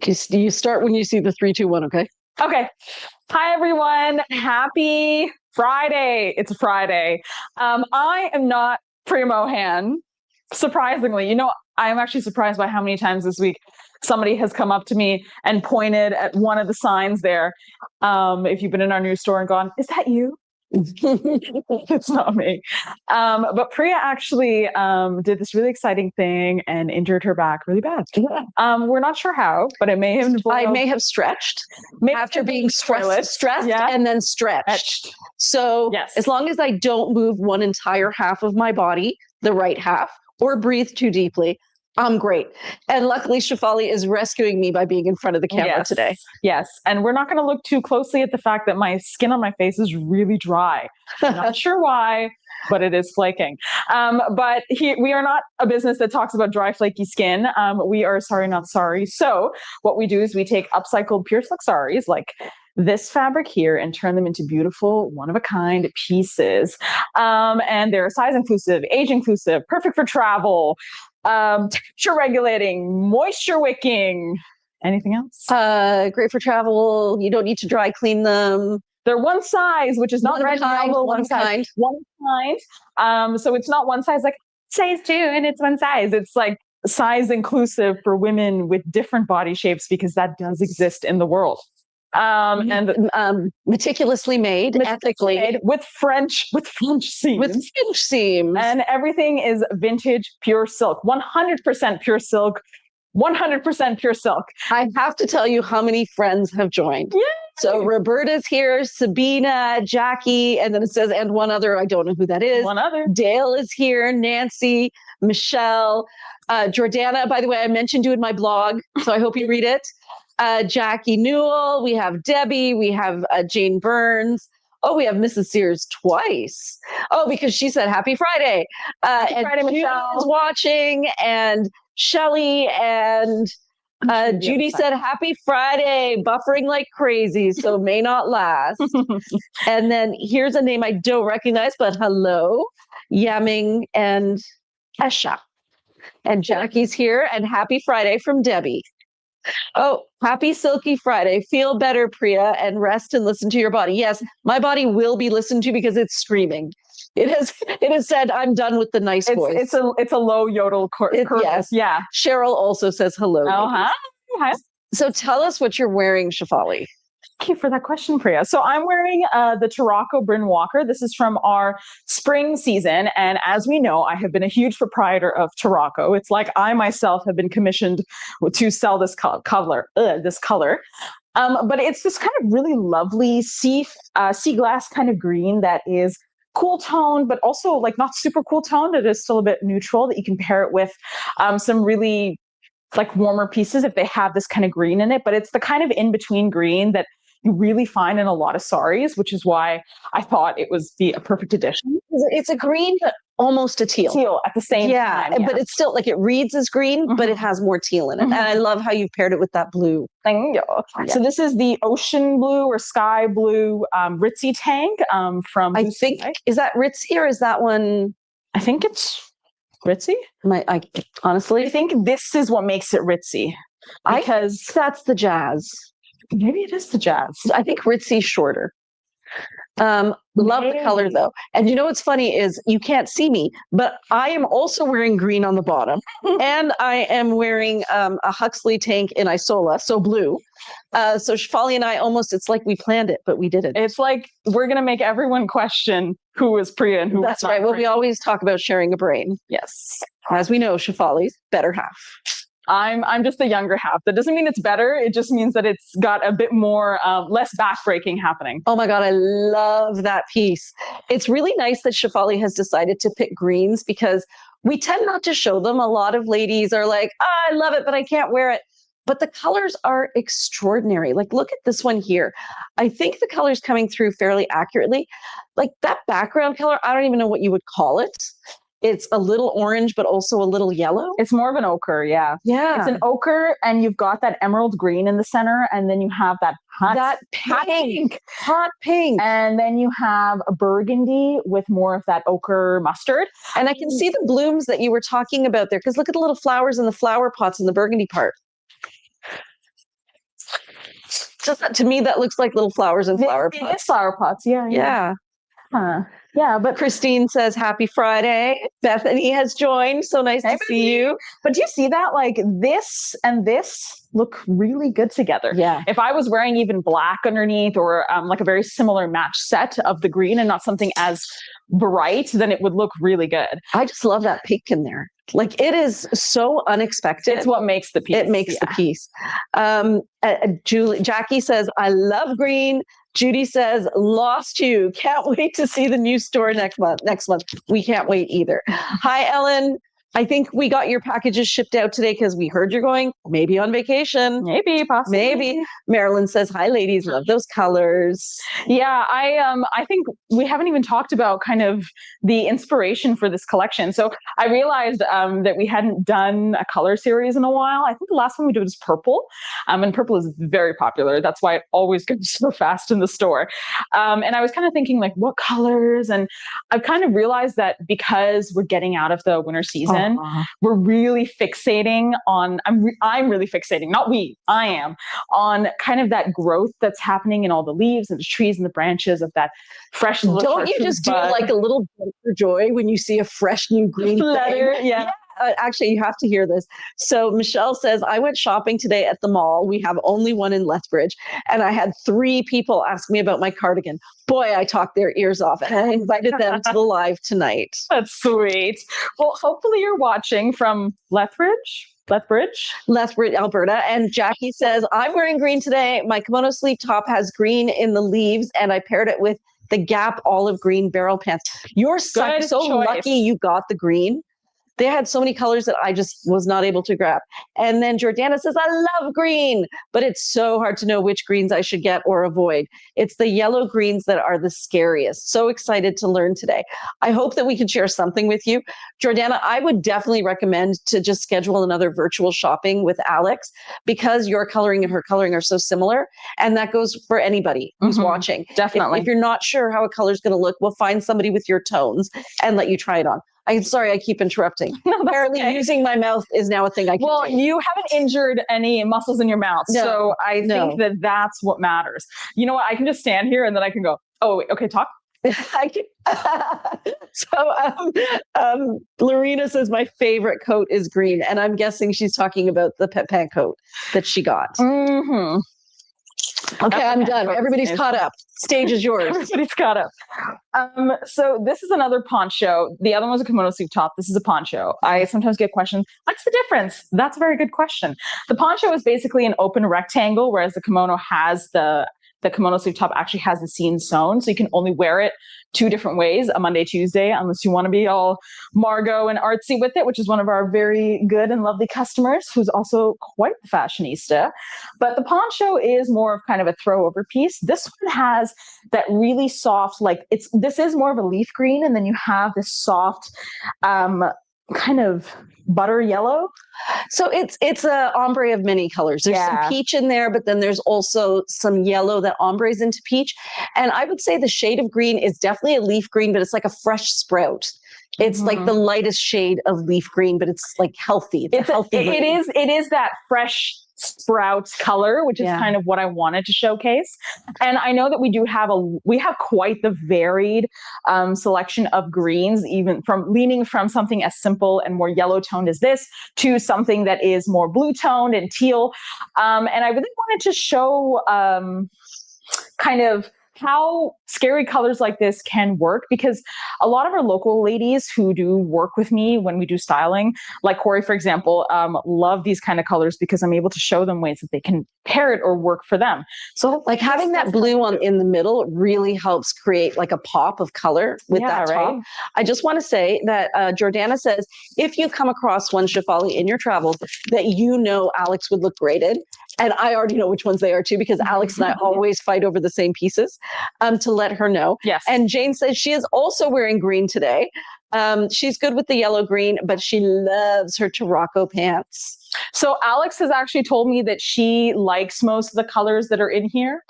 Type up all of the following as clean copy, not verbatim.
You start when you see the 3, 2, 1, okay? Okay. Hi, everyone. Happy Friday. It's a Friday. I am not Priya Mohan. Surprisingly, I'm actually surprised by how many times this week somebody has come up to me and pointed at one of the signs there. If you've been in our news store and gone, is that you? It's not me. But Priya actually did this really exciting thing and injured her back really bad. We're not sure how, but it may have involved... I may have stretched after being stressed and then stretched. So as long as I don't move one entire half of my body, the right half, or breathe too deeply, I'm great. And luckily, Shefali is rescuing me by being in front of the camera today. Yes. And we're not going to look too closely at the fact that my skin on my face is really dry. Not sure why, but it is flaking. But we are not a business that talks about dry, flaky skin. We are sorry, not sorry. So what we do is we take upcycled pure silk saris like this fabric here and turn them into beautiful, one-of-a-kind pieces. And they're size inclusive, age inclusive, perfect for travel, temperature regulating, moisture wicking. Anything else? Great for travel. You don't need to dry clean them. They're one size, which is not red, yellow, one kind. So it's not one size like size 2 and it's one size. It's like size inclusive for women with different body shapes because that does exist in the world. And meticulously made, ethically made, with French seams. And everything is vintage pure silk, 100% pure silk, 100% pure silk. I have to tell you how many friends have joined. Yay! So Roberta's here, Sabina, Jackie, and then it says, and one other, I don't know who that is. One other. Dale is here, Nancy, Michelle, Jordana. By the way, I mentioned you in my blog, so I hope you read it. Jackie Newell, we have Debbie, we have Jane Burns. Oh, we have Mrs. Sears twice. Oh, because she said Happy Friday. Happy Friday, Michelle is watching, and Shelly and Judy said Happy Friday, buffering like crazy, so may not last. And then here's a name I don't recognize, but hello, Yaming and Esha. And Jackie's here, and Happy Friday from Debbie. Oh, happy Silky Friday. Feel better, Priya, and rest and listen to your body. Yes, my body will be listened to because it's screaming. It has said, I'm done with the nice voice. It's a low yodel chorus. Yes. Yeah. Cheryl also says hello. Oh, hi. So tell us what you're wearing, Shefali. Thank you for that question, Priya. So I'm wearing the Tarocco Bryn Walker. This is from our spring season. And as we know, I have been a huge proprietor of Tarocco. It's like I myself have been commissioned to sell this color. But it's this kind of really lovely sea glass kind of green that is cool tone, but also like not super cool tone. It is still a bit neutral that you can pair it with some really like warmer pieces if they have this kind of green in it. But it's the kind of in-between green that you really find in a lot of saris, which is why I thought it was a perfect addition. It's a green, but almost a teal. Teal at the same time. Yeah, but it's still like it reads as green, but it has more teal in it. And I love how you've paired it with that blue. Thank you. Yeah. So this is the ocean blue or sky blue Ritzy tank from... I think, is that Ritzy or is that one... I think it's Ritzy. Honestly, I think this is what makes it Ritzy. Because that's the jazz. Maybe it is the jazz. I think Ritzy's shorter. Love the color though. And you know what's funny is you can't see me, but I am also wearing green on the bottom. And I am wearing a Huxley tank in Isola, so blue. So Shefali and I it's like we planned it, but we didn't. It's like we're going to make everyone question who is Priya and who That's right. Well, we always talk about sharing a brain. Yes. As we know, Shefali's better half. I'm just the younger half. That doesn't mean it's better. It just means that it's got a bit more, less backbreaking happening. Oh my God, I love that piece. It's really nice that Shefali has decided to pick greens because we tend not to show them. A lot of ladies are like, I love it, but I can't wear it. But the colors are extraordinary. Like, look at this one here. I think the color's coming through fairly accurately. Like that background color, I don't even know what you would call it. It's a little orange, but also a little yellow. It's more of an ochre, yeah. Yeah. It's an ochre, and you've got that emerald green in the center, and then you have that hot pink. And then you have a burgundy with more of that ochre mustard. And I can see the blooms that you were talking about there, because look at the little flowers in the flower pots in the burgundy part. Just to me, that looks like little flowers and flower It pots. is flower pots. Yeah. Yeah. Huh. Yeah, but Christine says, happy Friday. Bethany has joined. So nice to see you. But do you see that? Like this and this look really good together. Yeah. If I was wearing even black underneath or like a very similar match set of the green and not something as bright, then it would look really good. I just love that pink in there. Like it is so unexpected. It's what makes the piece. It makes the piece. Jackie says, I love green. Judy says, lost you. Can't wait to see the new store next month. We can't wait either. Hi, Ellen. I think we got your packages shipped out today because we heard you're going maybe on vacation. Maybe, possibly. Maybe. Marilyn says, hi, ladies. Love those colors. Yeah, I think we haven't even talked about kind of the inspiration for this collection. So I realized that we hadn't done a color series in a while. I think the last one we did was purple. And purple is very popular. That's why it always goes so fast in the store. And I was kind of thinking like, what colors? And I've kind of realized that because we're getting out of the winter season, we're really fixating on, I'm really fixating, not we, I am, on kind of that growth that's happening in all the leaves and the trees and the branches of that fresh little Don't you just do like a little jump for joy when you see a fresh new green letter? Thing? Yeah. Actually, you have to hear this. So Michelle says, I went shopping today at the mall. We have only one in Lethbridge. And I had 3 people ask me about my cardigan. Boy, I talked their ears off. And I invited them to the live tonight. That's sweet. Well, hopefully you're watching from Lethbridge, Alberta. And Jackie says, I'm wearing green today. My kimono sleeve top has green in the leaves. And I paired it with the Gap olive green barrel pants. You're so lucky you got the green. They had so many colors that I just was not able to grab. And then Jordana says, I love green, but it's so hard to know which greens I should get or avoid. It's the yellow greens that are the scariest. So excited to learn today. I hope that we can share something with you. Jordana, I would definitely recommend to just schedule another virtual shopping with Alex because your coloring and her coloring are so similar. And that goes for anybody who's watching. Definitely. If you're not sure how a color is going to look, we'll find somebody with your tones and let you try it on. I'm sorry, I keep interrupting. No, apparently using my mouth is now a thing I can do. You haven't injured any muscles in your mouth. No, so I think that that's what matters. You know what? I can just stand here and then I can go, oh, wait, okay, talk. Lorena says my favorite coat is green. And I'm guessing she's talking about the Pet Pan coat that she got. Mm-hmm. Okay, I'm done. Everybody's caught up. Stage is yours. Everybody's caught up. So this is another poncho. The other one was a kimono sleeve top. This is a poncho. I sometimes get questions, what's the difference? That's a very good question. The poncho is basically an open rectangle, whereas the kimono has the kimono sleeve top actually has the seams sewn. So you can only wear it 2 different ways, a Monday, Tuesday, unless you want to be all Margot and artsy with it, which is one of our very good and lovely customers who's also quite the fashionista. But the poncho is more of kind of a throw over piece. This one has that really soft, this is more of a leaf green. And then you have this soft, kind of butter yellow. So it's a ombre of many colors. There's some peach in there, but then there's also some yellow that ombres into peach. And I would say the shade of green is definitely a leaf green, but it's like a fresh sprout. It's like the lightest shade of leaf green, but it's like healthy. It is that fresh sprouts color, which is kind of what I wanted to showcase. And I know that we have quite the varied selection of greens, even leaning from something as simple and more yellow toned as this to something that is more blue toned and teal. And I really wanted to show kind of how scary colors like this can work, because a lot of our local ladies who do work with me when we do styling, like Corey, for example, love these kind of colors because I'm able to show them ways that they can pair it or work for them. So like having that blue in the middle really helps create like a pop of color with that top. Right? I just want to say that Jordana says, if you come across one Shefali in your travels that Alex would look great in, and I already know which ones they are too, because Alex and I always fight over the same pieces, to let her know. Yes. And Jane says she is also wearing green today. She's good with the yellow green, but she loves her Tarocco pants. So Alex has actually told me that she likes most of the colors that are in here.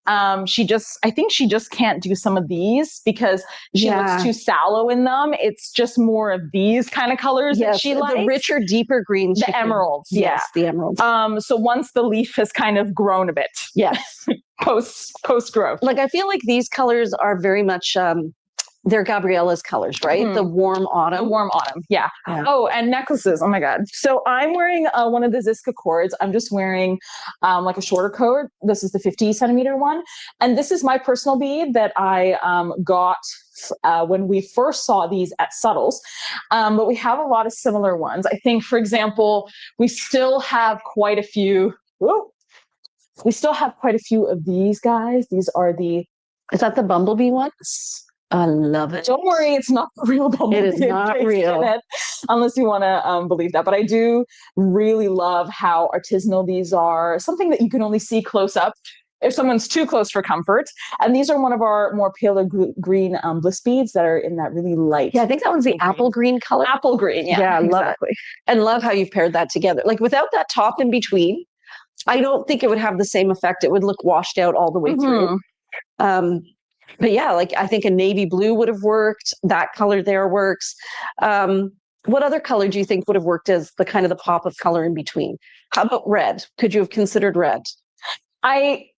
I think she just can't do some of these because she looks too sallow in them. It's just more of these kind of colors that she likes. The richer, deeper greens. The emeralds. Yes, the emeralds. So once the leaf has kind of grown a bit. Yes. post growth. Like, I feel like these colors are very much, they're Gabriella's colors, right? Mm-hmm. The warm autumn. The warm autumn, yeah. Oh, and necklaces. Oh my God. So I'm wearing one of the Ziska cords. I'm just wearing like a shorter cord. This is the 50 centimeter one. And this is my personal bead that I got when we first saw these at Subtles. But we have a lot of similar ones. I think, for example, we still have quite a few. We still have quite a few of these guys. These are is that the bumblebee ones? I love it. Don't worry, it's not the real bumblebee. It is not real. Unless you want to believe that. But I do really love how artisanal these are. Something that you can only see close up if someone's too close for comfort. And these are one of our more paler green bliss beads that are in that really light. Yeah, I think that one's the apple green color. Apple green, yeah. I love it. And love how you've paired that together. Like, without that top in between, I don't think it would have the same effect. It would look washed out all the way through. But yeah, like, I think a navy blue would have worked. That color there works. What other color do you think would have worked as the kind of the pop of color in between? How about red? Could you have considered red?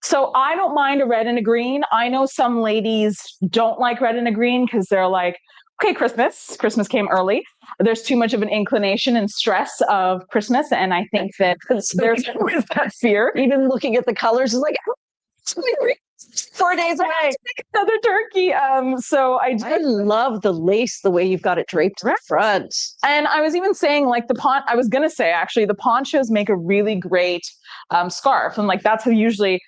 So I don't mind a red and a green. I know some ladies don't like red and a green because they're like, okay, Christmas came early. There's too much of an inclination and stress of Christmas. And I think that there's always that fear. Even looking at the colors is like, 4 days away. Another turkey. So I love the lace, the way you've got it draped in front. And I was even saying, like, I was going to say, actually, the ponchos make a really great scarf. And like, that's how usually,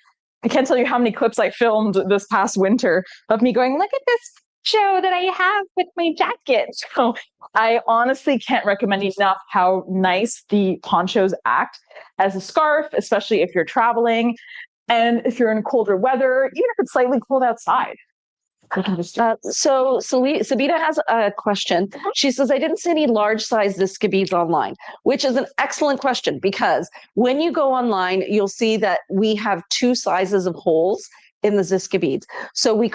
I can't tell you how many clips I filmed this past winter of me going, look at this show that I have with my jacket. So I honestly can't recommend enough how nice the ponchos act as a scarf, especially if you're traveling. And if you're in colder weather, even if it's slightly cold outside. So Sabina has a question. She says, I didn't see any large size Ziska beads online, which is an excellent question, because when you go online, you'll see that we have 2 sizes of holes in the Ziska beads. So we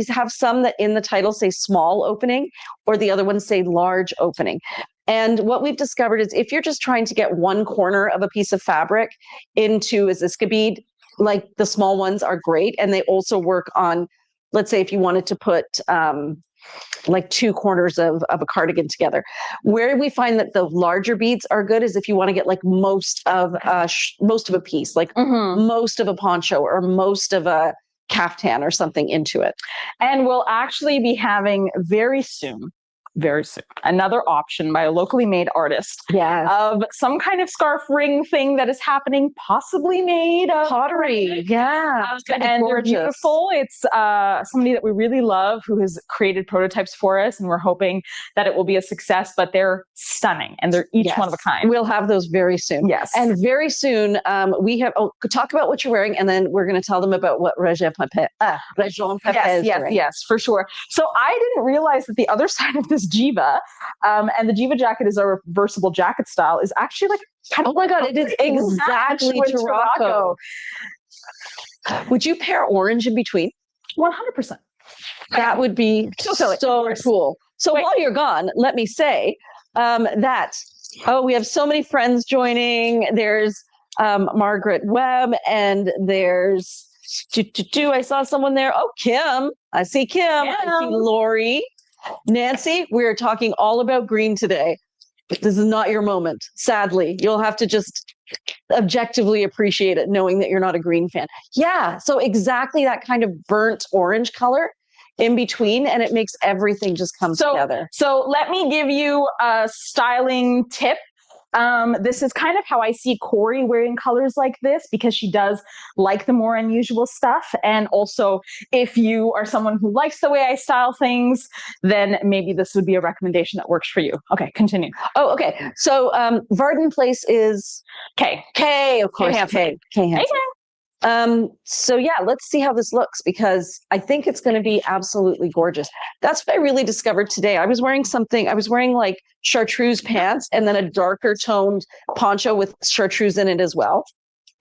have some that in the title say small opening, or the other ones say large opening. And what we've discovered is, if you're just trying to get one corner of a piece of fabric into a Ziska bead, like, the small ones are great. And they also work on, let's say, if you wanted to put like 2 corners of a cardigan together. Where we find that the larger beads are good is if you want to get like most of a piece, like most of a poncho or most of a caftan or something into it. And we'll actually be having very soon, another option by a locally made artist of some kind of scarf ring thing that is happening, possibly made of pottery. And they're beautiful. It's somebody that we really love who has created prototypes for us, and we're hoping that it will be a success. But they're stunning, and they're each one of a kind. We'll have those very soon. Yes, and very soon we have. Talk about what you're wearing, and then we're going to tell them about what Région Pépé is doing. Yes, for sure. So I didn't realize that the other side of this Jiva, and the Jiva jacket is a reversible jacket style, is actually like, oh my God, it is exactly Tarocco. Would you pair orange in between? 100%. That would be so cool. So while you're gone, let me say we have so many friends joining. There's Margaret Webb, and there's I saw someone there. Oh, Kim. I see Kim. I see Lori. Nancy, we're talking all about green today. This is not your moment. Sadly, you'll have to just objectively appreciate it, knowing that you're not a green fan. Yeah. So exactly that kind of burnt orange color in between, and it makes everything just come together. So let me give you a styling tip. This is kind of how I see Corey wearing colors like this, because she does like the more unusual stuff. And also, if you are someone who likes the way I style things, then maybe this would be a recommendation that works for you. Okay, continue. Oh, okay. So Varden Place is K. K, of course. K. So yeah, let's see how this looks, because I think it's going to be absolutely gorgeous. That's what I really discovered today. I was wearing like chartreuse pants and then a darker toned poncho with chartreuse in it as well.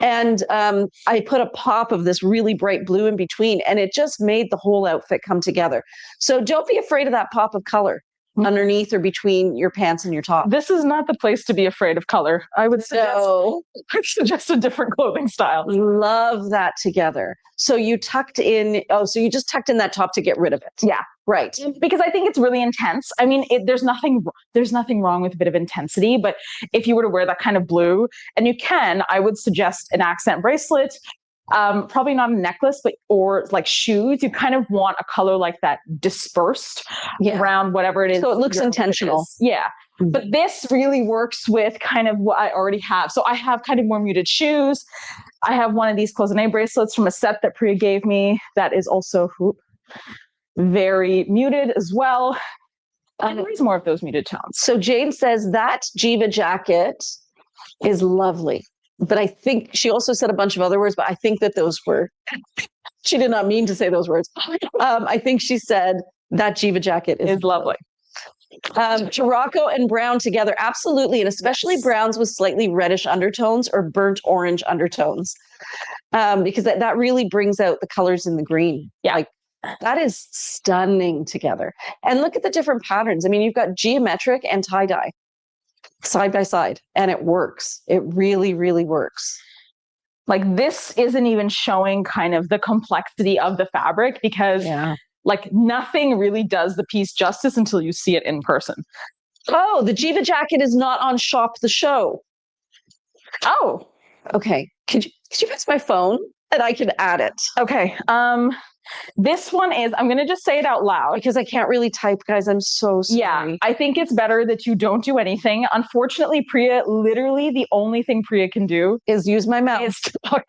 And I put a pop of this really bright blue in between, and it just made the whole outfit come together. So don't be afraid of that pop of color underneath or between your pants and your top. This is not the place to be afraid of color. I would suggest a different clothing style. Love that together. So you tucked in, so you just tucked in that top to get rid of it. Yeah. Right. Because I think it's really intense. I mean, there's nothing wrong with a bit of intensity, but if you were to wear that kind of blue, and you can, I would suggest an accent bracelet, probably not a necklace, or like shoes. You kind of want a color like that dispersed around whatever it is. So it looks intentional. Yeah. But this really works with kind of what I already have. So I have kind of more muted shoes. I have one of these cloisonné bracelets from a set that Priya gave me that is also very muted as well. There's more of those muted tones. So Jane says that Jiva jacket is lovely. But I think she also said a bunch of other words, but I think that those were, she did not mean to say those words. I think she said that Jiva jacket is lovely. Tarocco and brown together. Absolutely. And especially browns with slightly reddish undertones or burnt orange undertones. Because that really brings out the colors in the green. Yeah. Like, that is stunning together. And look at the different patterns. I mean, you've got geometric and tie-dye side by side, and it works. It really, really works. Like, this isn't even showing kind of the complexity of the fabric, because like nothing really does the piece justice until you see it in person. Oh, the Jiva jacket is not on Shop the Show. Oh, okay. Could you pass my phone and I can add it? Okay. This one is, I'm going to just say it out loud because I can't really type, guys. I'm so sorry. Yeah, I think it's better that you don't do anything. Unfortunately, Priya, literally the only thing Priya can do is use my mouth.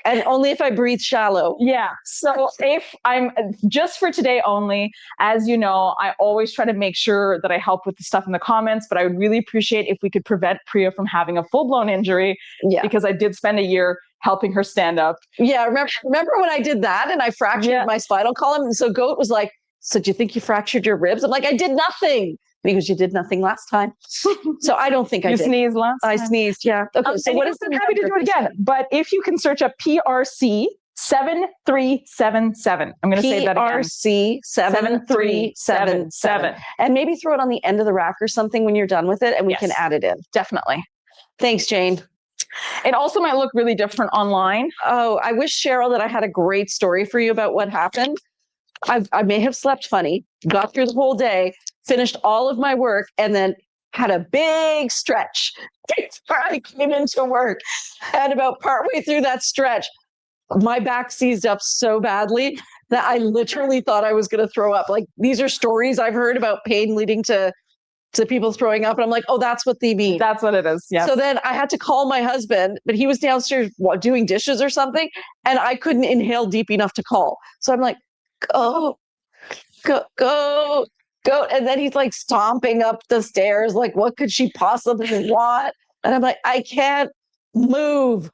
And only if I breathe shallow. Yeah. So if I'm just for today only, as you know, I always try to make sure that I help with the stuff in the comments, but I would really appreciate if we could prevent Priya from having a full-blown injury, because I did spend a year helping her stand up. Yeah, remember when I did that and I fractured my spinal column? And so Goat was like, so do you think you fractured your ribs? I'm like, I did nothing. Because you did nothing last time. So I don't think I did. You sneezed last time? I sneezed, yeah. Okay, so what is I'm happy to do it again. But if you can search up PRC 7377. I'm going to say that again. PRC 7377. And maybe throw it on the end of the rack or something when you're done with it, and we can add it in. Definitely. Thanks, Jane. It also might look really different online. Oh, I wish, Cheryl, that I had a great story for you about what happened. I may have slept funny, got through the whole day, finished all of my work, and then had a big stretch before I came into work. And about partway through that stretch, my back seized up so badly that I literally thought I was going to throw up. Like, these are stories I've heard about pain leading to people throwing up. And I'm like, oh, that's what they mean. That's what it is. Yeah. So then I had to call my husband, but he was downstairs doing dishes or something. And I couldn't inhale deep enough to call. So I'm like, go. And then he's like stomping up the stairs. Like, what could she possibly want? And I'm like, I can't move.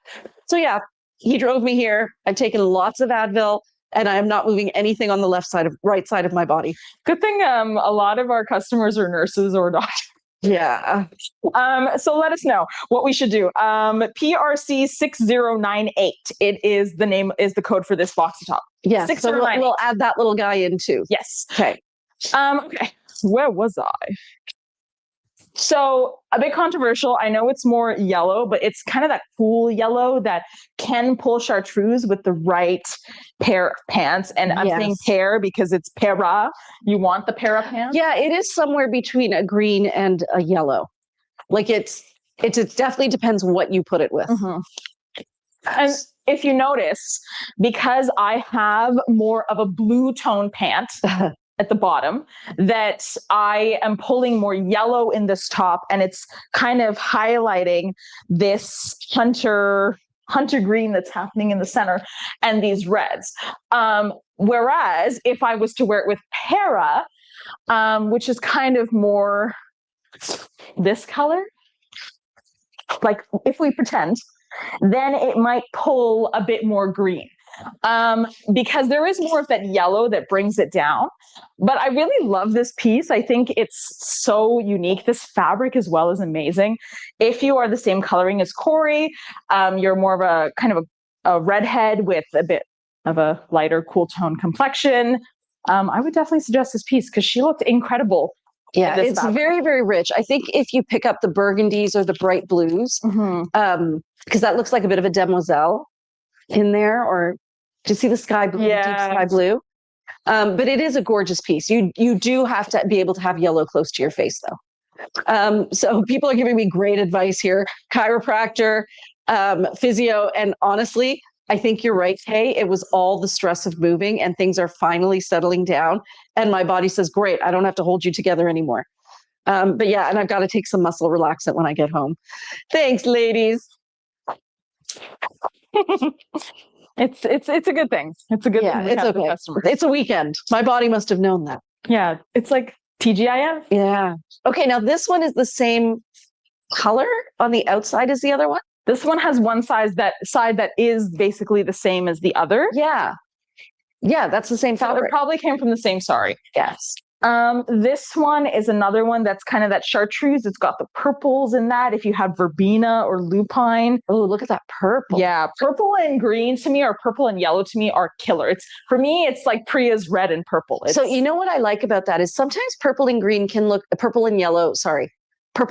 So yeah, he drove me here. I've taken lots of Advil. And I am not moving anything on the right side of my body. Good thing a lot of our customers are nurses or doctors. Yeah. So let us know what we should do. PRC 6098. It is the code for this boxy top. Yes. So we'll add that little guy in too. Yes. Okay. Okay. Where was I? So a bit controversial. I know it's more yellow, but it's kind of that cool yellow that can pull chartreuse with the right pair of pants. And I'm saying pair because it's para. You want the para pants? Yeah, it is somewhere between a green and a yellow. Like it definitely depends what you put it with. Mm-hmm. And if you notice, because I have more of a blue tone pant at the bottom, that I am pulling more yellow in this top, and it's kind of highlighting this hunter green that's happening in the center and these reds. Whereas if I was to wear it with para, which is kind of more this color, like if we pretend, then it might pull a bit more green. Because there is more of that yellow that brings it down. But I really love this piece. I think it's so unique. This fabric as well is amazing. If you are the same coloring as Corey, you're more of a kind of a a redhead with a bit of a lighter cool tone complexion, I would definitely suggest this piece because she looked incredible. Yeah, it's very, very rich. I think if you pick up the burgundies or the bright blues, because that looks like a bit of a demoiselle in there, or do you see the sky blue, deep sky blue? But it is a gorgeous piece. You do have to be able to have yellow close to your face, though. So people are giving me great advice here. Chiropractor, physio, and honestly, I think you're right, Kay. It was all the stress of moving and things are finally settling down. And my body says, great, I don't have to hold you together anymore. But yeah, and I've got to take some muscle relaxant when I get home. Thanks, ladies. It's a good thing. It's a good thing. It's okay. It's a weekend. My body must have known that. Yeah, it's like TGIF. Yeah. Okay, now this one is the same color on the outside as the other one? This one has one side that is basically the same as the other. Yeah. Yeah, that's the same fabric. So it probably came from the same sari. Yes. This one is another one that's kind of that chartreuse. It's got the purples in that. If you have verbena or lupine. Oh, look at that purple. Yeah, purple and green to me, or purple and yellow to me, are killer. For me, it's like Priya's red and purple. So you know what I like about that is sometimes purple and green can look, purple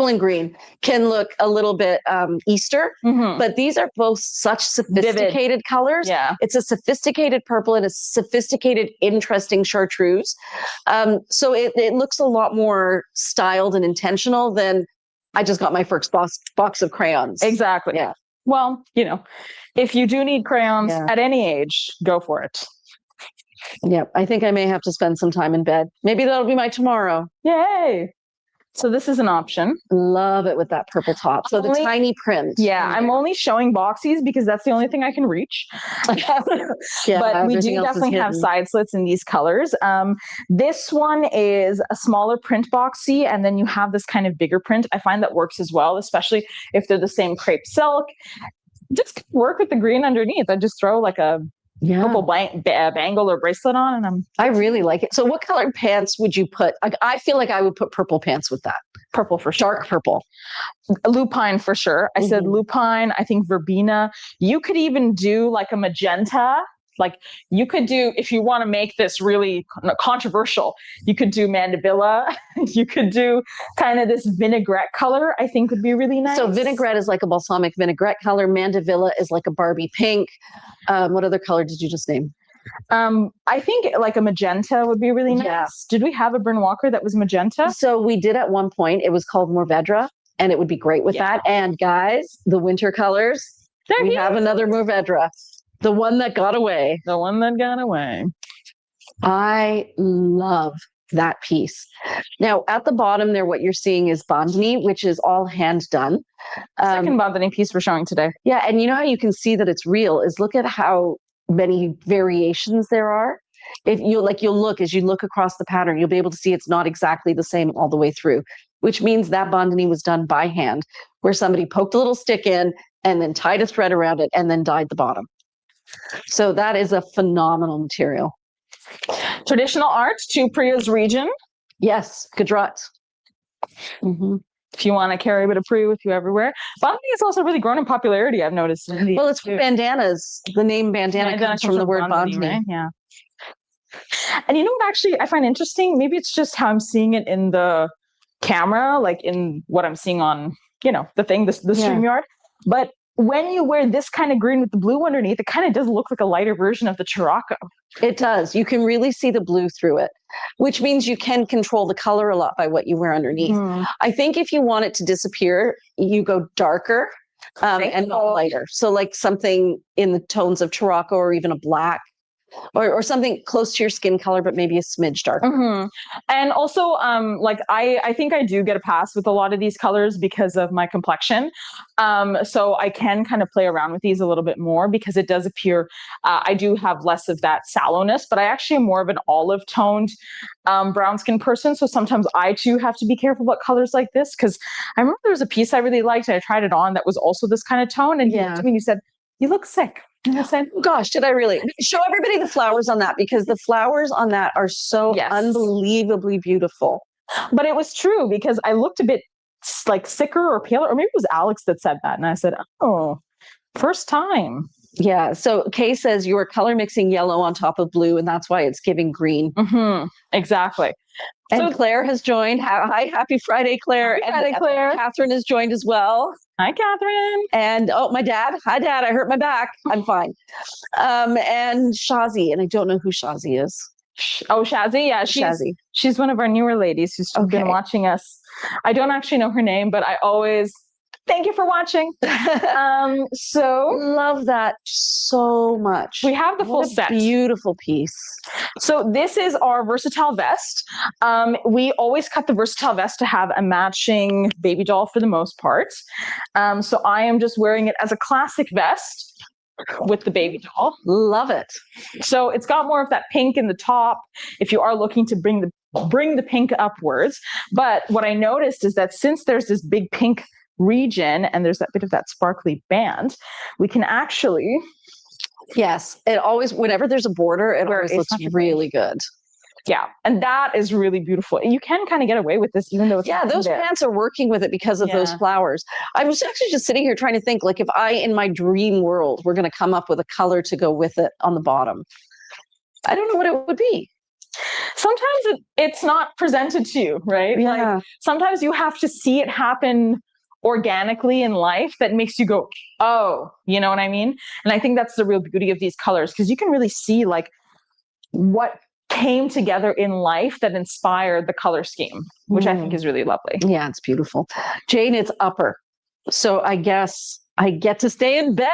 and green can look a little bit Easter, but these are both such sophisticated colors. Yeah. It's a sophisticated purple and a sophisticated, interesting chartreuse. So it looks a lot more styled and intentional than I just got my first box of crayons. Exactly. Yeah. Well, if you do need crayons at any age, go for it. Yeah. I think I may have to spend some time in bed. Maybe that'll be my tomorrow. Yay. So this is an option. Love it with that purple top. So the tiny print. Yeah, I'm only showing boxies because that's the only thing I can reach. But we do definitely have side slits in these colors. This one is a smaller print boxy, and then you have this kind of bigger print. I find that works as well, especially if they're the same crepe silk. Just work with the green underneath. I just throw like a purple bangle or bracelet on, and I really like it. So what colored pants would you put? I feel like I would put purple pants with that. Purple for sure. Dark purple. Lupine for sure. I said lupine. I think verbena. You could even do like a magenta. Like you could do, if you want to make this really controversial, you could do mandevilla. You could do kind of this vinaigrette color, I think would be really nice. So vinaigrette is like a balsamic vinaigrette color. Mandevilla is like a Barbie pink. What other color did you just name? I think like a magenta would be really nice. Yeah. Did we have a Bryn Walker that was magenta? So we did at one point. It was called Mourvedre, and it would be great with that. And guys, the winter colors, we have another Mourvedre. The one that got away. The one that got away. I love that piece. Now, at the bottom there, what you're seeing is bandhani, which is all hand done. Second bandhani piece we're showing today. Yeah, and you know how you can see that it's real is look at how many variations there are. If you you'll look as you look across the pattern, you'll be able to see it's not exactly the same all the way through, which means that bandhani was done by hand, where somebody poked a little stick in and then tied a thread around it and then dyed the bottom. So that is a phenomenal material. Traditional art to Priya's region. Yes, Gujarat. If you want to carry a bit of Priya with you everywhere. Bandhani has also really grown in popularity, I've noticed. Well, it's bandanas. The name bandana comes from the word bandhani. Right? Yeah. And you know what actually I find interesting? Maybe it's just how I'm seeing it in the camera, like in what I'm seeing on, the thing, the StreamYard. But when you wear this kind of green with the blue underneath, it kind of does look like a lighter version of the Charocco. It does. You can really see the blue through it, which means you can control the color a lot by what you wear underneath. I think if you want it to disappear, you go darker and not lighter. So like something in the tones of Charocco or even a black. Or something close to your skin color, but maybe a smidge darker. And also, I think I do get a pass with a lot of these colors because of my complexion. So I can kind of play around with these a little bit more because it does appear, I do have less of that sallowness, but I actually am more of an olive toned brown skin person. So sometimes I too have to be careful about colors like this, because I remember there was a piece I really liked and I tried it on that was also this kind of tone. And to me, you said, "You look sick." And I said, "Gosh, did I really?" Show everybody the flowers on that, because the flowers on that are so unbelievably beautiful. But it was true, because I looked a bit like sicker or paler, or maybe it was Alex that said that. And I said, "Oh, first time." Yeah. So Kay says you are color mixing yellow on top of blue, and that's why it's giving green. Exactly. And so, Claire has joined. Hi, happy Friday, Claire. Happy Friday, Claire. Catherine has joined as well. Hi, Catherine. And my dad. Hi, Dad. I hurt my back. I'm fine. And Shazi, and I don't know who Shazi is. Oh, Shazi. Yeah, she's one of our newer ladies who's been watching us. I don't actually know her name, but I always thank you for watching. So love that so much. We have the full set. Beautiful piece. So this is our versatile vest. We always cut the versatile vest to have a matching baby doll for the most part. So I am just wearing it as a classic vest with the baby doll. Love it. So it's got more of that pink in the top if you are looking to bring the pink upwards. But what I noticed is that since there's this big pink region and there's that bit of that sparkly band, we can actually it always, whenever there's a border, it always looks really good. Yeah, and that is really beautiful. You can kind of get away with this even though it's those pants are working with it because of those flowers. I was actually just sitting here trying to think, like, if I, in my dream world, were going to come up with a color to go with it on the bottom, I don't know what it would be. Sometimes it's not presented to you, right? Yeah. Like, sometimes you have to see it happen organically in life that makes you go, oh, you know what I mean? And I think that's the real beauty of these colors, because you can really see like what came together in life that inspired the color scheme, which I think is really lovely. Yeah, it's beautiful. Jane, it's upper. So I guess I get to stay in bed.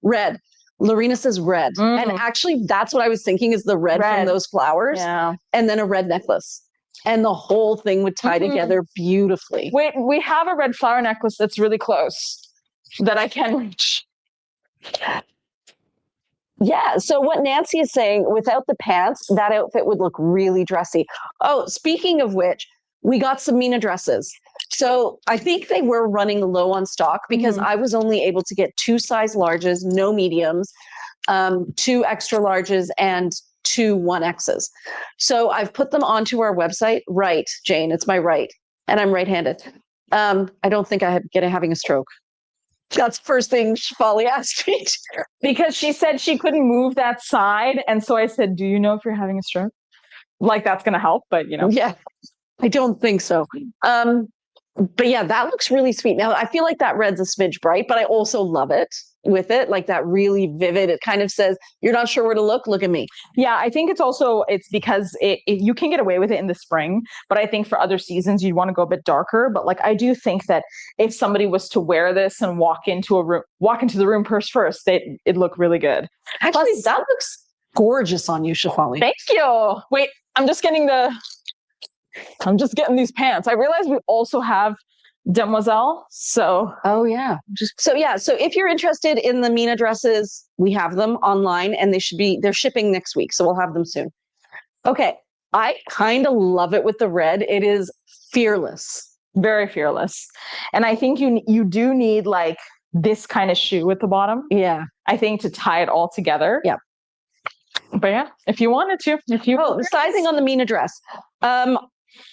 Red. Lorena says red. And actually, that's what I was thinking is the red from those flowers. Yeah. And then a red necklace. And the whole thing would tie together beautifully. Wait, we have a red flower necklace that's really close that I can reach. Yeah. So what Nancy is saying, without the pants, that outfit would look really dressy. Oh, speaking of which, we got some Mina dresses. So I think they were running low on stock because I was only able to get 2 size larges, no mediums, 2 extra larges, and 2 1Xs. So I've put them onto our website. Right, Jane, it's my right. And I'm right-handed. I don't think I'm having a stroke. That's the first thing Shefali asked me to. Because she said she couldn't move that side. And so I said, do you know if you're having a stroke? Like, that's going to help, but you know. Yeah, I don't think so. But yeah, that looks really sweet. Now, I feel like that red's a smidge bright, but I also love it with it, like that really vivid. It kind of says, you're not sure where to look at me. Yeah, I think it's because you can get away with it in the spring, but I think for other seasons, you'd want to go a bit darker. But like, I do think that if somebody was to wear this and walk into the room first, it'd look really good. Actually, that looks gorgeous on you, Shefali. Thank you. Wait, I'm just getting these pants. I realize we also have Demoiselle. So, so if you're interested in the Mina dresses, we have them online and they're shipping next week. So we'll have them soon. Okay. I kind of love it with the red. It is fearless, very fearless. And I think you do need like this kind of shoe at the bottom. Yeah. I think to tie it all together. Yeah. But yeah, if you wanted to, the sizing on the Mina dress.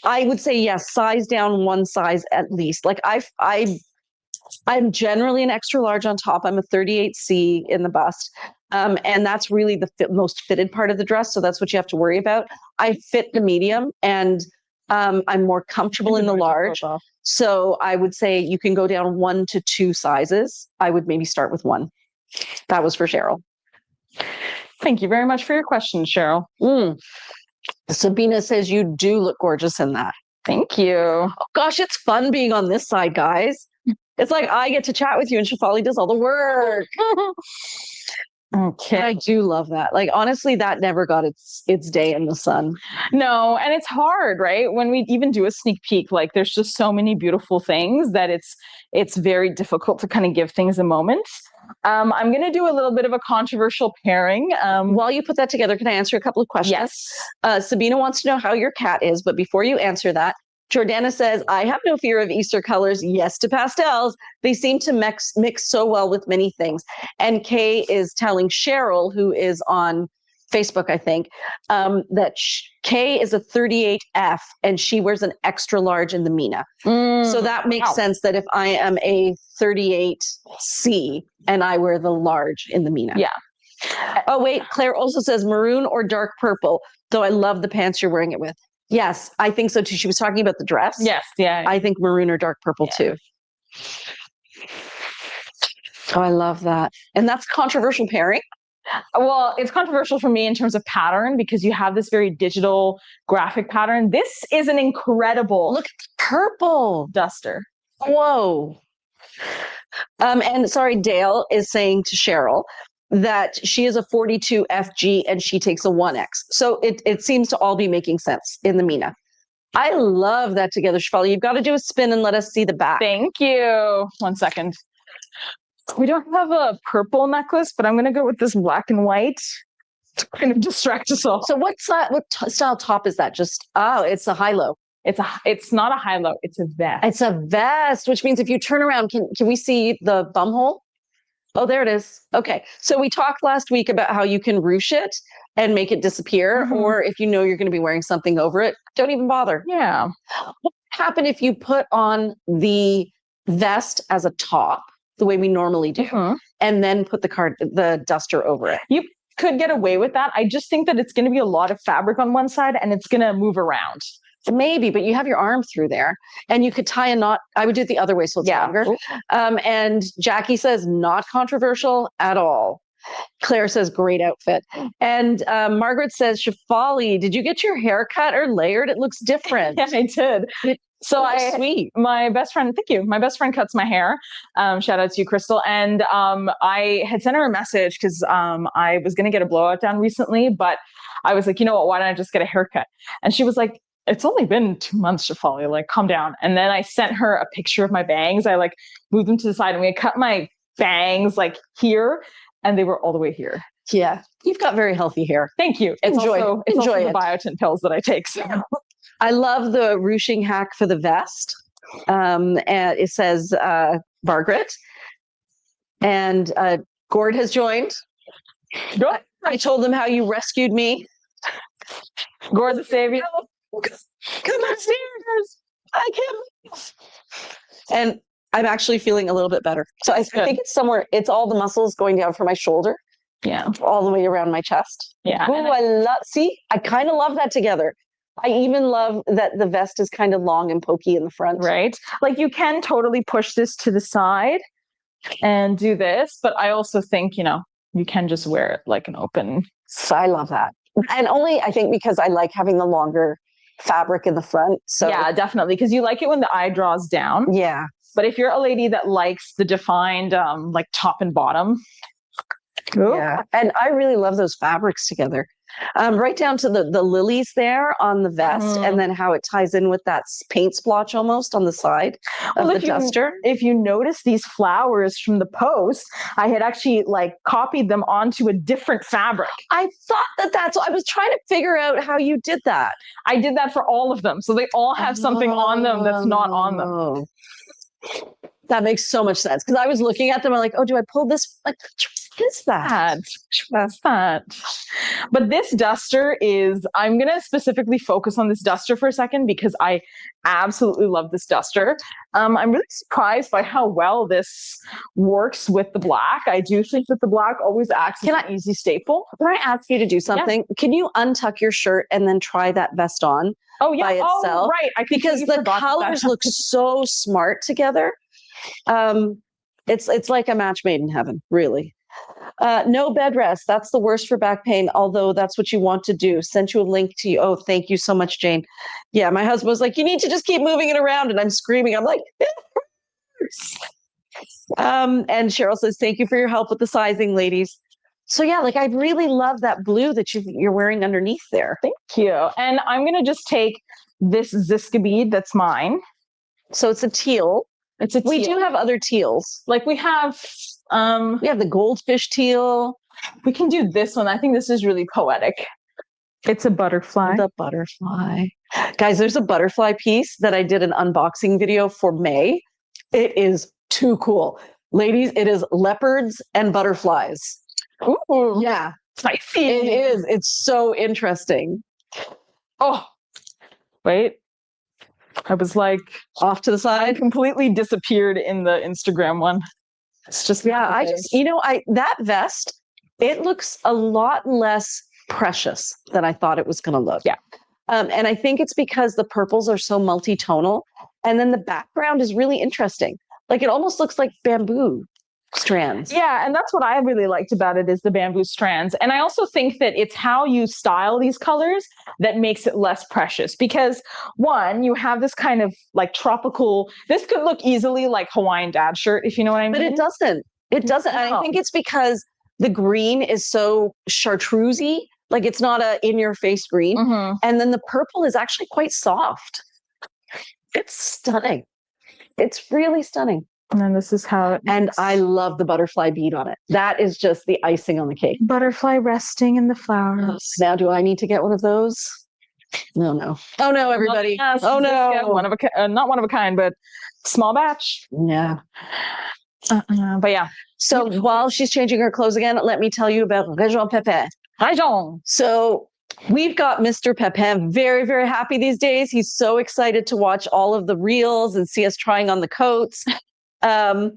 I would say yes, size down 1 size at least. Like I'm generally an extra large on top. I'm a 38C in the bust. And that's really the most fitted part of the dress. So that's what you have to worry about. I fit the medium and I'm more comfortable in the large. So I would say you can go down 1 to 2 sizes. I would maybe start with 1. That was for Cheryl. Thank you very much for your question, Cheryl. Sabina says you do look gorgeous in that. Thank you. Oh, gosh, it's fun being on this side, guys. It's like I get to chat with you and Shefali does all the work. Okay. I do love that. Like, honestly, that never got its day in the sun. No, and it's hard, right? When we even do a sneak peek, like there's just so many beautiful things that it's very difficult to kind of give things a moment. I'm going to do a little bit of a controversial pairing. While you put that together, can I answer a couple of questions? Yes. Sabina wants to know how your cat is, but before you answer that, Jordana says, I have no fear of Easter colors. Yes to pastels. They seem to mix so well with many things. And Kay is telling Cheryl, who is on Facebook, I think, that Kay is a 38F and she wears an extra large in the Mina. So that makes sense that if I am a 38C and I wear the large in the Mina. Yeah. Oh, wait. Claire also says maroon or dark purple, though I love the pants you're wearing it with. Yes, I think so too. She was talking about the dress. Yes. Yeah. I think maroon or dark purple too. Oh, I love that. And that's controversial pairing. Well, it's controversial for me in terms of pattern because you have this very digital graphic pattern. This is an incredible look at the purple duster. Whoa. And sorry, Dale is saying to Cheryl that she is a 42 FG and she takes a 1X. So it seems to all be making sense in the Mina. I love that together, Shefali. You've got to do a spin and let us see the back. Thank you. 1 second. We don't have a purple necklace, but I'm going to go with this black and white to kind of distract us all. So what style top is that? It's a high-low. It's not a high-low. It's a vest. It's a vest, which means if you turn around, can we see the bum hole? Oh, there it is. Okay. So we talked last week about how you can ruche it and make it disappear. Or if you know you're going to be wearing something over it, don't even bother. Yeah. What would happen if you put on the vest as a top, the way we normally do, and then put the duster over it? You could get away with that. I just think that it's going to be a lot of fabric on one side and it's going to move around. Maybe, but you have your arm through there and you could tie a knot. I would do it the other way so it's longer. And Jackie says not controversial at all. Claire says great outfit. And Margaret says, Shefali, did you get your hair cut or layered? It looks different. Yeah, I did. Sweet. My best friend, thank you. My best friend cuts my hair. Shout out to you, Crystal. And I had sent her a message because I was going to get a blowout done recently, but I was like, you know what, why don't I just get a haircut? And she was like, it's only been 2 months, Shefali, like calm down. And then I sent her a picture of my bangs. I like moved them to the side and we had cut my bangs like here and they were all the way here. Yeah. You've got very healthy hair. Thank you. It's also the biotin pills that I take. So. I love the ruching hack for the vest. And it says Margaret. And Gord has joined. I told them how you rescued me. Gord the savior. Come upstairs. I can't. And I'm actually feeling a little bit better. So I think it's somewhere, it's all the muscles going down from my shoulder. Yeah. All the way around my chest. Yeah. Oh, I kind of love that together. I even love that the vest is kind of long and pokey in the front. Right. Like you can totally push this to the side and do this, but I also think, you can just wear it like an open. So I love that. And only I think because I like having the longer fabric in the front. So yeah, definitely. Because you like it when the eye draws down. Yeah. But if you're a lady that likes the defined like top and bottom. Yeah. And I really love those fabrics together. Right down to the lilies there on the vest and then how it ties in with that paint splotch almost on the side of the duster. If you notice these flowers from the post, I had actually like copied them onto a different fabric. I thought that's what I was trying to figure out how you did that. I did that for all of them. So they all have something on them that's not on them. That makes so much sense. Because I was looking at them, I'm like, oh, do I pull this? Like, what is that? That's that. But this duster I'm going to specifically focus on this duster for a second because I absolutely love this duster. I'm really surprised by how well this works with the black. I do think that the black always acts as an easy staple. Can I ask you to do something? Yeah. Can you untuck your shirt and then try that vest on? Oh, yeah. By itself? Oh, right. Because the colors look so smart together. It's like a match made in heaven, really. No bed rest. That's the worst for back pain, although that's what you want to do. Sent you a link to you. Oh, thank you so much, Jane. Yeah, my husband was like, you need to just keep moving it around. And I'm screaming. I'm like, it hurts. And Cheryl says, thank you for your help with the sizing, ladies. So yeah, like I really love that blue that you're wearing underneath there. Thank you. And I'm going to just take this Ziska bead that's mine. So it's a teal. We do have other teals. Like we have the goldfish teal. We can do this one. I think this is really poetic. It's a butterfly. The butterfly. Guys, there's a butterfly piece that I did an unboxing video for May. It is too cool. Ladies, it is leopards and butterflies. Ooh. Yeah. Spicy. It is. It's so interesting. Oh, wait. I was like off to the I side. completely disappeared in the Instagram one. It's just that vest, it looks a lot less precious than I thought it was going to look. Yeah. And I think it's because the purples are so multi-tonal, and then the background is really interesting. Like it almost looks like bamboo strands. Yeah, and that's what I really liked about it is the bamboo strands. And I also think that it's how you style these colors that makes it less precious, because one, you have this kind of like tropical, this could look easily like Hawaiian dad shirt, if you know what I mean. But it doesn't. It doesn't. No. And I think it's because the green is so chartreusey, like it's not a in-your-face green. Mm-hmm. And then the purple is actually quite soft. It's stunning. It's really stunning. And then this is how it and I love the butterfly bead on it. That is just the icing on the cake. Butterfly resting in the flowers. Now, do I need to get one of those? No. Oh no, everybody. Yes, oh no. Not one of a kind, but small batch. Yeah. But yeah. So while she's changing her clothes again, let me tell you about Région Pépin. Région. So we've got Mr. Pépin very, very happy these days. He's so excited to watch all of the reels and see us trying on the coats. Jordana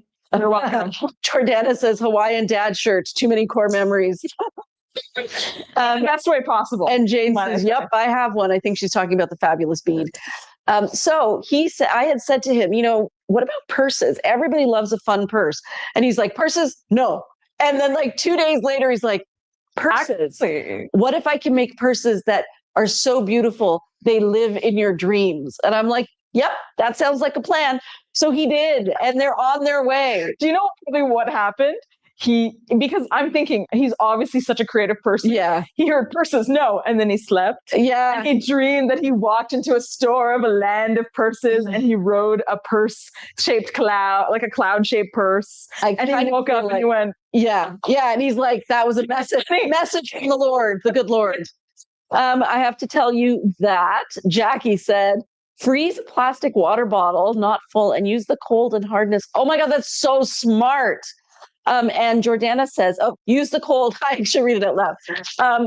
says Hawaiian dad shirts, too many core memories. Best way possible. And Jane says, yep, I have one. I think she's talking about the fabulous bead. So he said, I had said to him, what about purses? Everybody loves a fun purse. And he's like, purses? No. And then like 2 days later, he's like, purses. Actually, what if I can make purses that are so beautiful, they live in your dreams? And I'm like, yep, that sounds like a plan. So he did, and they're on their way. Do you know probably what happened? Because I'm thinking he's obviously such a creative person. Yeah. He heard purses, no, and then he slept. Yeah. And he dreamed that he walked into a store of a land of purses and he rode a purse-shaped cloud, like a cloud-shaped purse. And he woke up and he went, yeah. Yeah. And he's like, that was a message from the Lord, the good Lord. I have to tell you that Jackie said, freeze a plastic water bottle, not full, and use the cold and hardness. Oh my God, that's so smart. And Jordana says, use the cold. I should read it out loud.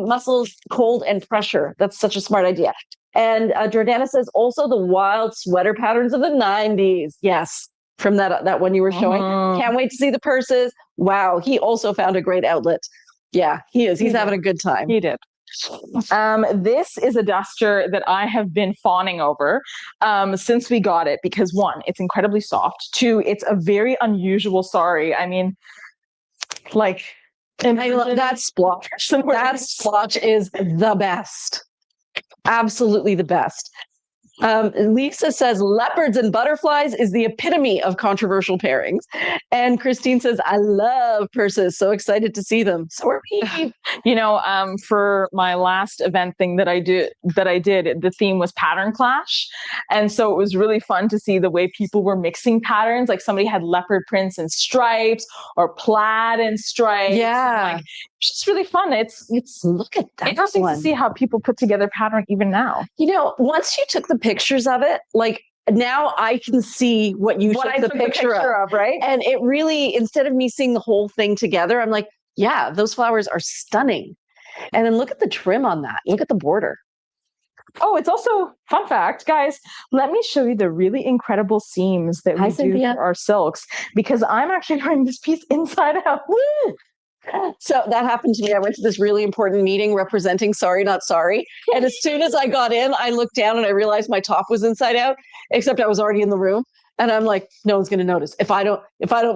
Muscles, cold, and pressure. That's such a smart idea. And Jordana says also the wild sweater patterns of the 90s. Yes, from that one you were showing. Can't wait to see the purses. Wow, he also found a great outlet. Yeah, he is. He's having a good time. He did. This is a duster that I have been fawning over since we got it, because one, it's incredibly soft. Two, it's a very unusual sari. I mean, like, and I love that splotch. That splotch is the best. Absolutely the best. Lisa says leopards and butterflies is the epitome of controversial pairings. And Christine says, I love purses. So excited to see them. So are we. For my last event thing that I did, the theme was pattern clash. And so it was really fun to see the way people were mixing patterns. Like somebody had leopard prints and stripes or plaid and stripes. Yeah. It's just really fun. It's look at that. Interesting to see how people put together pattern even now. Once you took the pictures of it, like now I can see what you took the picture of, right? And it really, instead of me seeing the whole thing together, I'm like, yeah, those flowers are stunning. And then look at the trim on that. Look at the border. Oh, it's also, fun fact, guys, let me show you the really incredible seams that we do for our silks, because I'm actually wearing this piece inside out. Woo! So that happened to me. I went to this really important meeting representing Sorry Not Sorry. And as soon as I got in, I looked down and I realized my top was inside out, except I was already in the room. And I'm like, no one's going to notice. If I don't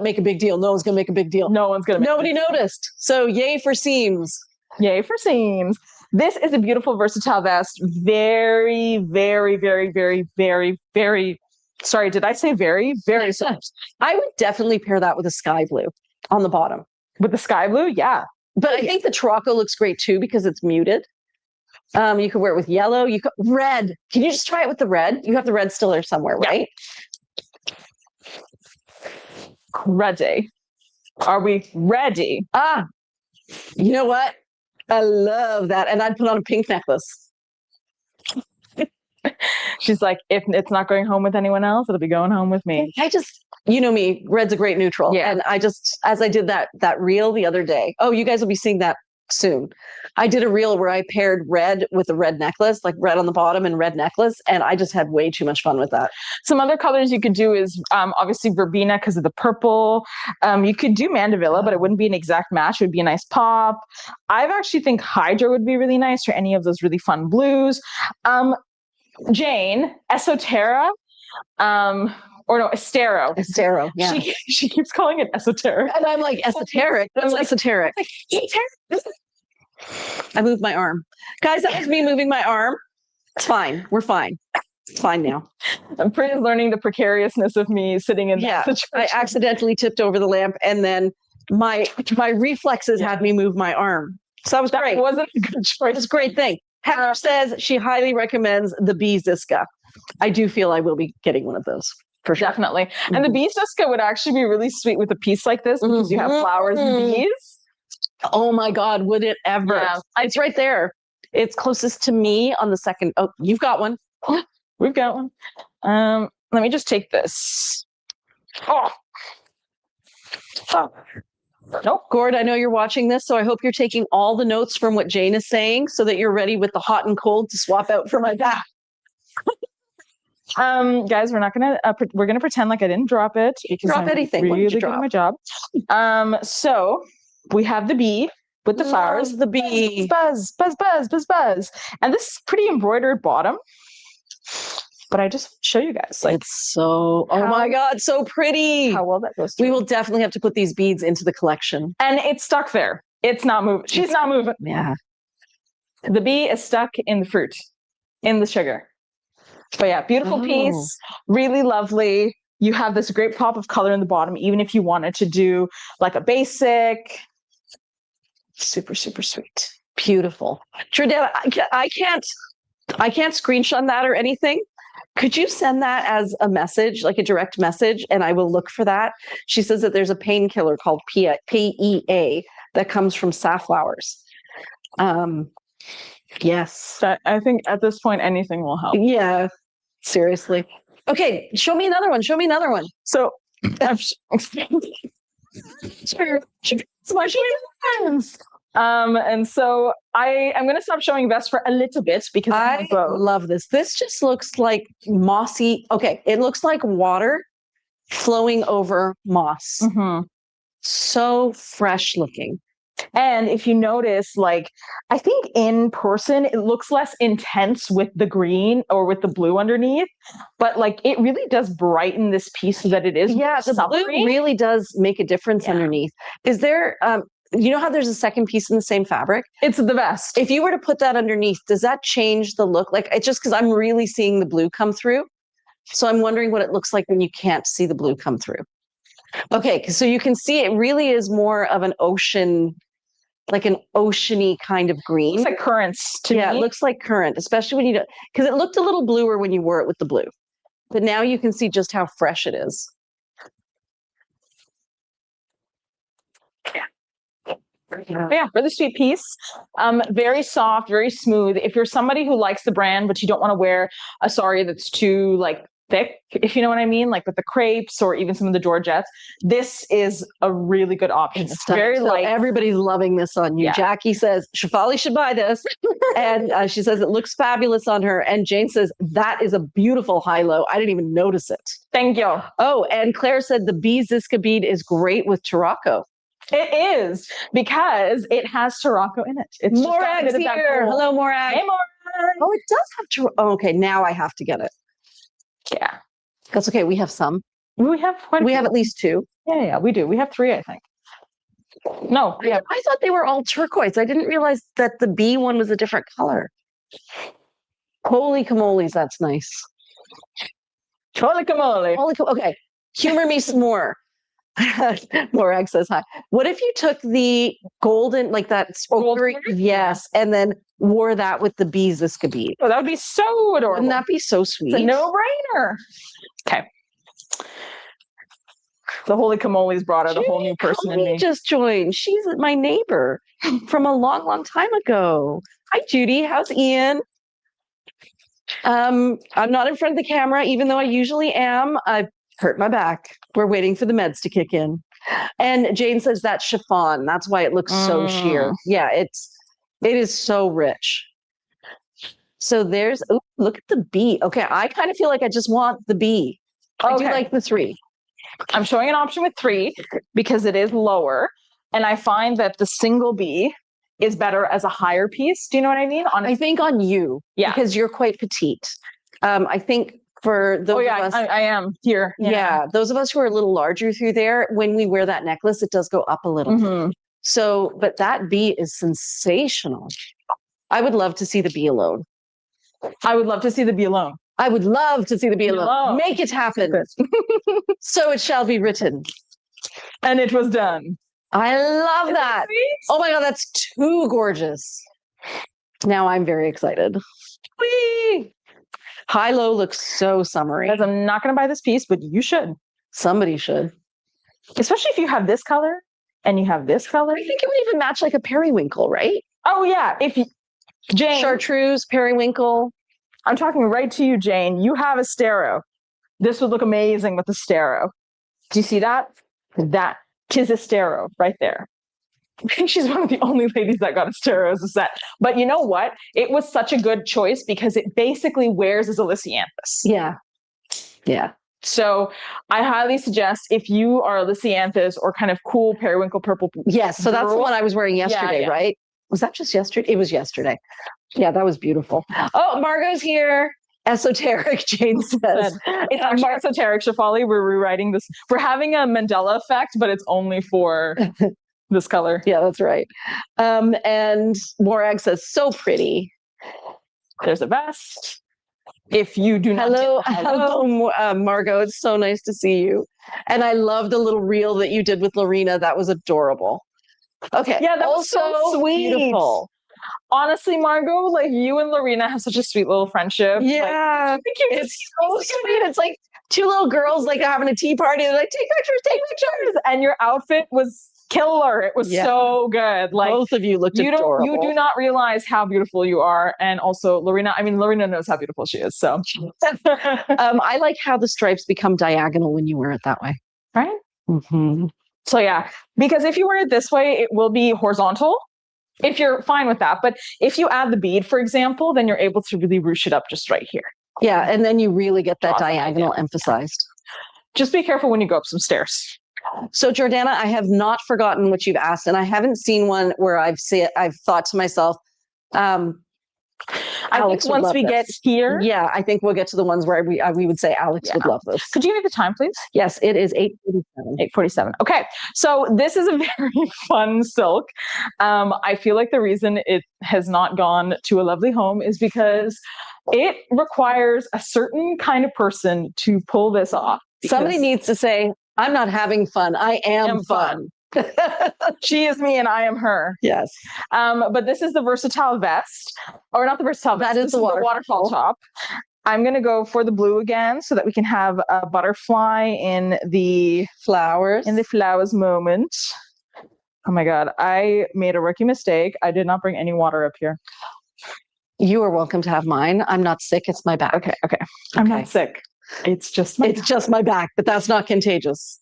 make a big deal, no one's going to make a big deal. Nobody noticed. So yay for seams. Yay for seams. This is a beautiful versatile vest. Very, very, very, very, very, very, sorry, did I say very? Very soft. I would definitely pair that with a sky blue on the bottom. With the sky blue? Yeah. But I think the Tarocco looks great too, because it's muted. You could wear it with yellow. Red. Can you just try it with the red? You have the red still there somewhere, right? Ready. Are we ready? You know what? I love that. And I'd put on a pink necklace. She's like, if it's not going home with anyone else, it'll be going home with me. You know me, red's a great neutral. Yeah. And as I did that reel the other day, you guys will be seeing that soon. I did a reel where I paired red with a red necklace, like red on the bottom and red necklace, and I just had way too much fun with that. Some other colors you could do is obviously verbena because of the purple. You could do mandevilla, but it wouldn't be an exact match. It would be a nice pop. I actually think hydra would be really nice, or any of those really fun blues. Jane, esoterra, or no, estero. Estero, yeah. She keeps calling it esoteric. And I'm like, esoteric? That's like, esoteric. I moved my arm. Guys, that was me moving my arm. It's fine. We're fine. It's fine now. I'm pretty learning the precariousness of me sitting in that situation. I accidentally tipped over the lamp, and then my reflexes had me move my arm. So that was great. That wasn't a good choice. It's a great thing. Heather says she highly recommends the Bee Ziska. I do feel I will be getting one of those. For sure. Definitely. Mm-hmm. And the Bee Ziska would actually be really sweet with a piece like this because you have flowers and bees. Oh my God, would it ever? Yeah. It's right there. It's closest to me on the second. Oh, you've got one. We've got one. Let me just take this. Oh. Nope. Gord, I know you're watching this, so I hope you're taking all the notes from what Jane is saying so that you're ready with the hot and cold to swap out for my back. Guys, we're gonna pretend like I didn't drop it because I'm anything. Really good at my job. So we have the bee with the flowers. The bee. Buzz, buzz, buzz, buzz, buzz. And this is pretty embroidered bottom. But I just show you guys. Like, it's so, oh my God, so pretty. How well that goes. We will definitely have to put these beads into the collection. And it's stuck there. It's not moving. She's not moving. Yeah. The bee is stuck in the fruit, in the sugar. But yeah, beautiful piece. Really lovely. You have this great pop of color in the bottom, even if you wanted to do like a basic. Super, super sweet. Beautiful. Jordana, I can't screenshot that or anything. Could you send that as a message, like a direct message, and I will look for that? She says that there's a painkiller called PEA that comes from safflowers. Yes. I think at this point, anything will help. Yeah, seriously. Okay, show me another one. So, and so I'm going to stop showing vests for a little bit because I love this. This just looks like mossy. Okay, it looks like water flowing over moss. Mm-hmm. So fresh looking. And if you notice, like, I think in person, it looks less intense with the green or with the blue underneath, but like it really does brighten this piece so that it is. Yeah, the blue really does make a difference underneath. Is there, you know how there's a second piece in the same fabric? It's the vest. If you were to put that underneath, does that change the look? Like, it's just because I'm really seeing the blue come through. So I'm wondering what it looks like when you can't see the blue come through. Okay, so you can see it really is more of an ocean, like an oceany kind of green. It's like currants to me. Yeah, it looks like currant, especially when you do, because it looked a little bluer when you wore it with the blue. But now you can see just how fresh it is. Yeah, really sweet piece. Very soft, very smooth. If you're somebody who likes the brand, but you don't want to wear a sari that's too like thick, if you know what I mean, like with the crepes or even some of the Georgettes, this is a really good option. It's very light. Everybody's loving this on you. Yeah. Jackie says Shafali should buy this, and she says it looks fabulous on her. And Jane says that is a beautiful high-low. I didn't even notice it. Thank you. Oh, and Claire said the Bee Ziska bead is great with Tarocco. It is because it has Tarocco in it. It's Morag's here. Hello, Morag. Hey, Morag. Oh, it does have Tarocco. Oh, okay, now I have to get it. Yeah, that's okay. We have some. We have at least two. Yeah, we do. We have three, I think. No, I thought they were all turquoise. I didn't realize that the bee one was a different color. Holy camoles, that's nice. Holy camole. Okay, humor me some more. Morag says hi. What if you took the golden, like that silvery, yes, and then wore that with the Bee Ziska bead? Oh, that would be so adorable. Wouldn't that be so sweet? It's a no-brainer. Okay. The Holy Camoles brought out a whole new person in me. Just joined. She's my neighbor from a long, long time ago. Hi, Judy. How's Ian? I'm not in front of the camera, even though I usually am. I've hurt my back. We're waiting for the meds to kick in. And Jane says that's chiffon. That's why it looks so sheer. Yeah, it is so rich. So there's, oh, look at the bee. Okay, I kind of feel like I just want the bee. I do like the 3. I'm showing an option with 3 because it is lower. And I find that the single bee is better as a higher piece. Do you know what I mean? I think on you, because you're quite petite. I think for those of us, I am here. Yeah, those of us who are a little larger through there, when we wear that necklace, it does go up a little. So, but that bee is sensational. I would love to see the bee alone. I would love to see the bee alone. I would love to see the bee alone. Make it happen. So it shall be written. And it was done. I love that. Oh my God, that's too gorgeous. Now I'm very excited. Whee! High-low looks so summery. Guys, I'm not going to buy this piece, but you should. Somebody should. Especially if you have this color and you have this color. I think it would even match like a periwinkle, right? Oh yeah. If you, Jane. Chartreuse, periwinkle. I'm talking right to you, Jane. You have a stero. This would look amazing with the stero. Do you see that? That is a stero right there. I think she's one of the only ladies that got a stero as a set. But you know what? It was such a good choice because it basically wears as a Lysianthus. Yeah. Yeah. So I highly suggest if you are a Lysianthus or kind of cool periwinkle purple. Yes. So that's the one I was wearing yesterday, right? Was that just yesterday? It was yesterday. Yeah, that was beautiful. Oh, Margot's here. Esoteric, Jane says. It's actually esoteric, Shafali. We're rewriting this. We're having a Mandela effect, but it's only for this color. Yeah, that's right. And Morag says, so pretty. There's a vest. If you do not... Hello, Margot. It's so nice to see you. And I love the little reel that you did with Lorena. That was adorable. Okay. Yeah, that was so sweet. Beautiful. Honestly, Margot, like you and Lorena have such a sweet little friendship. Yeah. Like, it's so sweet. It's like 2 little girls like having a tea party. They're like, take pictures. And your outfit was killer. It was so good. Like both of you looked adorable. You do not realize how beautiful you are. And also Lorena, I mean, Lorena knows how beautiful she is. So I like how the stripes become diagonal when you wear it that way. Right? Mm-hmm. So yeah, because if you wear it this way, it will be horizontal. If you're fine with that. But if you add the bead, for example, then you're able to really ruche it up just right here. Yeah. And then you really get that diagonal emphasized. Just be careful when you go up some stairs. So Jordana, I have not forgotten what you've asked, and I haven't seen one where I've thought to myself, I think once we get here, I think we'll get to the ones where we would say Alex would love this. Could you give me the time, please? Yes, it is 8:47. 8:47. Okay, so this is a very fun silk. I feel like the reason it has not gone to a lovely home is because it requires a certain kind of person to pull this off. Somebody needs to say, I'm not having fun. I am fun. She is me and I am her. Yes. But this is the versatile vest, or not the versatile vest. That is the waterfall top. I'm going to go for the blue again so that we can have a butterfly in the flowers. In the flowers moment. Oh my God. I made a rookie mistake. I did not bring any water up here. You are welcome to have mine. I'm not sick. It's my back. Okay. I'm not sick. It's just my back, but that's not contagious.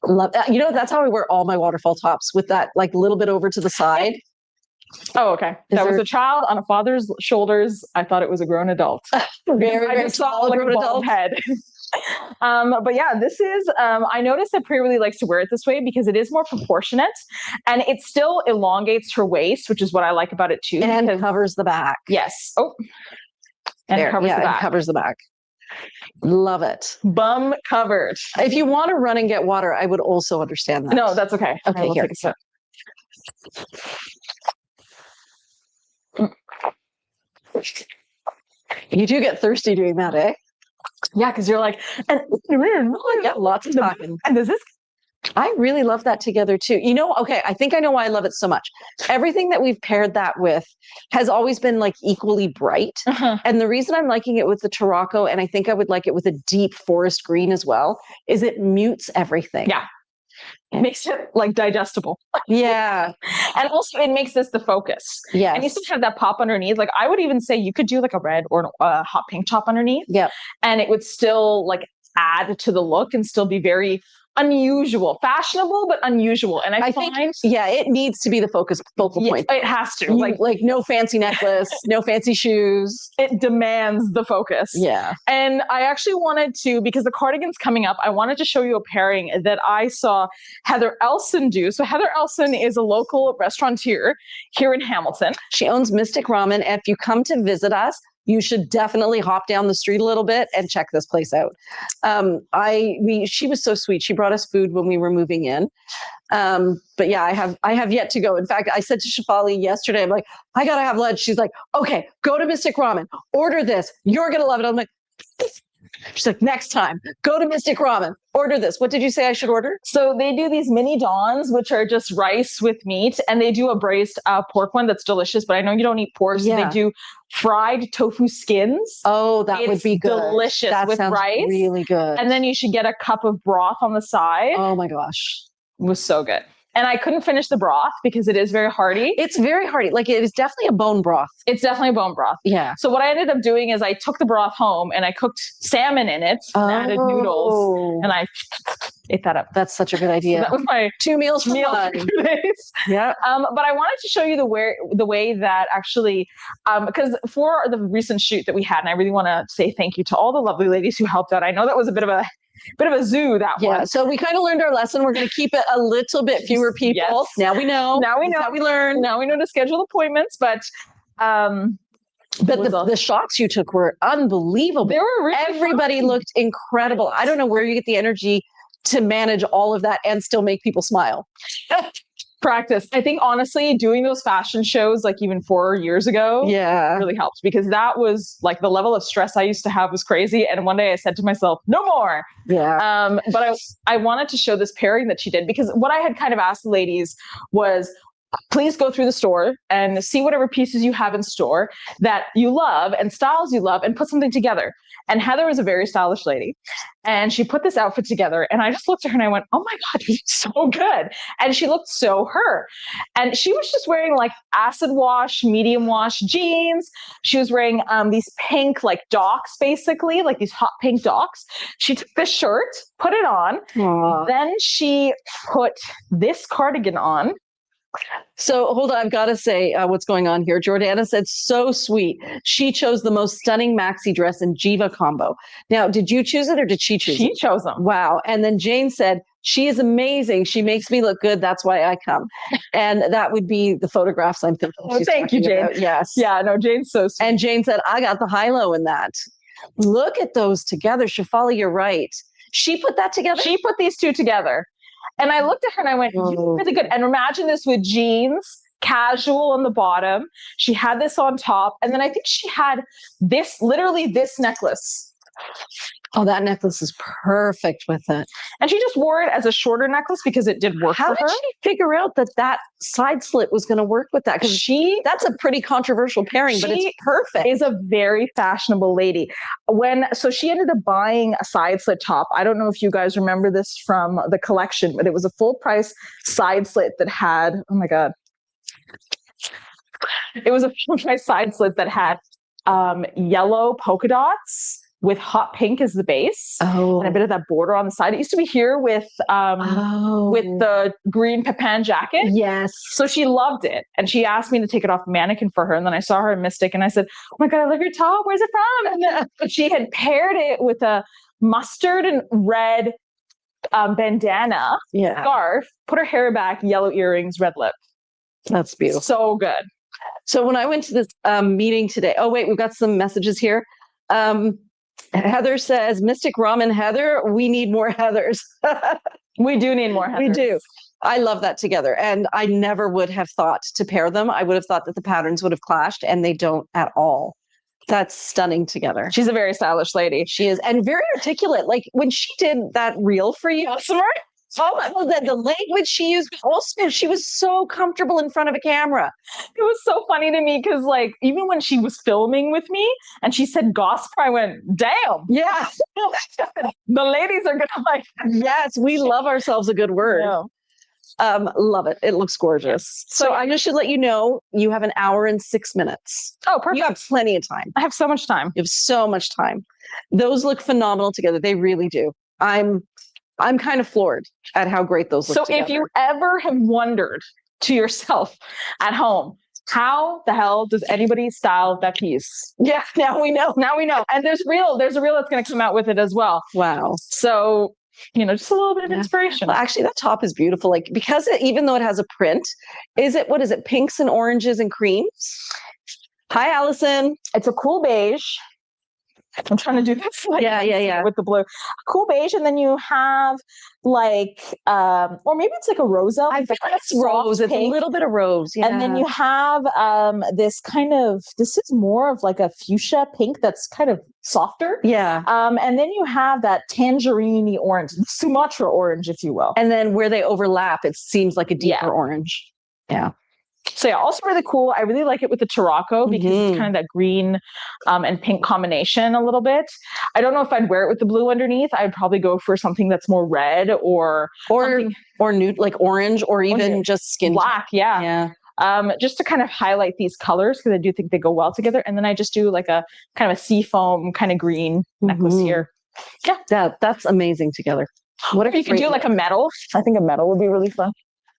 Love that. You know, that's how I wear all my waterfall tops, with that like little bit over to the side. Oh, okay. That was a child on a father's shoulders. I thought it was a grown adult. very tall, like grown adult head. But yeah, this is, I noticed that Priya really likes to wear it this way because it is more proportionate and it still elongates her waist, which is what I like about it too. And covers the back. Yes. Oh, and it covers the back. It covers the back. Love it. Bum covered. If you want to run and get water, I would also understand that. No, that's okay. Okay, here. Take a sip. You do get thirsty doing that, eh? Yeah, because you're like, and yeah, lots of talking. And does this? I really love that together too. You know, okay, I think I know why I love it so much. Everything that we've paired that with has always been like equally bright. And the reason I'm liking it with the Tarocco, and I think I would like it with a deep forest green as well, is it mutes everything. Yeah. It makes it like digestible. Yeah. And also it makes this the focus. Yeah. And you still have that pop underneath. Like I would even say you could do like a red or a hot pink top underneath. Yeah. And it would still like add to the look and still be very unusual, fashionable, but unusual. And I think, it needs to be the focal point. It has to. Like no fancy necklace, no fancy shoes. It demands the focus. Yeah. And I actually wanted to, because the cardigan's coming up, I wanted to show you a pairing that I saw Heather Elson do. So Heather Elson is a local restaurateur here in Hamilton. She owns Mystic Ramen. And if you come to visit us, you should definitely hop down the street a little bit and check this place out. She was so sweet. She brought us food when we were moving in. But yeah, I have yet to go. In fact, I said to Shefali yesterday, I'm like, I gotta have lunch. She's like, okay, go to Mystic Ramen, order this. You're gonna love it. I'm like, she's like, next time, go to Mystic Ramen, order this. What did you say I should order? So they do these mini dons, which are just rice with meat, and they do a braised pork one that's delicious, but I know you don't eat pork, so they do fried tofu skins. Oh, that would be good. Delicious that with sounds rice. Really good. And then you should get a cup of broth on the side. Oh my gosh. It was so good. And I couldn't finish the broth because it is very hearty. It's very hearty. Like it is definitely a bone broth. It's definitely a bone broth. Yeah. So what I ended up doing is I took the broth home and I cooked salmon in it, and added noodles, and I ate that up. That's such a good idea. So that was my 2 meals for 2 days. Yeah. But I wanted to show you the way that actually, because for the recent shoot that we had, and I really want to say thank you to all the lovely ladies who helped out. I know that was a bit of a zoo, that one. Yeah, so we kind of learned our lesson. We're going to keep it a little bit fewer people. Yes. Now we know. Now we know. How we learn. Now we know to schedule appointments, but the shots you took were unbelievable. They were really Everybody fun. looked incredible. I don't know where you get the energy to manage all of that and still make people smile. Practice. I think honestly, doing those fashion shows like even 4 years ago, really helped, because that was like the level of stress I used to have was crazy. And one day I said to myself, no more. Yeah. But I wanted to show this pairing that she did, because what I had kind of asked the ladies was, please go through the store and see whatever pieces you have in store that you love and styles you love and put something together. And Heather was a very stylish lady, and she put this outfit together, and I just looked at her and I went, oh my God, you look so good. And she looked so her. And she was just wearing like acid wash, medium wash jeans. She was wearing these pink like docks, basically like these hot pink docks. She took this shirt, put it on. Aww. Then she put this cardigan on. So hold on, I've got to say what's going on here. Jordana said, so sweet. She chose the most stunning maxi dress in Jiva combo. Now, did you choose it or did she choose it? She chose them. Wow. And then Jane said, she is amazing. She makes me look good. That's why I come. And that would be the photographs I'm thinking. Oh, thank you, Jane. About. Yes. Yeah, no, Jane's so sweet. And Jane said, I got the high-low in that. Look at those together. Shefali, you're right. She put that together? She put these two together. And I looked at her and I went, you look really good. And imagine this with jeans, casual on the bottom. She had this on top. And then I think she had this, literally this necklace. Oh, that necklace is perfect with it. And she just wore it as a shorter necklace because it did work for her. How did she figure out that side slit was going to work with that? Because that's a pretty controversial pairing, but it's perfect. She is a very fashionable lady. So she ended up buying a side slit top. I don't know if you guys remember this from the collection, but it was a full price side slit that had, oh my God. It was a full price side slit that had yellow polka dots with hot pink as the base, and a bit of that border on the side. It used to be here with the green Pepin jacket. Yes. So she loved it, and she asked me to take it off the mannequin for her. And then I saw her in Mystic, and I said, "Oh my God, I love your top. Where's it from?" And then she had paired it with a mustard and red bandana scarf. Put her hair back, yellow earrings, red lip. That's beautiful. So good. So when I went to this meeting today, oh wait, we've got some messages here. Heather says, Mystic Ramen Heather, we need more Heathers. We do need more Heathers. We do. I love that together. And I never would have thought to pair them. I would have thought that the patterns would have clashed, and they don't at all. That's stunning together. She's a very stylish lady. She is. And very articulate. Like when she did that reel for you, the language she used, also, she was so comfortable in front of a camera. It was so funny to me because, like, even when she was filming with me and she said gospel, I went, damn. Yeah. The ladies are going to like. Yes, we love ourselves a good word. Yeah. Love it. It looks gorgeous. So I just should let you know, you have 1 hour and 6 minutes. Oh, perfect. You have plenty of time. I have so much time. You have so much time. Those look phenomenal together. They really do. I'm kind of floored at how great those look So together. if you ever have wondered to yourself at home, how the hell does anybody style that piece? Yeah, now we know. Now we know. And there's a reel that's going to come out with it as well. Wow. So, just a little bit of inspiration. Well, actually, that top is beautiful. Like, because even though it has a print, what is it? Pinks and oranges and creams. Hi, Allison. It's a cool beige. I'm trying to do this. Yeah. With the blue. Cool beige. And then you have like, or maybe it's like a rose. I think it's rose. It's a little bit of rose. Yeah. And then you have this is more of like a fuchsia pink that's kind of softer. Yeah. And then you have that tangerine orange, Sumatra orange, if you will. And then where they overlap, it seems like a deeper orange. Yeah. So also really cool. I really like it with the Tarocco because it's kind of that green and pink combination a little bit. I don't know if I'd wear it with the blue underneath. I'd probably go for something that's more red or nude, like orange, or even just skin black. Yeah. Just to kind of highlight these colors, because I do think they go well together. And then I just do like a kind of a seafoam kind of green necklace here. Yeah, that's amazing together. What if you could do like a metal? I think a metal would be really fun.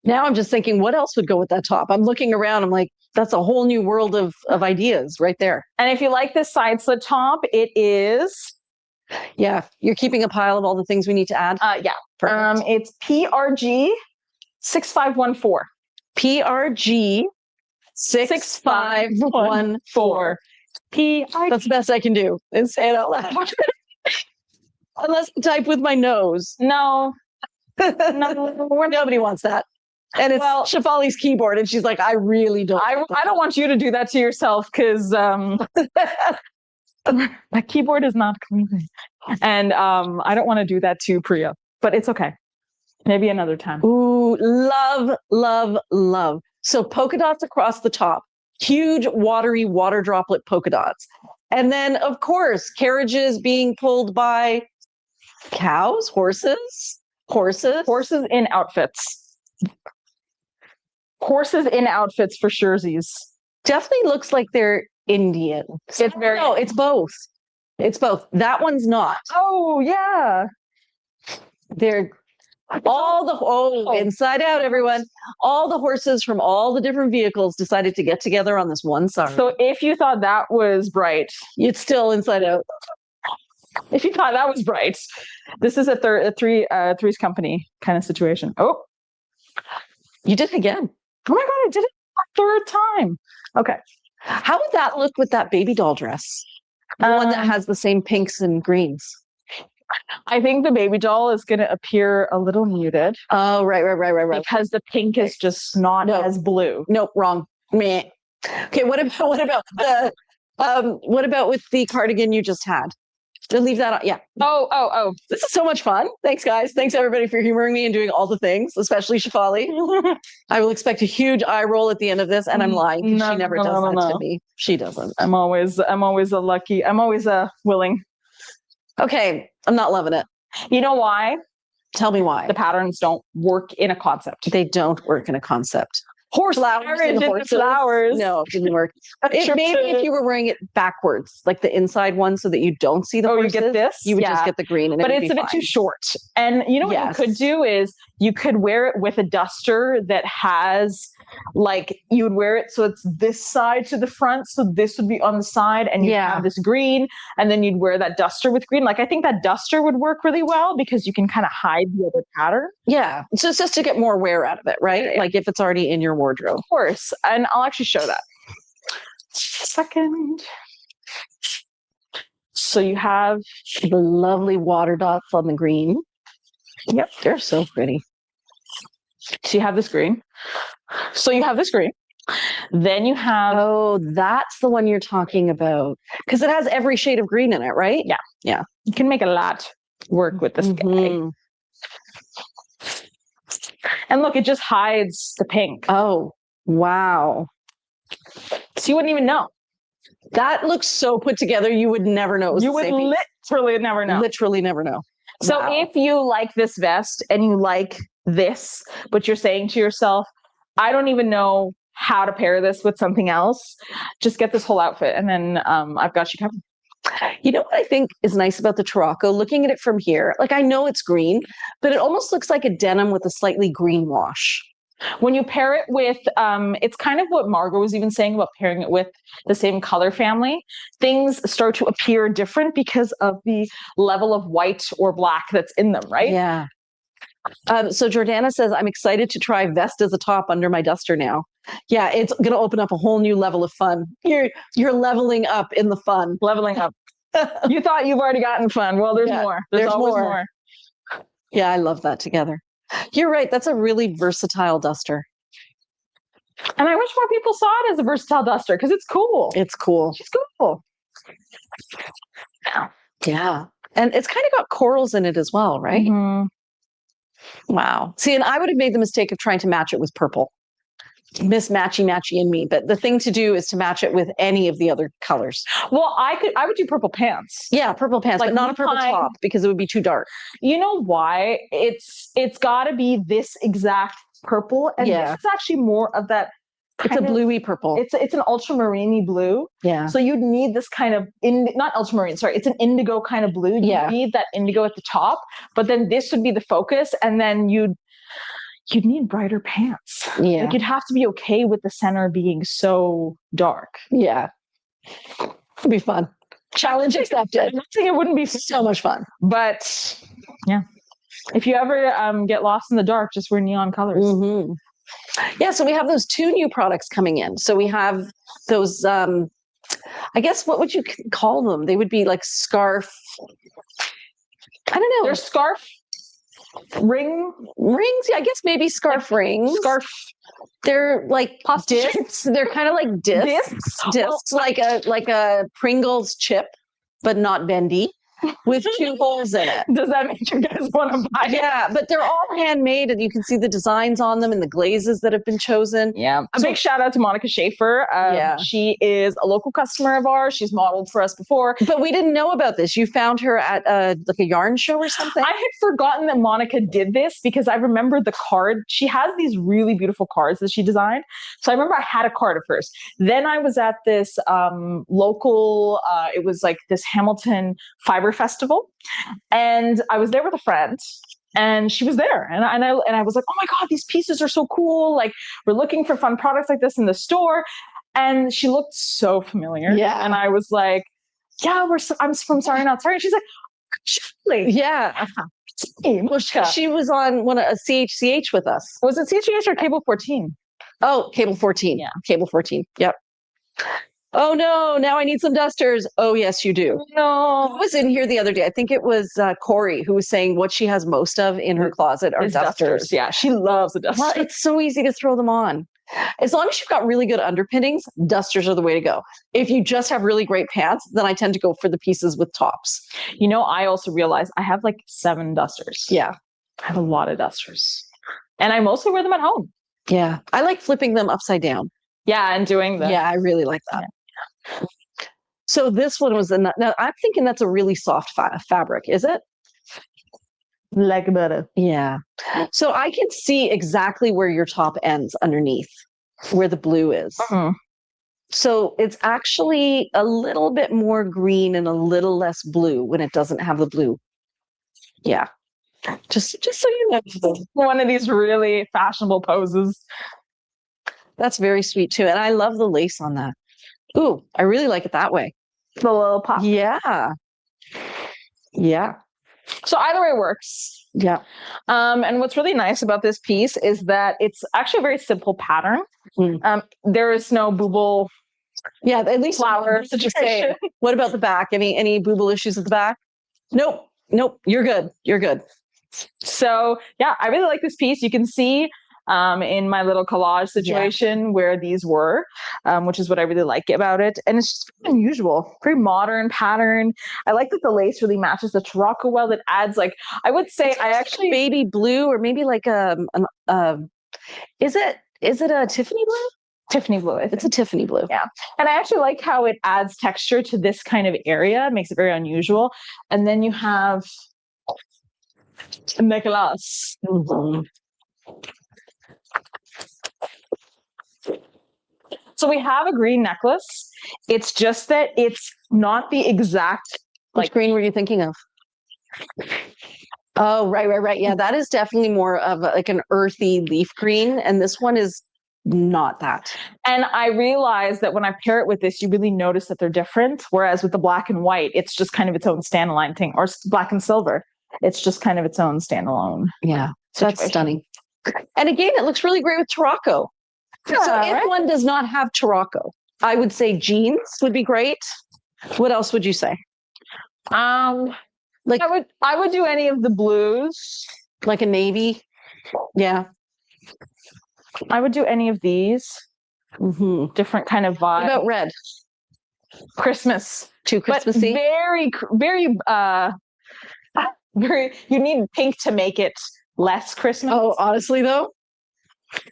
Now I'm just thinking, what else would go with that top? I'm looking around. I'm like, that's a whole new world of ideas right there. And if you like this side slit top, it is. Yeah. You're keeping a pile of all the things we need to add? Yeah. It's PRG 6514. PRG 6514. That's the best I can do. And say it out loud. Unless I type with my nose. No. Nobody wants that. And it's Shefali's keyboard, and she's like, I really don't. I don't want you to do that to yourself, because my keyboard is not clean. And I don't want to do that to Priya, but it's okay. Maybe another time. Ooh, love, love, love. So polka dots across the top, huge watery water droplet polka dots. And then, of course, carriages being pulled by cows, horses in outfits. Horses in outfits for surezies. Definitely looks like they're Indian. It's very. No, it's both. It's both. That one's not. Oh yeah. They're inside out, everyone. All the horses from all the different vehicles decided to get together on this one side. So if you thought that was bright, it's still inside out. If you thought that was bright, this is a Three's Company kind of situation. Oh, you did it again. Oh my God, I did it a third time. Okay. How would that look with that baby doll dress? The one that has the same pinks and greens. I think the baby doll is going to appear a little muted. Oh, right. Because the pink is just not as blue. Nope, wrong. Meh. Okay, what about with the cardigan you just had? To leave that on. Yeah. Oh. This is so much fun. Thanks, guys. Thanks, everybody, for humoring me and doing all the things, especially Shefali. I will expect a huge eye roll at the end of this, and I'm lying because she never does that to me. She doesn't. I'm always willing. Okay. I'm not loving it. You know why? Tell me why. The patterns don't work in a concept. They don't work in a concept. Flowers. No, it didn't work. Maybe if you were wearing it backwards, like the inside one, so that you don't see the horses, you get this? You would just get the green. But it's a bit too short. And you know what you could do is you could wear it with a duster that has, like, you would wear it so it's this side to the front, so this would be on the side, and you have this green, and then you'd wear that duster with green. Like, I think that duster would work really well because you can kind of hide the other pattern. Yeah. So it's just to get more wear out of it, right? Yeah. Like if it's already in your wardrobe. Of course. And I'll actually show that. Second. So you have the lovely water dots on the green. Yep. They're so pretty. So you have this green. Then you have... Oh, that's the one you're talking about. Because it has every shade of green in it, right? Yeah. Yeah. You can make a lot work with this guy. And look, it just hides the pink. Oh, wow. So you wouldn't even know. That looks so put together, you would never know. You would literally never know. Literally never know. So if you like this vest and you like this, but you're saying to yourself, I don't even know how to pair this with something else, just get this whole outfit, and then I've got you covered. You know what I think is nice about the Tarocco? Looking at it from here, like I know it's green, but it almost looks like a denim with a slightly green wash. When you pair it with, it's kind of what Margot was even saying about pairing it with the same color family. Things start to appear different because of the level of white or black that's in them, right? Yeah. So Jordana says, I'm excited to try vest as a top under my duster now. Yeah, it's going to open up a whole new level of fun. You're leveling up in the fun. Leveling up. You thought you've already gotten fun. Well, there's more. There's always more. Yeah, I love that together. You're right. That's a really versatile duster. And I wish more people saw it as a versatile duster because it's cool. It's cool. It's cool. Yeah. And it's kind of got corals in it as well, right? Mm-hmm. Wow. See, and I would have made the mistake of trying to match it with purple. Miss matchy in me, but the thing to do is to match it with any of the other colors. Well, I would do purple pants. Yeah, purple pants, like, but not a purple top because it would be too dark. You know why? It's got to be this exact purple, and this is actually more of that. It's a bluey purple. It's an ultramarine blue. Yeah. So you'd need this kind of not ultramarine. Sorry, it's an indigo kind of blue. You need that indigo at the top, but then this would be the focus, and then you'd need brighter pants. Yeah. Like you'd have to be okay with the center being so dark. Yeah. It'd be fun. Challenge accepted. I'm not saying it wouldn't be so much fun. But yeah. If you ever get lost in the dark, just wear neon colors. Mm-hmm. Yeah, so we have those 2 new products coming in. So we have those, I guess, what would you call them? They would be like scarf. I don't know. They're scarf rings. Yeah, I guess maybe scarf rings. Scarf. They're like discs. They're kind of like discs. Discs, like a Pringles chip, but not bendy, with 2 holes in it. Does that make you guys want to buy it? Yeah, but they're all handmade, and you can see the designs on them and the glazes that have been chosen. Yeah. A big shout out to Monica Schaefer. She is a local customer of ours. She's modeled for us before. But we didn't know about this. You found her at like a yarn show or something? I had forgotten that Monica did this because I remember the card. She has these really beautiful cards that she designed. So I remember I had a card at first. Then I was at this local, it was like this Hamilton Fiber Festival, and I was there with a friend, and she was there, and I was like, oh my god, these pieces are so cool, like we're looking for fun products like this in the store. And she looked so familiar, and I was like, yeah, I'm from Sorry Not Sorry. And she's like, Shirley. Yeah. Well, she was on a CHCH with us. Was it CHCH or Cable 14? Oh, Cable 14. Yeah, Cable 14. Yep. Oh no, now I need some dusters. Oh yes, you do. No. Who was in here the other day? I think it was Corey who was saying what she has most of in her closet are dusters. Yeah, she loves a duster. Well, it's so easy to throw them on. As long as you've got really good underpinnings, dusters are the way to go. If you just have really great pants, then I tend to go for the pieces with tops. You know, I also realized I have like 7 dusters. Yeah. I have a lot of dusters. And I mostly wear them at home. Yeah. I like flipping them upside down. Yeah, and doing that. Yeah, I really like that. Yeah. So this one was now I'm thinking that's a really soft fabric, is it? Like butter. Yeah. So I can see exactly where your top ends underneath, where the blue is. Uh-huh. So it's actually a little bit more green and a little less blue when it doesn't have the blue. Yeah. Just so you know. One of these really fashionable poses. That's very sweet too. And I love the lace on that. Ooh, I really like it that way. The little pop. Yeah. Yeah. So either way works. Yeah. And what's really nice about this piece is that it's actually a very simple pattern. There is no booble. Yeah, at least flower situation. What about the back? Any booble issues at the back? Nope. You're good. You're good. So yeah, I really like this piece. You can see in my little collage situation where these were, which is what I really like about it. And it's just very unusual, very modern pattern. I like that the lace really matches the Tarocco well. It adds like, I would say I actually baby blue, or maybe like is it a Tiffany blue? Tiffany blue. It's a Tiffany blue. Yeah. And I actually like how it adds texture to this kind of area. It makes it very unusual. And then you have Nicholas. So we have a green necklace. It's just that it's not the exact. Which green were you thinking of? Oh, right. Yeah, that is definitely more of like an earthy leaf green. And this one is not that. And I realized that when I pair it with this, you really notice that they're different. Whereas with the black and white, it's just kind of its own standalone thing, or black and silver. It's just kind of its own standalone. Yeah, that's stunning. And again, it looks really great with Tarocco. Yeah, so if one does not have Tarocco, I would say jeans would be great. What else would you say? Like I would do any of the blues. Like a navy. Yeah. I would do any of these. Mm-hmm. Different kind of vibe. What about red? Christmas. Too Christmassy? Very, you need pink to make it less Christmas. Oh, honestly though?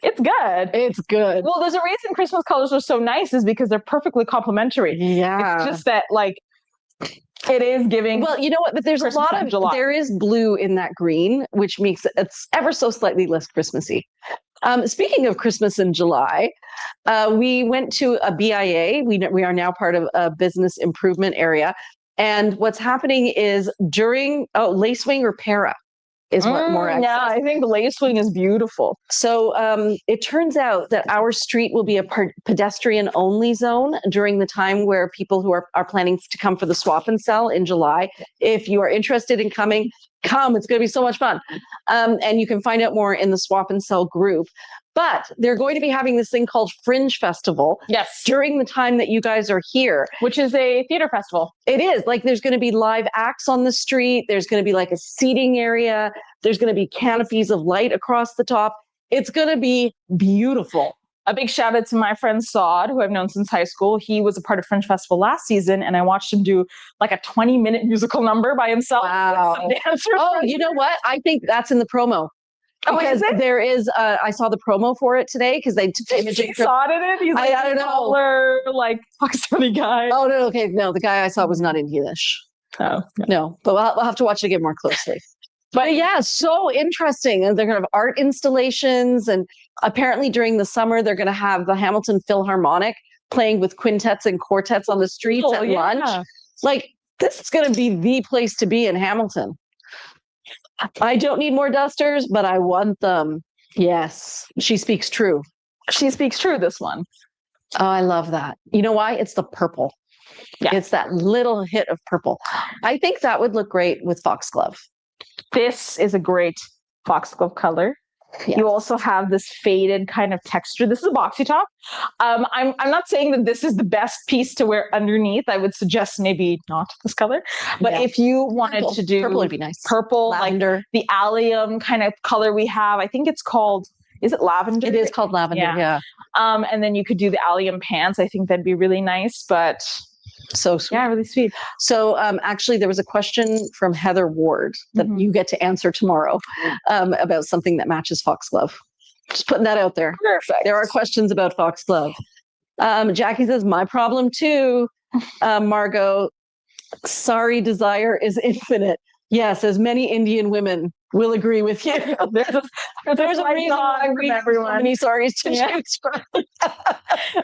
It's good. It's good. Well, there's a reason Christmas colors are so nice is because they're perfectly complementary. Yeah. It's just that like it is giving. Well, you know what? But there's Christmas a lot of July. There is blue in that green, which makes it's ever so slightly less Christmassy. Speaking of Christmas in July, we went to a BIA. We are now part of a business improvement area. And what's happening is during Lacewing or Para is what more access. Yeah, I think Lacewing is beautiful. So it turns out that our street will be a pedestrian only zone during the time where people who are planning to come for the swap and sell in July. If you are interested in coming, come. It's going to be so much fun. And you can find out more in the swap and sell group. But they're going to be having this thing called Fringe Festival. Yes. During the time that you guys are here. Which is a theater festival. It is. Like there's going to be live acts on the street. There's going to be like a seating area. There's going to be canopies of light across the top. It's going to be beautiful. A big shout out to my friend Saad, who I've known since high school. He was a part of Fringe Festival last season, and I watched him do like a 20-minute musical number by himself. Wow. With some dancers. Oh, you know what? I think that's in the promo. Because there is, I saw the promo for it today because they took images. Saw it in it. He's like I don't taller, like Pakistani guy. Oh no, okay, no, the guy I saw was not in Yiddish. Oh no, but we'll have to watch it again more closely. But yeah, so interesting. And they're going to have art installations, and apparently during the summer they're going to have the Hamilton Philharmonic playing with quintets and quartets on the streets at lunch. Like this is going to be the place to be in Hamilton. I don't need more dusters, but I want them. Yes, she speaks true. She speaks true, this one. Oh, I love that. You know why? It's the purple. Yeah. It's that little hit of purple. I think that would look great with foxglove. This is a great foxglove color. Yes. You also have this faded kind of texture. This is a boxy top. I'm not saying that this is the best piece to wear underneath. I would suggest maybe not this color. But if you wanted to do purple would be nice. Purple, lavender. Like the allium kind of color we have. I think it's called, is it lavender? It is called lavender, yeah. And then you could do the allium pants. I think that'd be really nice, but so sweet. Yeah, really sweet. So actually there was a question from Heather Ward that you get to answer tomorrow about something that matches foxglove. Just putting that out there. Perfect. There are questions about foxglove. Jackie says, my problem too, Margot. Sorry, desire is infinite. Yes, as many Indian women will agree with you. There's a reason why we have so many sorries to choose from.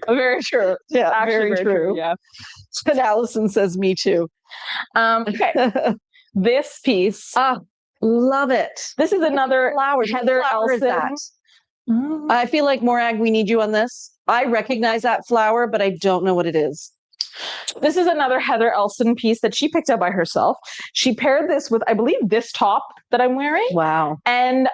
Very true. Yeah, actually very true. Yeah. And Allison says, me too. Okay. This piece. Love it. This is another flowers. Heather Elson. I feel like Morag, we need you on this. I recognize that flower, but I don't know what it is. This is another Heather Elson piece that she picked up by herself. She paired this with, I believe, this top that I'm wearing. Wow. And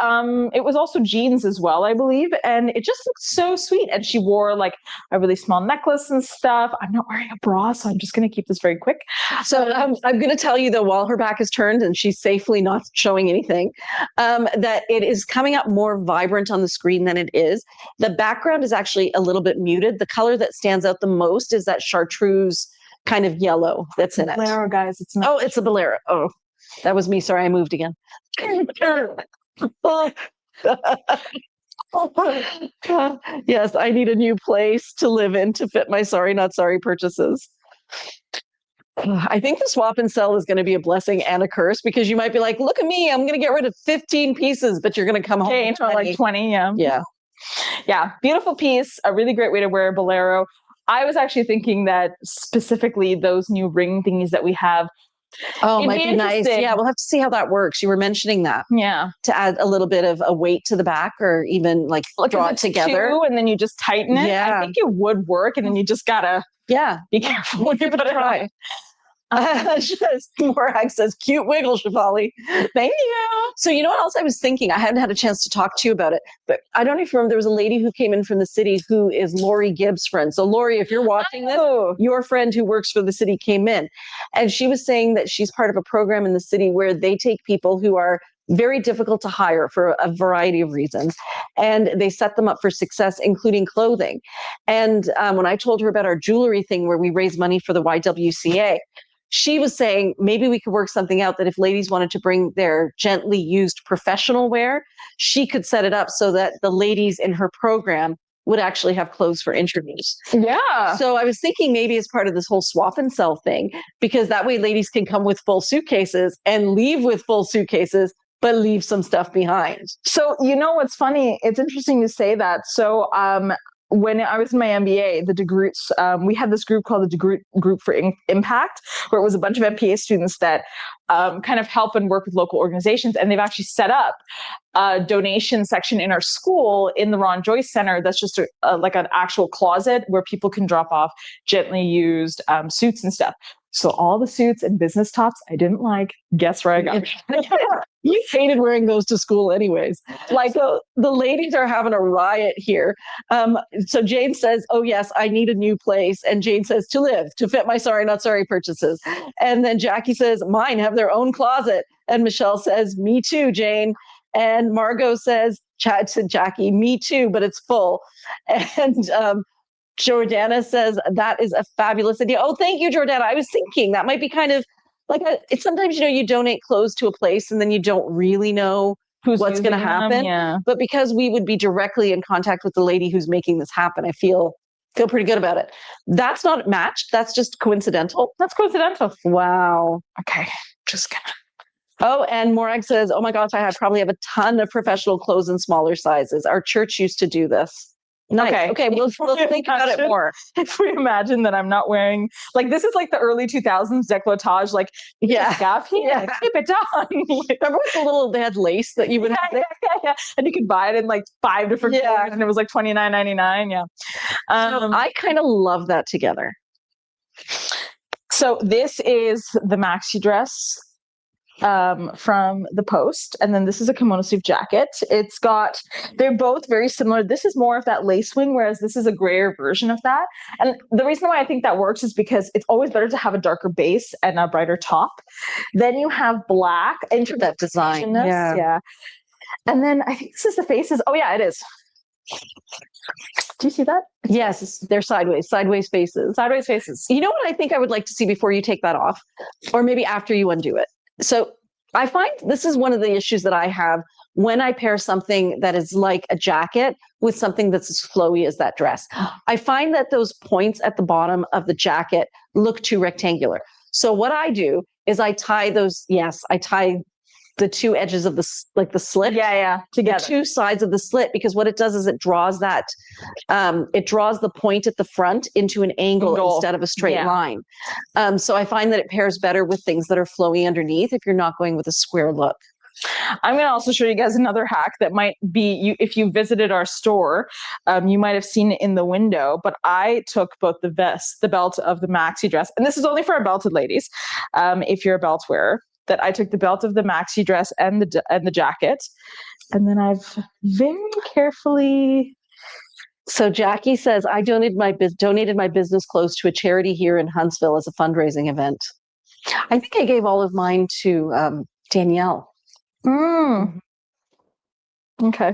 it was also jeans as well, I believe. And it just looked so sweet. And she wore like a really small necklace and stuff. I'm not wearing a bra, so I'm just going to keep this very quick. So I'm going to tell you, though, while her back is turned and she's safely not showing anything, that it is coming up more vibrant on the screen than it is. The background is actually a little bit muted. The color that stands out the most is that chartreuse kind of yellow that's in it. Bolero, guys. It's not. Oh, it's a bolero. Oh, that was me. Sorry, I moved again. Yes, I need a new place to live in to fit my sorry, not sorry purchases. I think the swap and sell is going to be a blessing and a curse, because you might be like, look at me, I'm going to get rid of 15 pieces, but you're going to come home with like 20. Yeah. Yeah. Yeah, beautiful piece, a really great way to wear a bolero. I was actually thinking that specifically those new ring thingies that we have. Oh, might be nice. Yeah, we'll have to see how that works. You were mentioning that. Yeah. To add a little bit of a weight to the back, or even like draw it together. And then you just tighten it. Yeah. I think it would work. And then you just gotta be careful when you you put it try. Morag says, cute wiggle, Shefali. Thank you. So you know what else I was thinking? I hadn't had a chance to talk to you about it, but I don't even remember. There was a lady who came in from the city who is Lori Gibbs' friend. So Lori, if you're watching this, your friend who works for the city came in, and she was saying that she's part of a program in the city where they take people who are very difficult to hire for a variety of reasons, and they set them up for success, including clothing. And when I told her about our jewelry thing where we raise money for the YWCA, she was saying maybe we could work something out that if ladies wanted to bring their gently used professional wear, she could set it up so that the ladies in her program would actually have clothes for interviews. Yeah. So I was thinking maybe as part of this whole swap and sell thing, because that way ladies can come with full suitcases and leave with full suitcases, but leave some stuff behind. So, you know what's funny? It's interesting you say that. So, when I was in my MBA, the DeGroots, we had this group called the DeGroot Group for Impact, where it was a bunch of MPA students that kind of help and work with local organizations. And they've actually set up a donation section in our school in the Ron Joyce Center. That's just like an actual closet where people can drop off gently used suits and stuff. So all the suits and business tops I didn't like, guess where I got them? You hated wearing those to school anyways. Like, so the ladies are having a riot here. So Jane says, oh yes, I need a new place. And Jane says, to live, to fit my sorry, not sorry purchases. And then Jackie says, mine have their own closet. And Michelle says, me too, Jane. And Margot says, Chad said, Jackie, me too, but it's full. And Jordana says, that is a fabulous idea. Oh, thank you, Jordana. I was thinking that might be kind of like it's sometimes, you know, you donate clothes to a place and then you don't really know what's going to happen. Yeah. But because we would be directly in contact with the lady who's making this happen, I feel pretty good about it. That's not matched. That's just coincidental. That's coincidental. Wow. Okay. Just gonna. Oh, and Morag says, oh my gosh, I probably have a ton of professional clothes in smaller sizes. Our church used to do this. Nice. Okay, we'll think about it more. If we imagine that I'm not wearing, like, this is like the early 2000s décolletage, like, scarf here, keep it on. Like, remember with the little, they had lace that you would have? Yeah. And you could buy it in like 5 different colors, and it was like $29.99. Yeah. So I kind of love that together. So this is the maxi dress from the Post, and then this is a kimono sleeve jacket. They're both very similar. This is more of that lace wing, whereas this is a grayer version of that. And the reason why I think that works is because it's always better to have a darker base and a brighter top. Then you have black into that design. Yeah. And then I think this is the faces. Oh yeah, it is. Do you see that? Yes, they're sideways faces. Sideways faces. You know what I think I would like to see before you take that off, or maybe after you undo it? So I find this is one of the issues that I have when I pair something that is like a jacket with something that's as flowy as that dress. I find that those points at the bottom of the jacket look too rectangular. So what I do is I tie the two edges of the slit. Together. The two sides of the slit, because what it does is it draws the point at the front into an angle instead of a straight line. So I find that it pairs better with things that are flowy underneath if you're not going with a square look. I'm going to also show you guys another hack that might be you if you visited our store, you might have seen it in the window, but I took both the belt of the maxi dress, and this is only for our belted ladies, if you're a belt wearer, that I took the belt of the maxi dress and the jacket, and then I've very carefully. So Jackie says, I donated my business clothes to a charity here in Huntsville as a fundraising event. I think I gave all of mine to Danielle. Okay.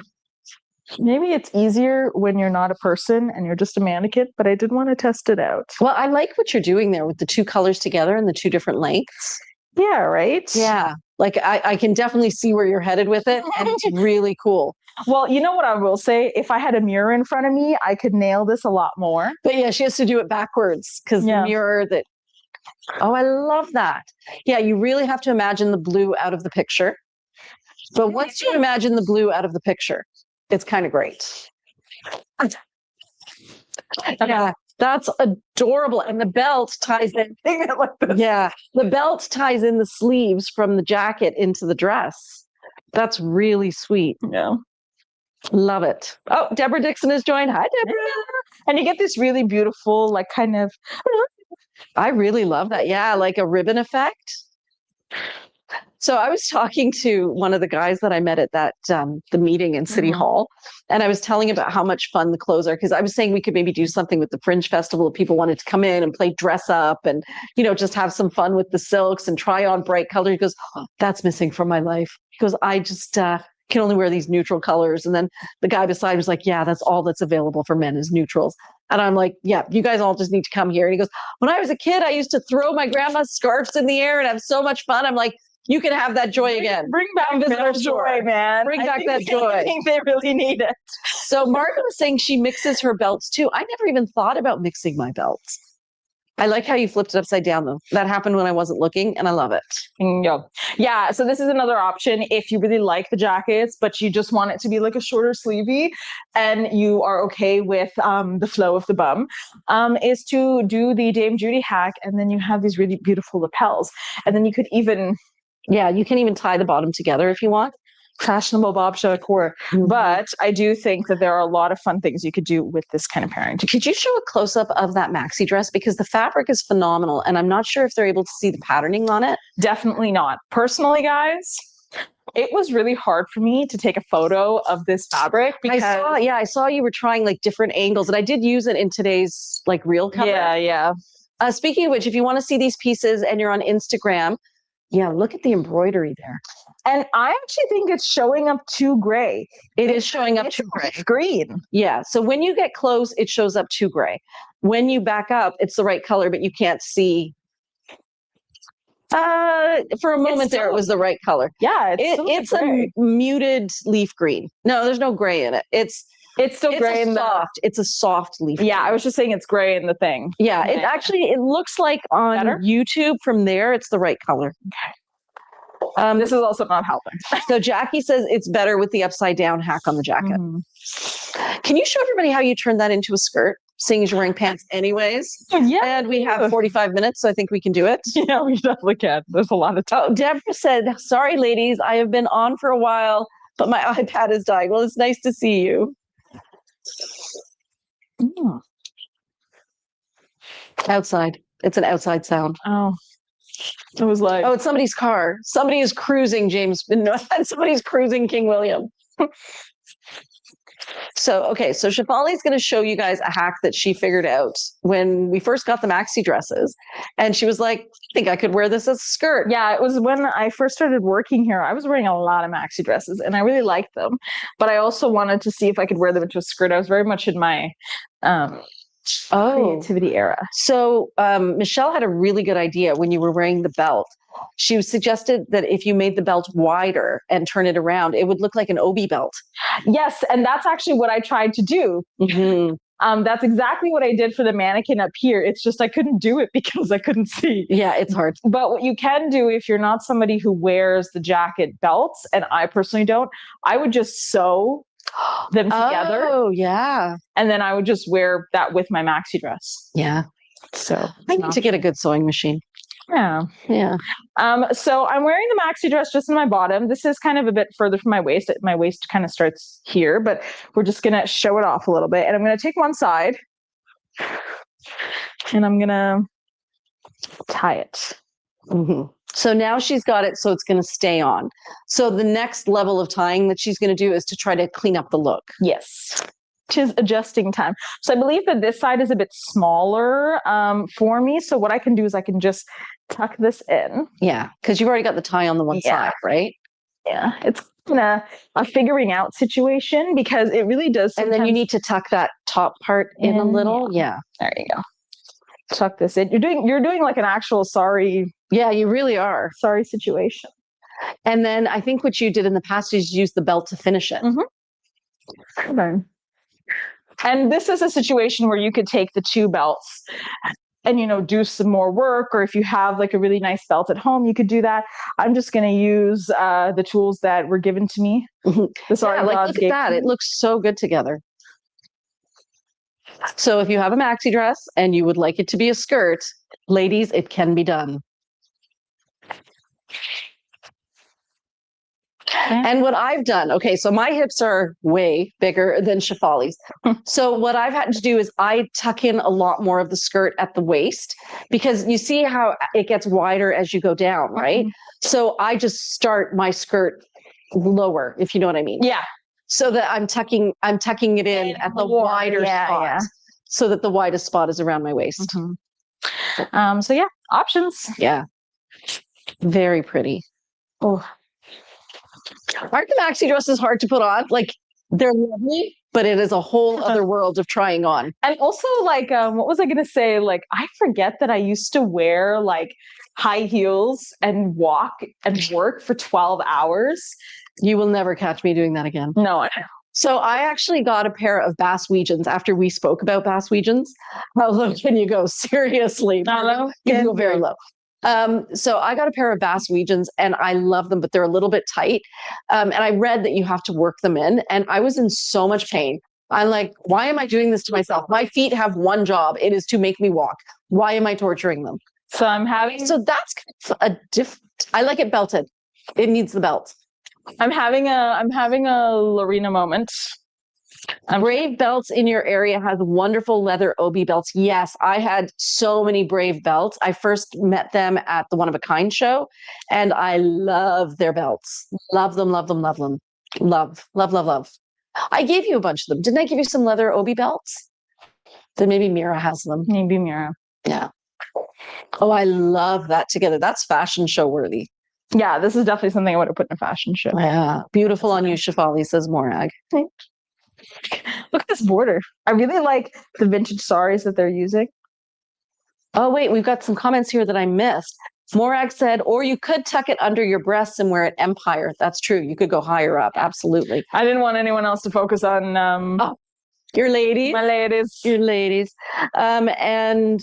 Maybe it's easier when you're not a person and you're just a mannequin, but I did want to test it out. Well, I like what you're doing there with the two colors together and the two different lengths. Yeah, right? Yeah. Like I can definitely see where you're headed with it, and it's really cool. Well, you know what I will say? If I had a mirror in front of me, I could nail this a lot more. But yeah, she has to do it backwards because the mirror that... Oh, I love that. Yeah, you really have to imagine the blue out of the picture. But once you imagine the blue out of the picture, it's kind of great. Yeah, that's adorable. And the belt ties in. Like this. Yeah, the belt ties in the sleeves from the jacket into the dress. That's really sweet. Yeah. Love it. Oh, Deborah Dixon has joined. Hi, Deborah. And you get this really beautiful, like kind of. I really love that. Yeah, like a ribbon effect. So I was talking to one of the guys that I met at that the meeting in City Hall, and I was telling about how much fun the clothes are, because I was saying we could maybe do something with the Fringe Festival if people wanted to come in and play dress up and, you know, just have some fun with the silks and try on bright colors. He goes, oh, that's missing from my life. He goes, I just can only wear these neutral colors. And then the guy beside was like, yeah, that's all that's available for men is neutrals. And I'm like, yeah, you guys all just need to come here. And he goes, when I was a kid, I used to throw my grandma's scarves in the air and have so much fun. I'm like, you can have that joy again. Bring back visitor joy, man. Bring back that joy. I think they really need it. So Martha was saying she mixes her belts too. I never even thought about mixing my belts. I like how you flipped it upside down though. That happened when I wasn't looking and I love it. Yeah. So this is another option if you really like the jackets, but you just want it to be like a shorter sleevey and you are okay with the flow of the bum, is to do the Dame Judy hack. And then you have these really beautiful lapels. And then you could even... Yeah, you can even tie the bottom together if you want. Fashionable Bob Shadakor. But I do think that there are a lot of fun things you could do with this kind of pairing. Could you show a close-up of that maxi dress? Because the fabric is phenomenal, and I'm not sure if they're able to see the patterning on it. Definitely not. Personally, guys, it was really hard for me to take a photo of this fabric because I saw you were trying like different angles, and I did use it in today's like reel cover. Yeah. Speaking of which, if you want to see these pieces and you're on Instagram, yeah, look at the embroidery there. And I actually think it's showing up too gray. It is showing up too gray. Green. Yeah. So when you get close, it shows up too gray. When you back up, it's the right color, but you can't see. For a moment there, it was the right color. Yeah. It's a muted leaf green. No, there's no gray in it. It's still gray in soft. It's a soft leaf. Yeah, green. I was just saying it's gray in the thing. Yeah, it looks like on YouTube from there, it's the right color. Okay. This is also not helping. So Jackie says it's better with the upside down hack on the jacket. Can you show everybody how you turn that into a skirt, seeing as you're wearing pants anyways? Yeah. And we have 45 minutes, so I think we can do it. Yeah, we definitely can. There's a lot of time. Oh, Deborah said, sorry, ladies, I have been on for a while, but my iPad is dying. Well, it's nice to see you. Outside. It's an outside sound. Oh, it was like, oh, it's somebody's car. Somebody is cruising somebody's cruising King William. So Shefali's going to show you guys a hack that she figured out when we first got the maxi dresses. And she was like, I think I could wear this as a skirt. Yeah, it was when I first started working here. I was wearing a lot of maxi dresses and I really liked them. But I also wanted to see if I could wear them into a skirt. I was very much in my creativity era. So Michelle had a really good idea when you were wearing the belt. She suggested that if you made the belt wider and turn it around, it would look like an obi belt. Yes, and that's actually what I tried to do. That's exactly what I did for the mannequin up here. It's just I couldn't do it because I couldn't see. Yeah, it's hard. But what you can do if you're not somebody who wears the jacket belts, and I personally don't, I would just sew them together. Oh, yeah. And then I would just wear that with my maxi dress. Yeah. So I need to get a good sewing machine. Yeah. So I'm wearing the maxi dress just in my bottom. This is kind of a bit further from my waist. My waist kind of starts here, but we're just going to show it off a little bit. And I'm going to take one side and I'm going to tie it. So now she's got it, so it's going to stay on. So the next level of tying that she's going to do is to try to clean up the look. Yes. Which is adjusting time. So I believe that this side is a bit smaller for me. So what I can do is I can just tuck this in. Yeah, because you've already got the tie on the one side, right? Yeah, it's a figuring out situation because it really does. And then you need to tuck that top part in a little. Yeah. There you go. Tuck this in. You're doing like an actual sorry. Yeah, you really are. Sorry situation. And then I think what you did in the past is use the belt to finish it. Okay. And this is a situation where you could take the two belts and, do some more work. Or if you have like a really nice belt at home, you could do that. I'm just going to use the tools that were given to me. Look at that. It looks so good together. So if you have a maxi dress and you would like it to be a skirt, ladies, it can be done. And what I've done, okay, so my hips are way bigger than Shefali's. So what I've had to do is I tuck in a lot more of the skirt at the waist, because you see how it gets wider as you go down, right? So I just start my skirt lower, if you know what I mean. Yeah. So that I'm tucking it in at the wider spot, so that the widest spot is around my waist. So yeah, options. Yeah. Very pretty. Oh. Aren't the maxi dresses hard to put on? Like, they're lovely, but it is a whole other world of trying on. And also, like, what was I going to say? Like, I forget that I used to wear like high heels and walk and work for 12 hours. You will never catch me doing that again. No, I know. So I actually got a pair of Basswegians after we spoke about Basswegians. How low can you go? Seriously. How low? You can go very low. So I got a pair of Basswegians and I love them, but they're a little bit tight. And I read that you have to work them in, and I was in so much pain. I'm like, why am I doing this to myself? My feet have one job. It is to make me walk. Why am I torturing them? So I'm having... So that's kind of I like it belted. It needs the belt. I'm having a Lorena moment. Brave belts in your area has wonderful leather OB belts. Yes, I had so many Brave belts. I first met them at the One of a Kind show, and I love their belts. Love them, love them, love them. Love, love, love, love. I gave you a bunch of them. Didn't I give you some leather OB belts? Then maybe Mira has them. Maybe Mira. Yeah. Oh, I love that together. That's fashion show worthy. Yeah, this is definitely something I would have put in a fashion show. Yeah. Beautiful on you, Shefali, says Morag. Look at this border. I really like the vintage saris that they're using. Oh, wait, we've got some comments here that I missed. Morag said, or you could tuck it under your breasts and wear it empire. That's true. You could go higher up. Absolutely. I didn't want anyone else to focus on your ladies. My ladies. Your ladies. And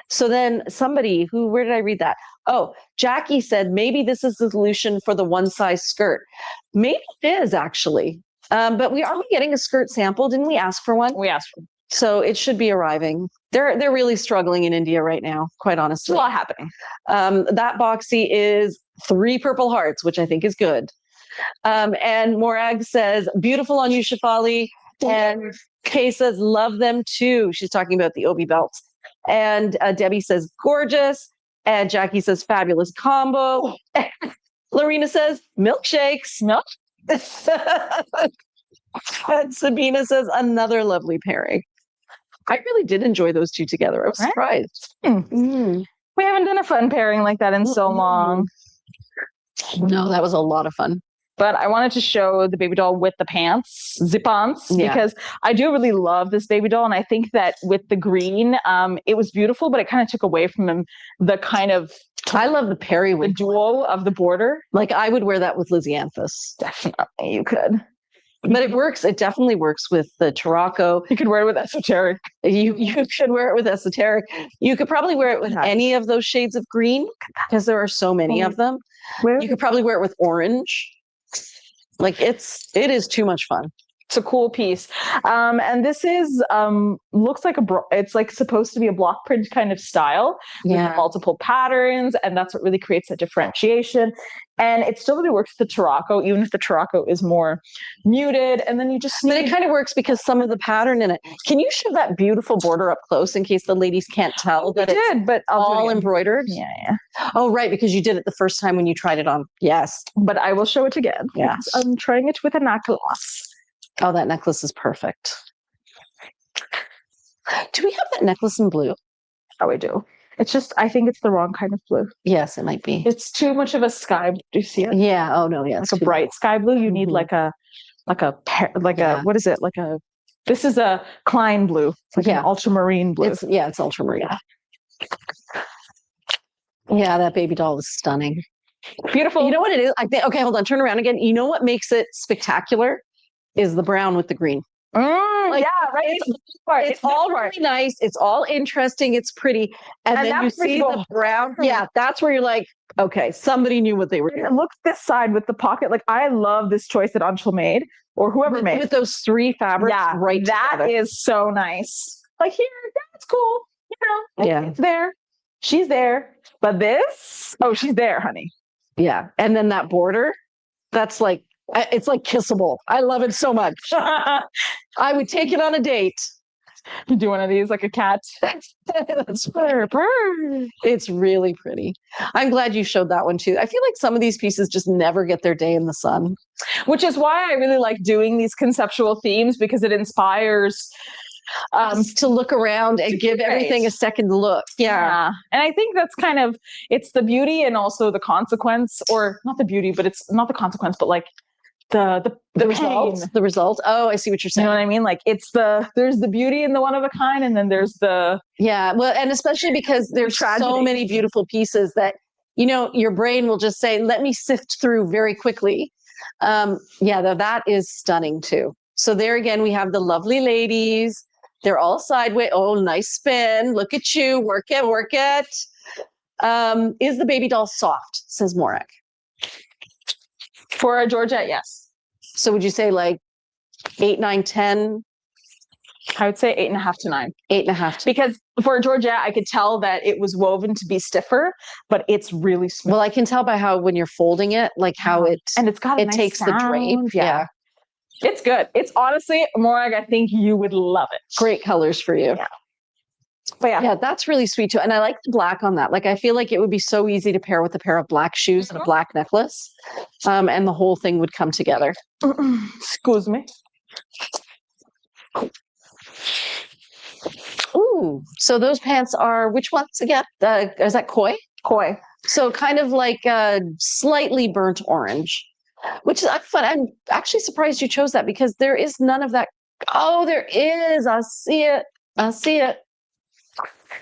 so then somebody where did I read that? Oh, Jackie said, maybe this is the solution for the one size skirt. Maybe it is actually. But are we getting a skirt sample? Didn't we ask for one? We asked for one. So it should be arriving. They're really struggling in India right now, quite honestly. There's a lot happening. That boxy is 3 purple hearts, which I think is good. And Morag says, beautiful on you, Shefali. And Kay says, love them too. She's talking about the OB belts. And Debbie says, gorgeous. And Jackie says, fabulous combo. Lorena says, milkshakes. Milk? And Sabina says, another lovely pairing. I really did enjoy those two together. I was surprised. We haven't done a fun pairing like that in so long. No, that was a lot of fun. But I wanted to show the baby doll with the pants, zip-ons, because I do really love this baby doll. And I think that with the green, it was beautiful, but it kind of took away from the kind of... I love the periwig. The dual of the border. Like, I would wear that with Lysianthus. Definitely, you could. But it works. It definitely works with the Tarocco. You could wear it with esoteric. You could wear it with esoteric. You could probably wear it with any of those shades of green, because there are so many of them. You could probably wear it with orange. Like, it is too much fun. It's a cool piece. And this is, looks like it's like supposed to be a block print kind of style with multiple patterns. And that's what really creates that differentiation. And it still really works with the Tarocco, even if the Tarocco is more muted. And then you just But it kind of works because some of the pattern in it. Can you show that beautiful border up close in case the ladies can't tell that but all embroidered? Yeah. Oh, right, because you did it the first time when you tried it on. Yes. But I will show it again. Yes. I'm trying it with a necklace. Oh, that necklace is perfect. Do we have that necklace in blue? Oh, we do. It's just, I think it's the wrong kind of blue. Yes, it might be. It's too much of a sky. Do you see it? Yeah. Oh no. Yeah. It's a bright sky blue. You need like a what is it? This is a Klein blue. It's like an ultramarine blue. It's ultramarine. Yeah, that baby doll is stunning. Beautiful. You know what it is? I think. Okay, hold on. Turn around again. You know what makes it spectacular is the brown with the green. Right. It's all really nice. It's all interesting. It's pretty. And then you see the brown. Yeah, that's where you're like, okay, somebody knew what they were doing. Look this side with the pocket. Like, I love this choice that Anshul made, or whoever made. With those 3 fabrics right that together. Is so nice. Like here, that's cool. Yeah. It's there. She's there. But this, oh, she's there, honey. Yeah. And then that border, that's like, it's like kissable. I love it so much. I would take it on a date. You do one of these like a cat. That's purr. It's really pretty. I'm glad you showed that one too. I feel like some of these pieces just never get their day in the sun. Which is why I really like doing these conceptual themes, because it inspires us to look around and give everything a second look. Yeah. And I think that's kind of, it's the beauty and also the consequence, or not the beauty, but it's not the consequence, but like the result. Oh, I see what you're saying. You know what I mean? Like there's the beauty in the one of a kind, and then there's the well, and especially because there's so many beautiful pieces that your brain will just say, let me sift through very quickly. That is stunning too. So there again, we have the lovely ladies. They're all sideways. Oh, nice spin. Look at you. Work it. Is the baby doll soft? Says Morag. For a Georgette, yes. So would you say like 8, 9, 10? I would say 8.5 to 9. 8.5. Because for a Georgette, I could tell that it was woven to be stiffer, but it's really smooth. Well, I can tell by how when you're folding it, like how it nice takes sound. The drape. Yeah. It's good. It's honestly, Morag, I think you would love it. Great colors for you. Yeah. But yeah, that's really sweet too. And I like the black on that. Like, I feel like it would be so easy to pair with a pair of black shoes and a black necklace. And the whole thing would come together. Excuse me. Ooh, so those pants are, which ones again? Is that koi? Koi. So kind of like a slightly burnt orange, which is fun. I'm actually surprised you chose that because there is none of that. Oh, there is. I see it.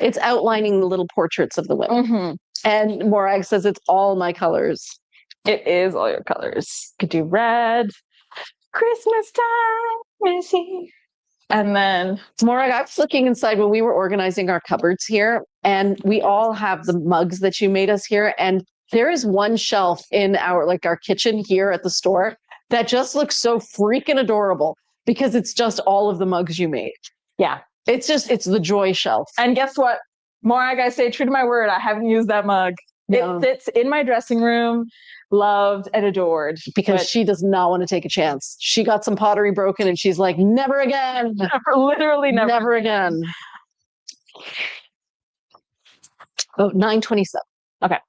It's outlining the little portraits of the women. Mm-hmm. And Morag says it's all my colors. It is all your colors. Could do red. Christmas time, Missy. And then Morag, I was looking inside when we were organizing our cupboards here, and we all have the mugs that you made us here. And there is one shelf in our kitchen here at the store that just looks so freaking adorable because it's just all of the mugs you made. Yeah. It's the joy shelf. And guess what? Morag, I say true to my word, I haven't used that mug. No. It sits in my dressing room, loved and adored. Because she does not want to take a chance. She got some pottery broken and she's like, never again. Literally never. Never again. Oh, 9:27. Okay.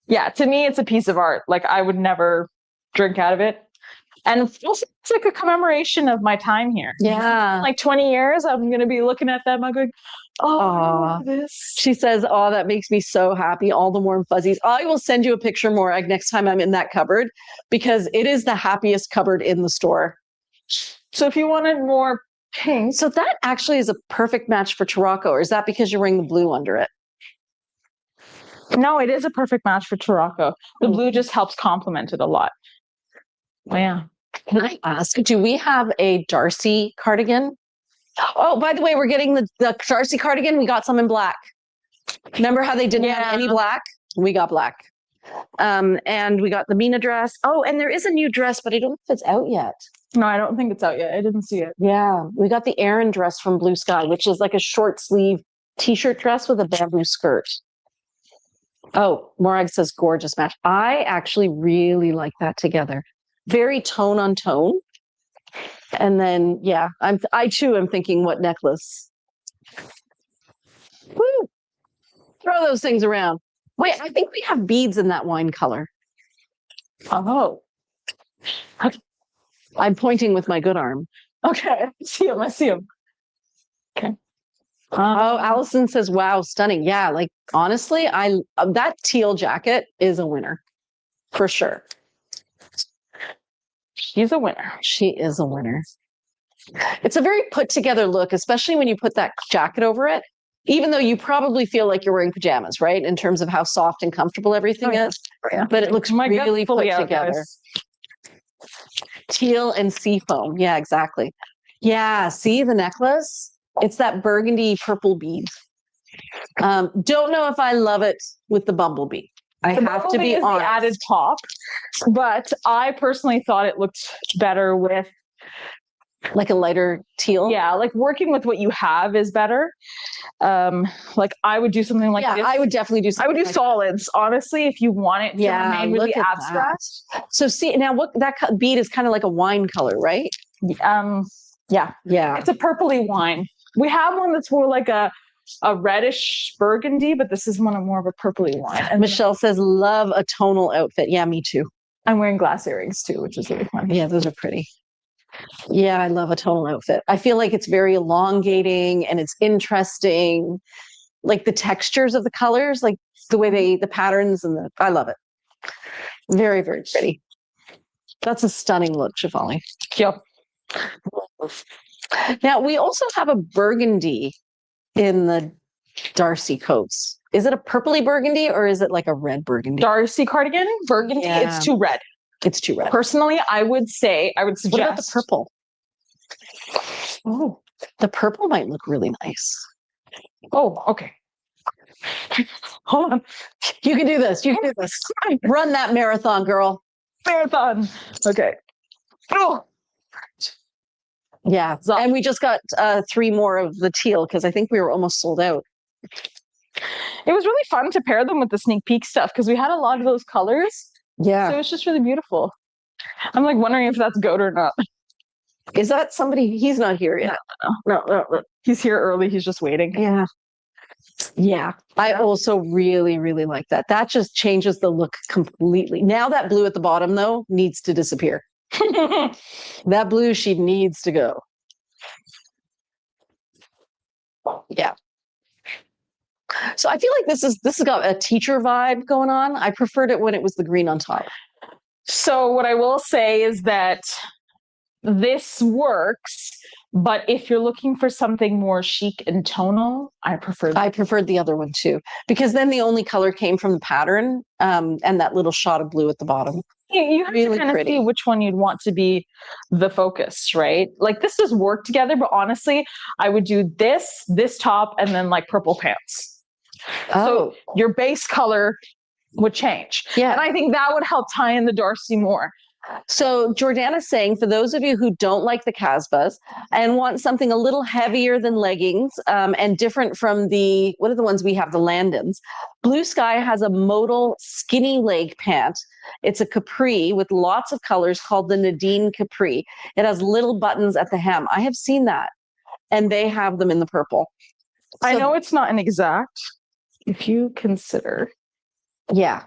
Yeah, to me, it's a piece of art. Like, I would never drink out of it. And also, it's like a commemoration of my time here. Yeah. Like 20 years, I'm going to be looking at that mug going, oh, this. She says, oh, that makes me so happy. All the warm fuzzies. I will send you a picture, Morag, next time I'm in that cupboard because it is the happiest cupboard in the store. So if you wanted more pink. So that actually is a perfect match for Tarocco, or is that because you're wearing the blue under it? No, it is a perfect match for Tarocco. The blue just helps complement it a lot. Well, yeah. Can I ask, do we have a Darcy cardigan? Oh, by the way, we're getting the Darcy cardigan. We got some in black. Remember how they didn't have any black? We got black. And we got the Mina dress. Oh, and there is a new dress, but I don't know if it's out yet. No, I don't think it's out yet. I didn't see it. Yeah, we got the Erin dress from Blue Sky, which is like a short sleeve t-shirt dress with a bamboo skirt. Oh, Morag says gorgeous match. I actually really like that together. Very tone on tone. And then, yeah, I too am thinking what necklace. Woo! Throw those things around. Wait, I think we have beads in that wine color. Oh. I'm pointing with my good arm. Okay, I see him. Okay. Oh, Allison says, wow, stunning. Yeah, like, honestly, that teal jacket is a winner. For sure. She's a winner. She is a winner. It's a very put together look, especially when you put that jacket over it, even though you probably feel like you're wearing pajamas, right? In terms of how soft and comfortable everything is. Yeah. But it looks really put together. Guys. Teal and sea foam. Yeah, exactly. Yeah, see the necklace? It's that burgundy purple bead. Don't know if I love it with the bumblebee. I have to be honest. The added pop, but I personally thought it looked better with Like a lighter teal? Yeah, like working with what you have is better. Like I would do something like this. I would definitely do something. I would do solids, honestly, if you want it to remain really abstract. So see, now what that bead is kind of like a wine color, right? Yeah. It's a purpley wine. We have one that's more like a reddish burgundy, but this is more of a purpley wine. And Michelle says, love a tonal outfit. Yeah, me too. I'm wearing glass earrings too, which is really fun. Yeah, those are pretty. Yeah, I love a tonal outfit. I feel like it's very elongating and it's interesting. Like the textures of the colors, like the way the patterns I love it. Very, very pretty. That's a stunning look, Shefali. Yep. Now, we also have a burgundy in the Darcy coats. Is it a purpley burgundy or is it like a red burgundy? Darcy cardigan, burgundy, it's too red. It's too red. Personally, I would suggest. What about the purple? Oh, the purple might look really nice. Oh, okay. Hold on. You can do this. You can do this. Run that marathon, girl. Marathon. Okay. Oh. Yeah. And we just got 3 more of the teal because I think we were almost sold out. It was really fun to pair them with the sneak peek stuff because we had a lot of those colors. Yeah. So it was just really beautiful. I'm like wondering if that's goat or not. Is that somebody? He's not here yet. No. He's here early. He's just waiting. Yeah. Yeah. I also really, really like that. That just changes the look completely. Now that blue at the bottom, though, needs to disappear. That blue, she needs to go. Yeah. So I feel like this has got a teacher vibe going on. I preferred it when it was the green on top. So what I will say is that this works, but if you're looking for something more chic and tonal, I preferred the other one too, because then the only color came from the pattern and that little shot of blue at the bottom. You have really to kind of see which one you'd want to be the focus, right? Like this does work together, but honestly, I would do this top, and then like purple pants. So your base color would change. Yeah. And I think that would help tie in the Darcy more. So Jordana's saying, for those of you who don't like the Casbahs and want something a little heavier than leggings and different from what are the ones we have, the Landons, Blue Sky has a modal skinny leg pant. It's a capri with lots of colors called the Nadine Capri. It has little buttons at the hem. I have seen that, and they have them in the purple. I know it's not an exact, if you consider. Yeah.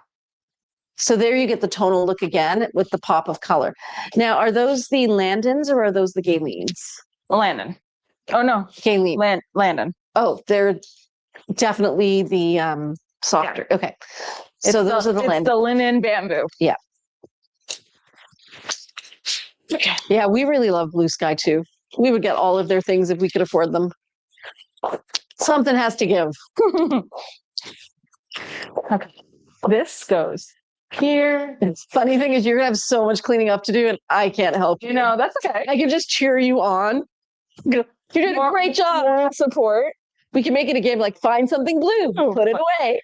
So there you get the tonal look again with the pop of color. Now, are those the Landons or are those the Galines? Landon. Oh, no. Galeen. Landon. Oh, they're definitely the softer. Yeah. Okay. So those are the Landon. It's the linen bamboo. Yeah. Okay. Yeah, we really love Blue Sky too. We would get all of their things if we could afford them. Something has to give. Okay. This goes here. Funny thing is, you're gonna have so much cleaning up to do, and I can't help you. No, that's okay. I can just cheer you on. You're doing a great job. Support. We can make it a game like find something blue, put it away.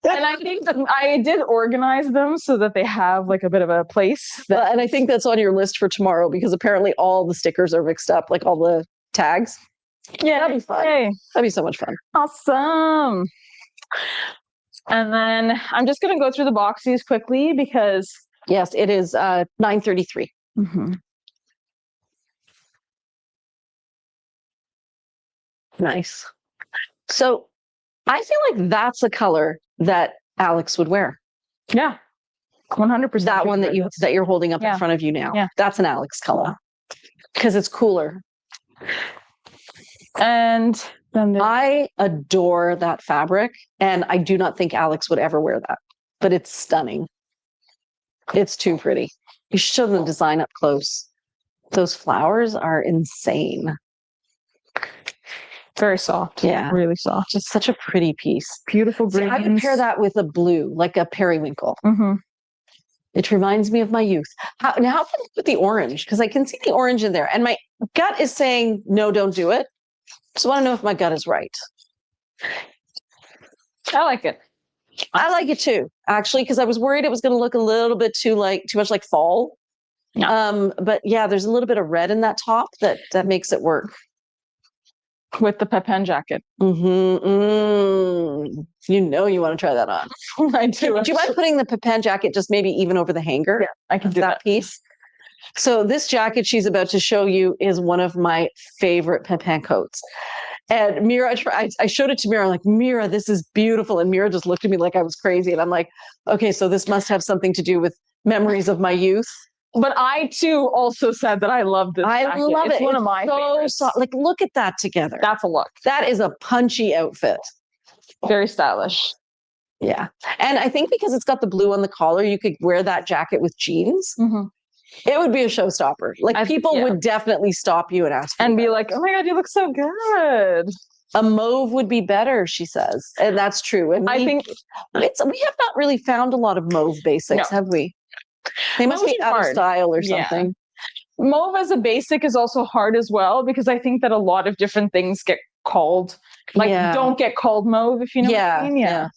And I think I did organize them so that they have like a bit of a place. And I think that's on your list for tomorrow because apparently all the stickers are mixed up, like all the tags. Yeah, that'd be fun. Hey. That'd be so much fun. Awesome. And then I'm just going to go through the boxies quickly because... Yes, it is 9:33. Mm-hmm. Nice. So I feel like that's a color that Alex would wear. Yeah, 100%. That one that you're holding up in front of you now. Yeah, that's an Alex color because it's cooler. And then I adore that fabric, and I do not think Alex would ever wear that, but it's stunning. It's too pretty. You should show them the design up close. Those flowers are insane. Very soft. Yeah. Really soft. Just such a pretty piece. Beautiful greens. I would pair that with a blue, like a periwinkle. Mm-hmm. It reminds me of my youth. How can I put the orange? Because I can see the orange in there. And my gut is saying, no, don't do it. So I want to know if my gut is right. I like it. I like it too, actually, because I was worried it was going to look a little bit too much like fall. Yeah. But yeah, there's a little bit of red in that top that makes it work. With the Pepin jacket. You you want to try that on. I do. Do you mind putting the Pepin jacket just maybe even over the hanger? Yeah, I can do that piece. So this jacket she's about to show you is one of my favorite Pepin coats. And Mira, I showed it to Mira, I'm like, Mira, this is beautiful. And Mira just looked at me like I was crazy. And I'm like, okay, so this must have something to do with memories of my youth. But I too also said that I love this jacket. I love it. It's one of my favorites. Like, look at that together. That's a look. That is a punchy outfit. Very stylish. Yeah. And I think because it's got the blue on the collar, you could wear that jacket with jeans. Mm-hmm. It would be a showstopper. Like people would definitely stop you and ask you. And be like, oh my God, you look so good. A mauve would be better, she says. And that's true. And I think we have not really found a lot of mauve basics, have we? They must be out of style or something. Yeah. Mauve as a basic is also hard as well, because I think that a lot of different things get called, don't get called mauve, if you know what I mean. Yeah.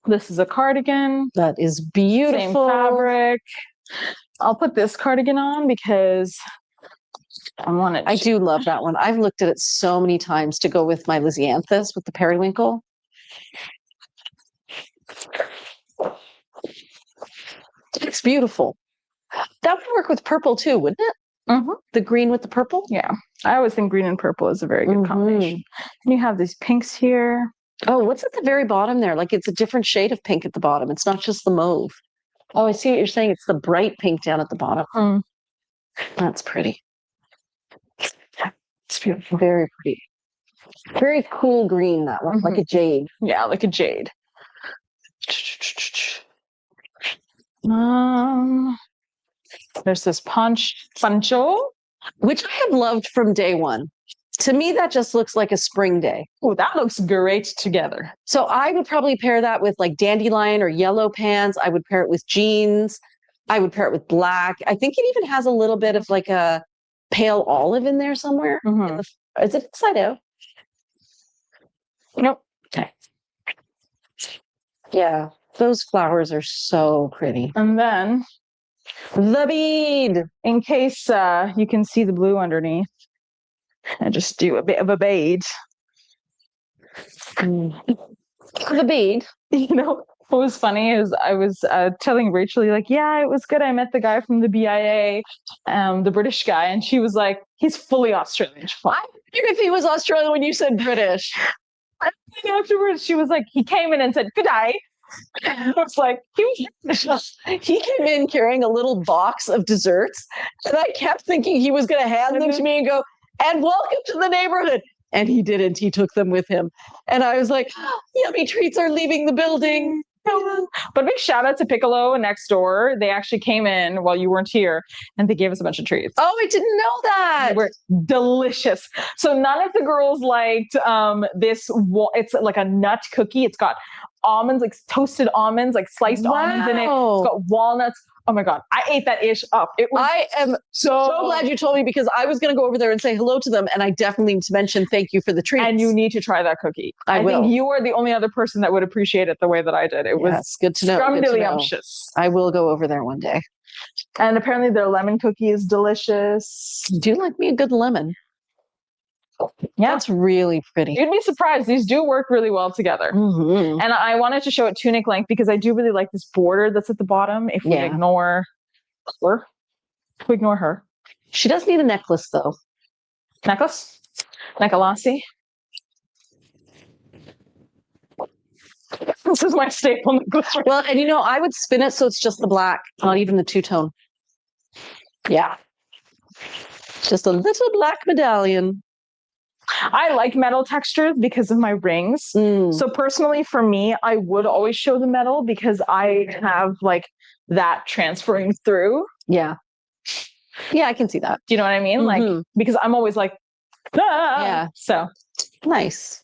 This is a cardigan. That is beautiful. Same fabric. I'll put this cardigan on because I want it. I do love that one. I've looked at it so many times to go with my Lysianthus with the periwinkle. It's beautiful. That would work with purple too, wouldn't it? Mm-hmm. The green with the purple? Yeah. I always think green and purple is a very good combination. And you have these pinks here. Oh, what's at the very bottom there? Like it's a different shade of pink at the bottom. It's not just the mauve. Oh, I see what you're saying. It's the bright pink down at the bottom. That's pretty. It's beautiful. Very pretty. Very cool green, that one. Like a jade. Yeah, like a jade. There's this poncho, which I have loved from day one. To me, that just looks like a spring day. Oh, that looks great together. So I would probably pair that with like dandelion or yellow pants. I would pair it with jeans. I would pair it with black. I think it even has a little bit of like a pale olive in there somewhere. Is it inside out? Nope. Okay. Yeah, those flowers are so pretty. And then the bead, in case you can see the blue underneath. I just do a bit of a bead. The bead. You know, what was funny is I was telling Rachel, like, yeah, it was good. I met the guy from the BIA, the British guy, and she was like, he's fully Australian. I figured if he was Australian when you said British. And afterwards, she was like, he came in and said, good day. I was like, he came in carrying a little box of desserts, and I kept thinking he was going to hand them to me and go, and welcome to the neighborhood. And he didn't. He took them with him. And I was like, oh, yummy treats are leaving the building. But big shout out to Piccolo next door. They actually came in while you weren't here and they gave us a bunch of treats. Oh, I didn't know that. They were delicious. So none of the girls liked this. It's like a nut cookie. It's got almonds, like toasted almonds, like sliced almonds in it. It's got walnuts. Oh my God, I ate that ish up. I am so glad you told me, because I was going to go over there and say hello to them. And I definitely need to mention thank you for the treats. And you need to try that cookie. I think you are the only other person that would appreciate it the way that I did. It was good to know. Scrumdiddlyumptious. I will go over there one day. And apparently their lemon cookie is delicious. Do you like me a good lemon? Yeah, that's really pretty. You'd be surprised. These do work really well together. And I wanted to show it tunic length because I do really like this border that's at the bottom. If we ignore her. She does need a necklace though. Necklace? Necklace? This is my staple necklace. Well, and I would spin it so it's just the black, not even the two-tone. Yeah. Just a little black medallion. I like metal textures because of my rings. So personally for me, I would always show the metal because I have like that transferring through. Yeah. Yeah, I can see that. Do you know what I mean? Like, because I'm always like, ah! Yeah. So nice.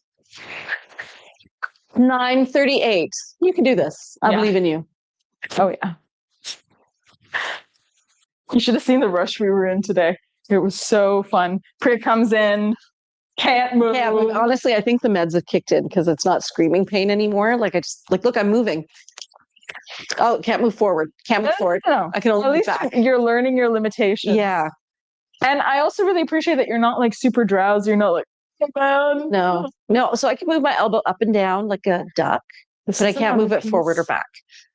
9:38. You can do this. I believe in you. Oh yeah. You should have seen the rush we were in today. It was so fun. Priya comes in, can't move. Yeah, honestly, I think the meds have kicked in because it's not screaming pain anymore. Like look, I'm moving. Oh, can't move forward. Can't move forward. No. I can only At move least back. you're learning your limitations. Yeah. And I also really appreciate that you're not like super drowsy. You're not like, hey, man. No. So I can move my elbow up and down like a duck, but I can't move it forward or back.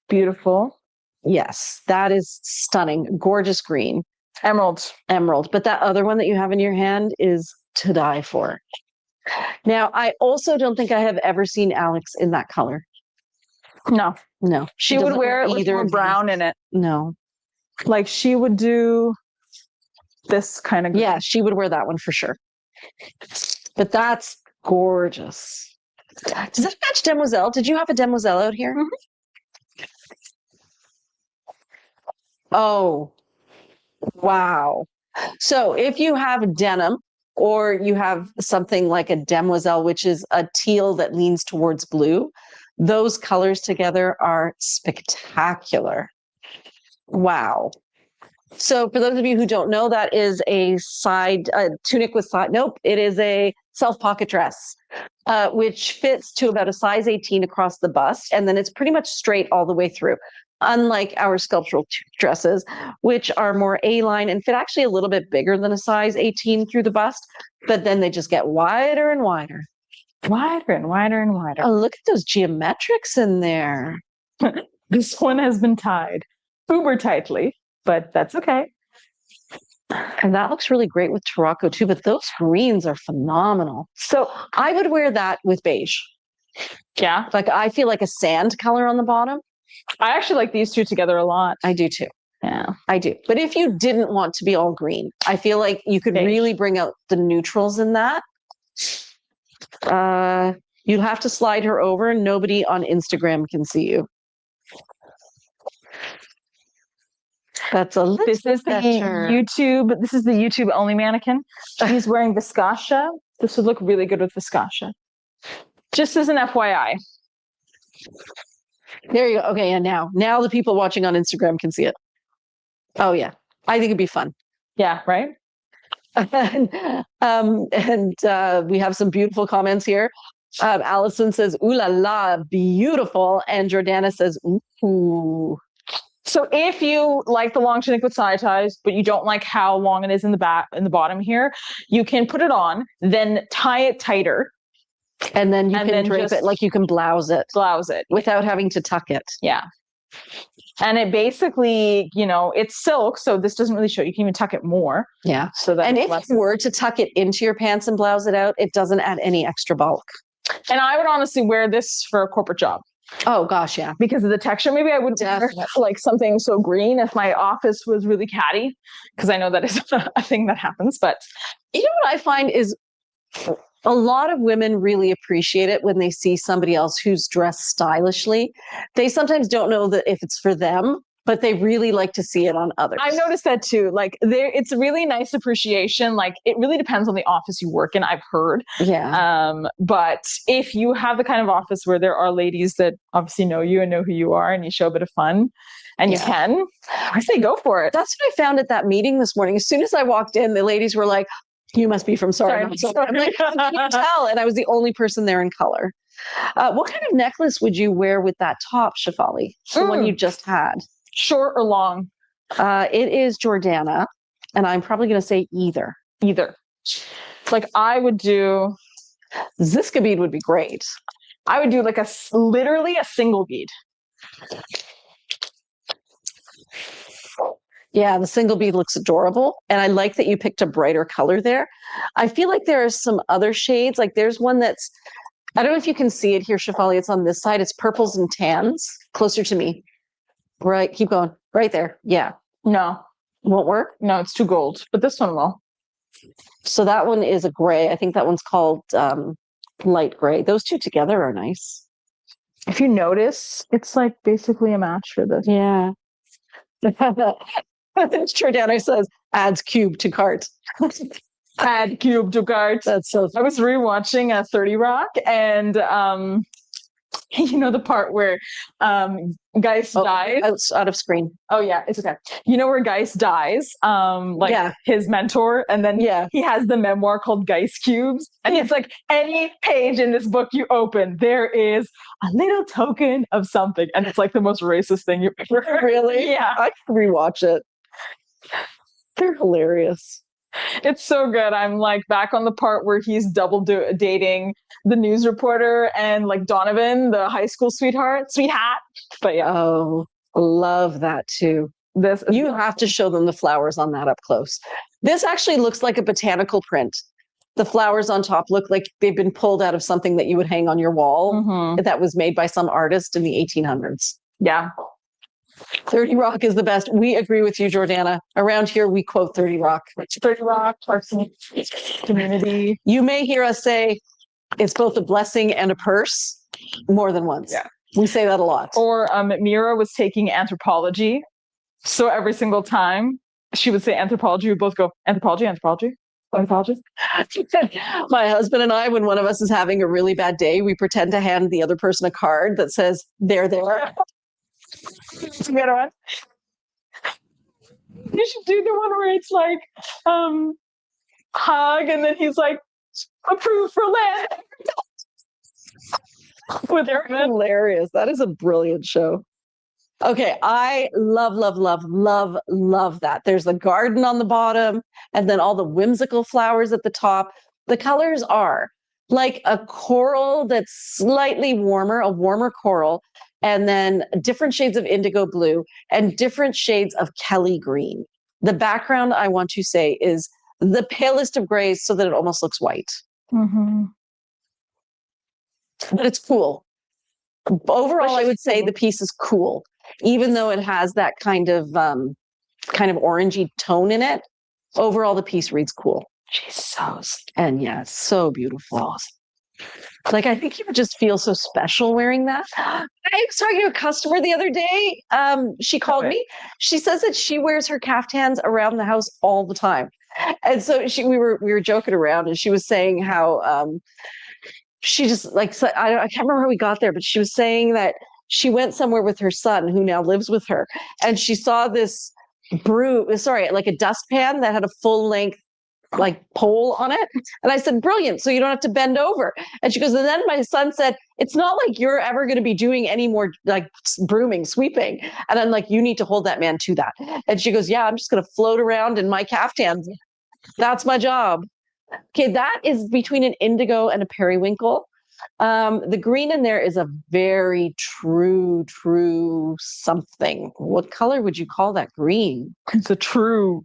Beautiful. Yes, that is stunning. Gorgeous green. Emerald. But that other one that you have in your hand is to die for. Now, I also don't think I have ever seen Alex in that color. No. She would doesn't wear it with either more brown in it. No. Like she would do this kind of green. Yeah, she would wear that one for sure. But that's gorgeous. Does that match Demoiselle? Did you have a Demoiselle out here? Mm-hmm. Oh, wow. So if you have denim or you have something like a Demoiselle, which is a teal that leans towards blue, those colors together are spectacular. Wow. So for those of you who don't know, that is a tunic with side. Nope, it is a self-pocket dress, which fits to about a size 18 across the bust. And then it's pretty much straight all the way through. Unlike our sculptural dresses, which are more A-line and fit actually a little bit bigger than a size 18 through the bust, but then they just get wider and wider. Wider and wider and wider. Oh, look at those geometrics in there. This one has been tied uber tightly, but that's okay. And that looks really great with Tarocco too, but those greens are phenomenal. So I would wear that with beige. Yeah. Like I feel like a sand color on the bottom. I actually like these two together a lot. I do too. Yeah, I do. But if you didn't want to be all green, I feel like you could really bring out the neutrals in that. You'd have to slide her over and nobody on Instagram can see you. That's a little This is the YouTube. This is the YouTube only mannequin. She's wearing Viscoscia. This would look really good with Viscoscia. Just as an FYI. There you go. Okay, and now the people watching on Instagram can see it. Oh yeah, I think it'd be fun. Yeah, right. and we have some beautiful comments here. Allison says, "Ooh la la, beautiful," and Jordana says, "Ooh." So if you like the long tunic with side ties, but you don't like how long it is in the back, in the bottom here, you can put it on, then tie it tighter. And then you can drape it, like you can blouse it. Blouse it. Without having to tuck it. Yeah. And it basically, it's silk, so this doesn't really show. You can even tuck it more. Yeah. So that and if you were to tuck it into your pants and blouse it out, it doesn't add any extra bulk. And I would honestly wear this for a corporate job. Oh gosh, yeah. Because of the texture. Maybe I wouldn't wear like something so green if my office was really catty, because I know that is a thing that happens. But you know what I find is a lot of women really appreciate it when they see somebody else who's dressed stylishly. They sometimes don't know that if it's for them, but they really like to see it on others. I've noticed that too. Like it's a really nice appreciation. Like it really depends on the office you work in, I've heard. Yeah. But if you have the kind of office where there are ladies that obviously know you and know who you are and you show a bit of fun and you can, I say go for it. That's what I found at that meeting this morning. As soon as I walked in, the ladies were like, "You must be from Sorry. I'm like, I can tell. And I was the only person there in color. What kind of necklace would you wear with that top, Shefali? The one you just had? Short or long? It is Jordana. And I'm probably going to say either. Either. Like I would do... Ziska bead would be great. I would do like literally a single bead. Yeah, the single bead looks adorable. And I like that you picked a brighter color there. I feel like there are some other shades. Like there's one that's, I don't know if you can see it here, Shefali. It's on this side. It's purples and tans. Closer to me. Right. Keep going. Right there. Yeah. No. Won't work? No, it's too gold. But this one will. So that one is a gray. I think that one's called light gray. Those two together are nice. If you notice, it's like basically a match for this. Yeah. Jordana says, adds cube to cart. Add cube to cart. That's so funny. I was rewatching 30 Rock and You know the part where Geist dies? Out of screen. Oh yeah, it's okay. You know where Geist dies? His mentor, and then he has the memoir called Geist Cubes. And it's like any page in this book you open, there is a little token of something. And it's like the most racist thing you've ever heard. Really? Yeah. I can rewatch it. They're hilarious. It's so good. I'm like back on the part where he's dating the news reporter and like Donovan, the high school sweetheart. But yeah. Oh, love that too. You have to show them the flowers on that up close. This actually looks like a botanical print. The flowers on top look like they've been pulled out of something that you would hang on your wall that was made by some artist in the 1800s. Yeah. 30 Rock is the best. We agree with you, Jordana. Around here, we quote 30 Rock. 30 Rock, Clarkson community. You may hear us say it's both a blessing and a curse more than once. Yeah. We say that a lot. Or Mira was taking anthropology. So every single time she would say anthropology, we both go, anthropology. My husband and I, when one of us is having a really bad day, we pretend to hand the other person a card that says, they're there. You know what? You should do the one where it's like hug, and then he's like, approved for land. With her hilarious. That is a brilliant show. Okay, I love that. There's the garden on the bottom, and then all the whimsical flowers at the top. The colors are like a coral that's slightly warmer, a warmer coral, and then different shades of indigo blue and different shades of Kelly green. The background, I want to say, is the palest of grays so that it almost looks white. Mm-hmm. But it's cool. Overall, I would say the piece is cool, even though it has that kind of orangey tone in it. Overall, the piece reads cool. She's so so beautiful. Like, I think you would just feel so special wearing that. I was talking to a customer the other day. She called me. She says that she wears her caftans around the house all the time. And so we were joking around, and she was saying how she just like, I can't remember how we got there, but she was saying that she went somewhere with her son who now lives with her, and she saw this like a dustpan that had a full length like pole on it. And I said, brilliant. So you don't have to bend over. And she goes, and then my son said, it's not like you're ever going to be doing any more like brooming, sweeping. And I'm like, you need to hold that man to that. And she goes, yeah, I'm just going to float around in my caftan. That's my job. Okay. That is between an indigo and a periwinkle. The green in there is a very true something. What color would you call that green? It's a true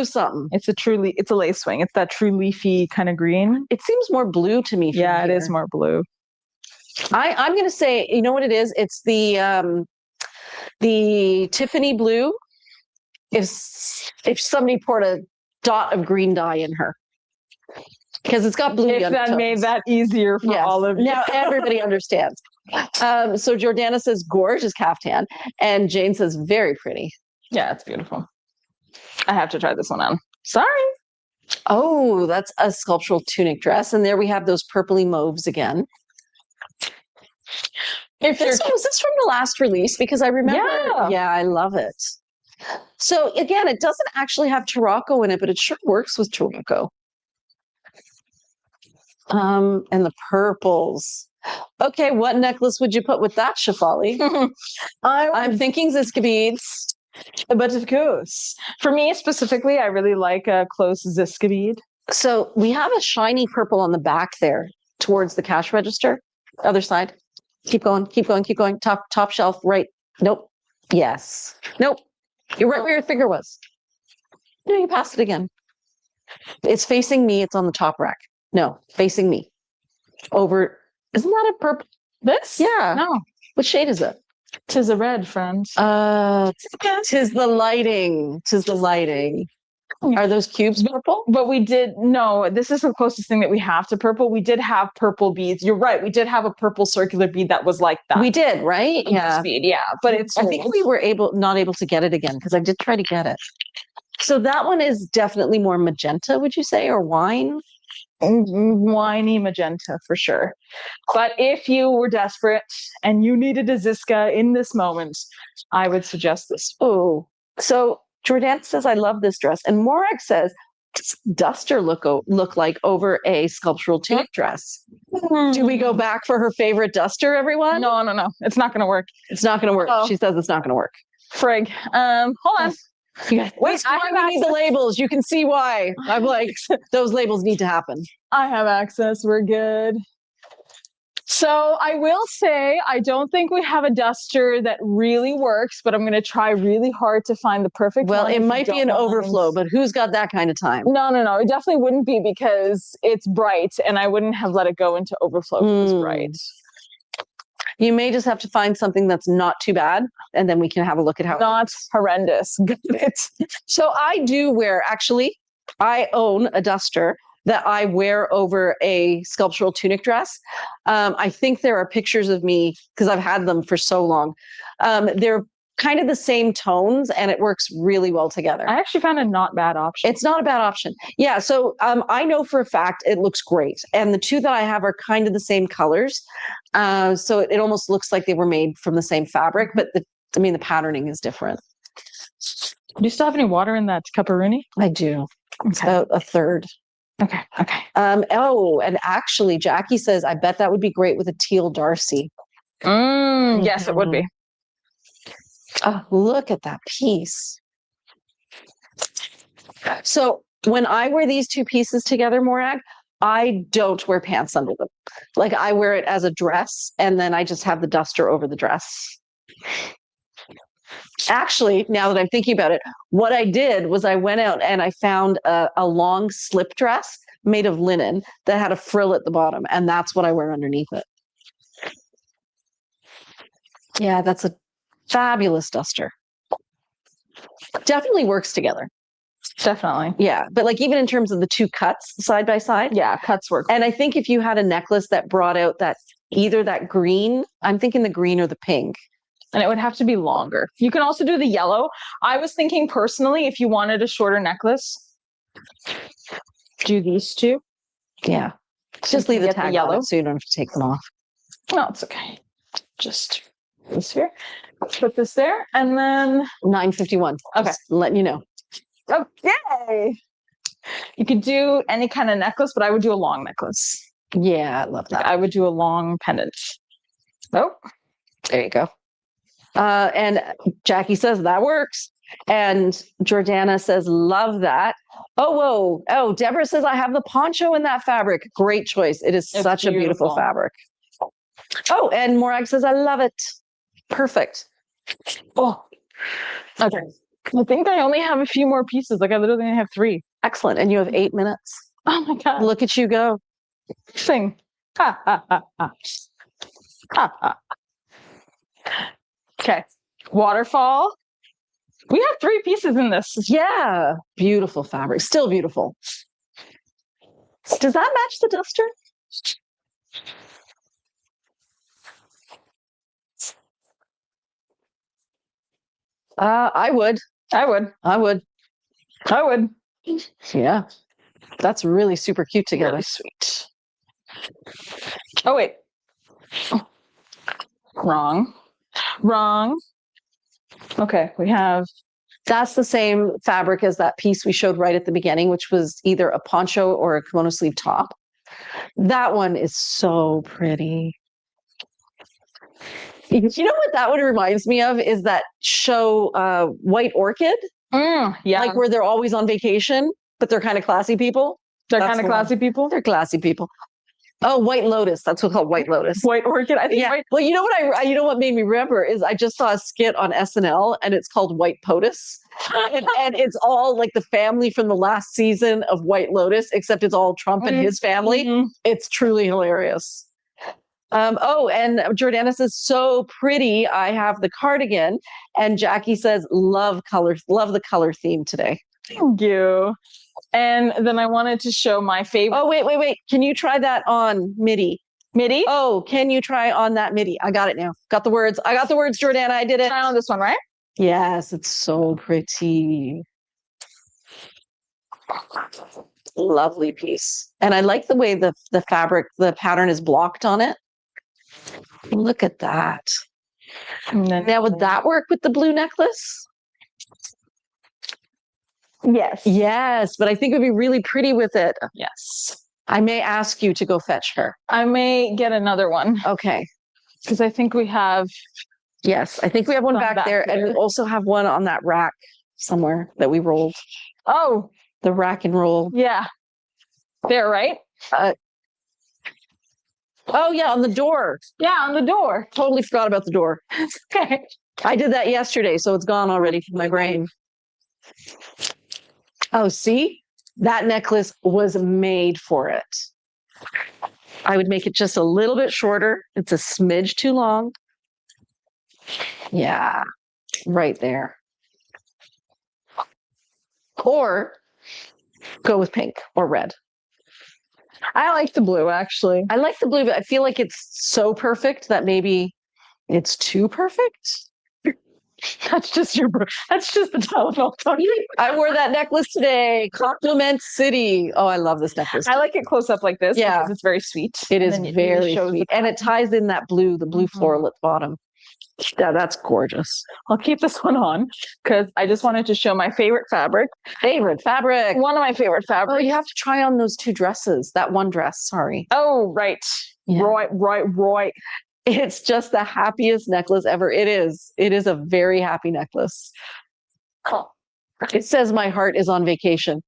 something. It's a lace wing. It's that true leafy kind of green. It seems more blue to me. Yeah, it is more blue. I'm going to say, you know what it is? It's the Tiffany blue. If somebody poured a dot of green dye in her. Because it's got blue. If that made that easier for all of you. Now everybody understands. So Jordana says gorgeous caftan, and Jane says very pretty. Yeah, it's beautiful. I have to try this one on. Sorry. Oh, that's a sculptural tunic dress, and there we have those purpley mauves again. Was this from the last release? Because I remember. Yeah, I love it. So again, it doesn't actually have Tarocco in it, but it sure works with Tarocco. And the purples. Okay, what necklace would you put with that, Shefali? I'm thinking Ziska beads, but of course, for me specifically, I really like a close Ziska bead. So we have a shiny purple on the back there towards the cash register. Other side. Keep going. Top shelf, right. Nope. Yes. Nope. You're right where your finger was. No, you passed it again. It's facing me. It's on the top rack. No, facing me. Over. Isn't that a purple? This? Yeah. No. What shade is it? Tis a red, friend. Tis the lighting. Are those cubes purple? But this is the closest thing that we have to purple. We did have purple beads. You're right. We did have a purple circular bead that was like that. We did, right? Yeah. But I think we were not able to get it again because I did try to get it. So that one is definitely more magenta, would you say, or wine? winey magenta for sure. But if you were desperate and you needed a Ziska in this moment, I would suggest this. Oh, so Jordan says, I love this dress. And Morag says, what's duster look like over a sculptural tunic dress? Do we go back for her favorite duster, everyone? No. It's not going to work. It's not going to work. Oh. She says it's not going to work. Frig. Hold on. Wait, I need the labels. You can see why. I'm like, those labels need to happen. I have access. We're good. So I will say, I don't think we have a duster that really works, but I'm going to try really hard to find the perfect one. Well, it might be an overflow, but who's got that kind of time? No. It definitely wouldn't be because it's bright and I wouldn't have let it go into overflow if it was bright. You may just have to find something that's not too bad, and then we can have a look at how not horrendous. Got it. So I own a duster that I wear over a sculptural tunic dress. I think there are pictures of me because I've had them for so long. They're kind of the same tones and it works really well together. I actually found a not bad option. It's not a bad option. Yeah. So I know for a fact it looks great. And the two that I have are kind of the same colors. So it almost looks like they were made from the same fabric, but the patterning is different. Do you still have any water in that cupparoonie? I do. Okay. It's about a third. Okay. And actually Jackie says, I bet that would be great with a teal Darcy. Yes, it would be. Oh, look at that piece. So when I wear these two pieces together, Morag, I don't wear pants under them. Like I wear it as a dress and then I just have the duster over the dress. Actually, now that I'm thinking about it, what I did was I went out and I found a long slip dress made of linen that had a frill at the bottom. And that's what I wear underneath it. Yeah, that's a fabulous duster. Definitely works together. Definitely. Yeah. But like even in terms of the two cuts side by side. Yeah, cuts work. And I think if you had a necklace that brought out either that green, I'm thinking the green or the pink. And it would have to be longer. You can also do the yellow. I was thinking personally, if you wanted a shorter necklace, do these two. Yeah. Just leave the tag yellow on it so you don't have to take them off. No, it's okay. Just this here. Put this there and then 9:51. Okay. Just letting you know. Okay. You could do any kind of necklace, but I would do a long necklace. Yeah, I love that. I would do a long pendant. Oh, there you go. And Jackie says that works. And Jordana says, love that. Oh, Deborah says, I have the poncho in that fabric. Great choice. It's such a beautiful fabric. Oh, and Morag says, I love it. Perfect. Oh, okay. I think I only have a few more pieces. Like I literally only have 3. Excellent. And you have 8 minutes. Oh my God. Look at you go. Sing. Ha, ha, ha, ha. Ha, ha. Okay. Waterfall. We have 3 pieces in this. Yeah. Beautiful fabric. Still beautiful. Does that match the duster? I would. Yeah. That's really super cute together. Really sweet. Oh, wait. Oh. Wrong. Okay, we have... That's the same fabric as that piece we showed right at the beginning, which was either a poncho or a kimono sleeve top. That one is so pretty. You know what that one reminds me of is that show White Orchid? Yeah. Like where they're always on vacation, but they're kind of classy people. They're kind of classy people? They're classy people. Oh, White Lotus. That's what's called White Lotus. White Orchid. I think. Yeah. Well, you know what made me remember is I just saw a skit on SNL and it's called White POTUS. and it's all like the family from the last season of White Lotus, except it's all Trump and his family. Mm-hmm. It's truly hilarious. And Jordana says, so pretty. I have the cardigan. And Jackie says, love the color theme today. Thank you. And then I wanted to show my favorite. Oh, wait. Can you try that on midi? Midi? Oh, can you try on that midi? I got it now. Got the words, Jordana. I did it. Try on this one, right? Yes, it's so pretty. Lovely piece. And I like the way the fabric, the pattern is blocked on it. Look at that. Now, would that work with the blue necklace? Yes. Yes, but I think it would be really pretty with it. Yes. I may ask you to go fetch her. I may get another one. Okay. Because I think we have. Yes, I think we have one back there. And we also have one on that rack somewhere that we rolled. Oh. The rack and roll. Yeah. There, right? Oh, yeah, on the door. Yeah, on the door. Totally forgot about the door. Okay. I did that yesterday, so it's gone already from my brain. Oh, see? That necklace was made for it. I would make it just a little bit shorter. It's a smidge too long. Yeah, right there. Or go with pink or red. I like the blue, actually. I like the blue, but I feel like it's so perfect that maybe it's too perfect. That's just the Tylenol. I wore that necklace today. Compliment City. Oh, I love this necklace. I like it close up like this. Yeah. Because it's very sweet. It is very sweet. And it ties in that blue, the blue floral at the bottom. Yeah, that's gorgeous. I'll keep this one on because I just wanted to show my favorite fabric. Favorite fabric. One of my favorite fabrics. Oh, you have to try on those two dresses. That one dress, sorry. Oh, right. Yeah. Right. It's just the happiest necklace ever. It is. It is a very happy necklace. Oh. It says my heart is on vacation.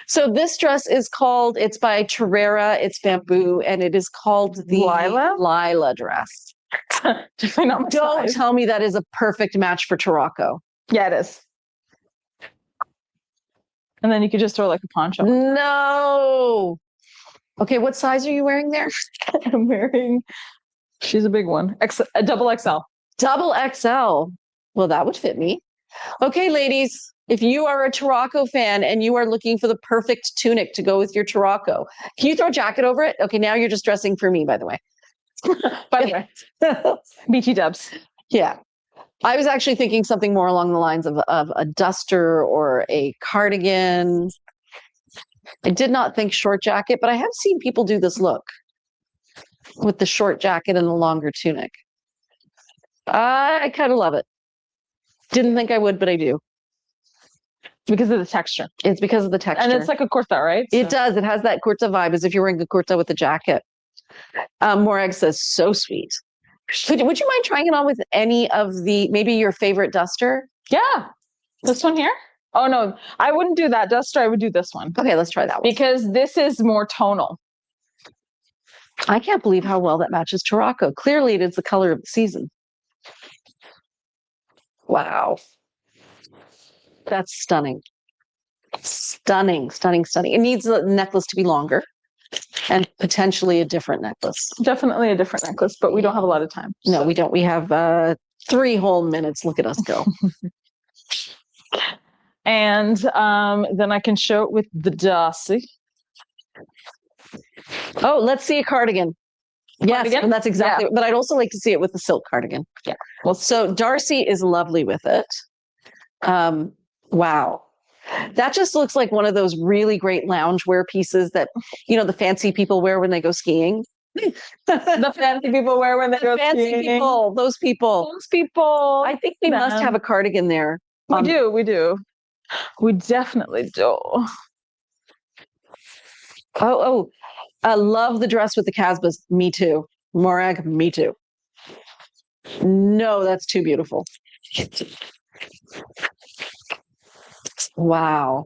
So this dress is called, it's by Terrera, it's bamboo, and it is called the Lila dress. Definitely not my Don't size. tell me that is a perfect match for Tarocco. Yeah, it is. And then you could just throw like a poncho. No. Okay, what size are you wearing there? I'm wearing, she's a big one, a double XL. Double XL. Well, that would fit me. Okay, ladies, if you are a Tarocco fan and you are looking for the perfect tunic to go with your Tarocco, can you throw a jacket over it? Okay, now you're just dressing for me, by the way. By the way, BT dubs. Yeah. I was actually thinking something more along the lines of a duster or a cardigan. I did not think short jacket, but I have seen people do this look with the short jacket and the longer tunic. I kind of love it. Didn't think I would, but I do. Because of the texture. It's because of the texture. And it's like a kurta, right? It does. It has that kurta vibe as if you're wearing a kurta with a jacket. Morag says, so sweet. Would you mind trying it on with any of maybe your favorite duster? Yeah. This one here? Oh, no. I wouldn't do that duster. I would do this one. Okay, let's try that one. Because this is more tonal. I can't believe how well that matches Tarocco. Clearly, it is the color of the season. Wow. That's stunning. Stunning. It needs the necklace to be longer and potentially a different necklace. Definitely a different necklace, but we don't have a lot of time. No, we don't. We have 3 whole minutes. Look at us go. And then I can show it with the Darcy. Oh, let's see a cardigan. Yes, and that's exactly. Yeah. But I'd also like to see it with the silk cardigan. Yeah. Well, so Darcy is lovely with it. Wow. That just looks like one of those really great loungewear pieces that, the fancy people wear when they go skiing. The fancy people wear when they go skiing. Those people. I think we must have a cardigan there. We do. We definitely do. Oh, I love the dress with the Casbahs. Me too. Morag, me too. No, that's too beautiful. Wow.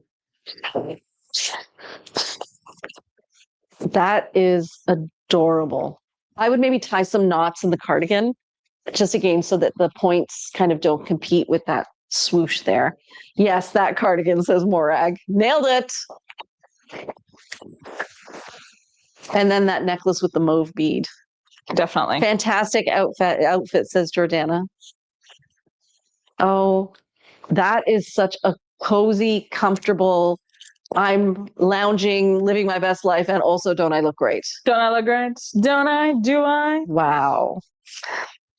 That is adorable. I would maybe tie some knots in the cardigan, just again, so that the points kind of don't compete with that swoosh there. Yes, that cardigan, says Morag. Nailed it. And then that necklace with the mauve bead. Definitely. Fantastic outfit, says Jordana. Oh, that is such a cozy, comfortable, I'm lounging, living my best life, and also don't I look great? Don't I look great? Don't I? Do I? Wow.